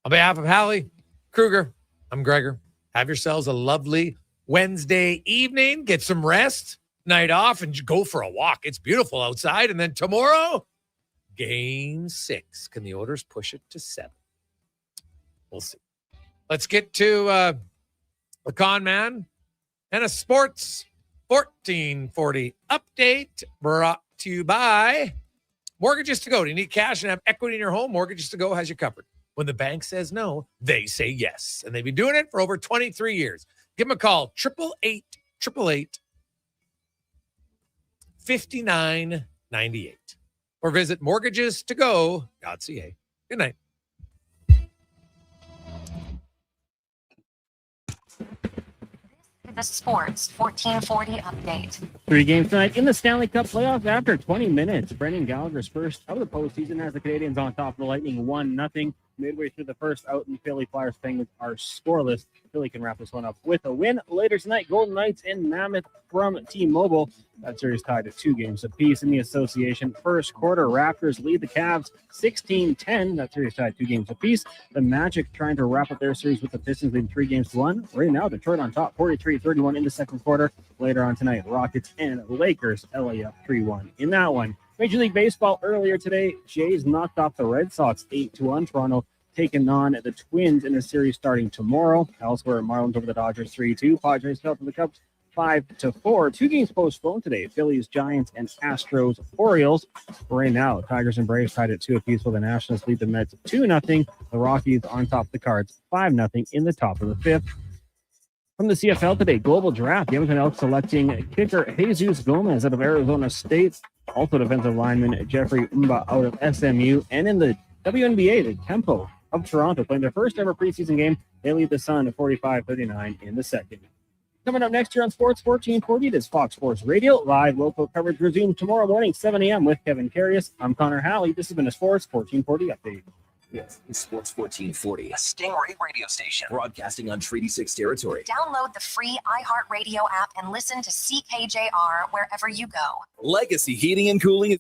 On behalf of Halley, Kruger, I'm Gregor. Have yourselves a lovely Wednesday evening. Get some rest, night off, and go for a walk. It's beautiful outside. And then tomorrow, Game 6. Can the Oilers push it to 7? We'll see. Let's get to the con man and a sports 1440 update brought to you by Mortgages to Go. Do you need cash and have equity in your home? Mortgages to Go has you covered. When the bank says no, they say yes. And they've been doing it for over 23 years. Give them a call, 888-888-5998. Or visit mortgagestogo.ca. Good night. The Sports 1440 update. 3 games tonight in the Stanley Cup playoffs after 20 minutes. Brendan Gallagher's first out of the postseason has the Canadians on top of the Lightning 1-0. Midway through the first out, and Philly Flyers Penguins are scoreless. Philly can wrap this one up with a win. Later tonight, Golden Knights and Mammoth from T-Mobile. That series tied at 2 games apiece in the association. First quarter, Raptors lead the Cavs 16-10. That series tied 2 games apiece. The Magic trying to wrap up their series with the Pistons leading 3-1. Right now, Detroit on top, 43-31 in the second quarter. Later on tonight, Rockets and Lakers, LA up 3-1 in that one. Major League Baseball earlier today, Jays knocked off the Red Sox 8-1. Toronto taking on the Twins in a series starting tomorrow. Elsewhere, Marlins over the Dodgers 3-2. Padres fell to the Cubs 5-4. 2 games postponed today. Phillies, Giants, and Astros, Orioles. Right now, Tigers and Braves tied at 2 apiece while the Nationals lead the Mets 2-0. The Rockies on top of the Cards 5-0 in the top of the 5th. From the CFL today, global draft. The Edmonton Elks selecting kicker Jesus Gomez out of Arizona State. Also defensive lineman Jeffrey Umba out of SMU. And in the WNBA, the Tempo of Toronto playing their first ever preseason game. They lead the Sun at 45-39 in the second. Coming up next year on Sports 1440, it is Fox Sports Radio. Live local coverage resumes tomorrow morning, 7 a.m. with Kevin Carius. I'm Connor Halley. This has been a Sports 1440 update. Yes, it's Sports 1440, a Stingray radio station broadcasting on Treaty 6 territory. Download the free iHeartRadio app and listen to CKJR wherever you go. Legacy Heating and Cooling is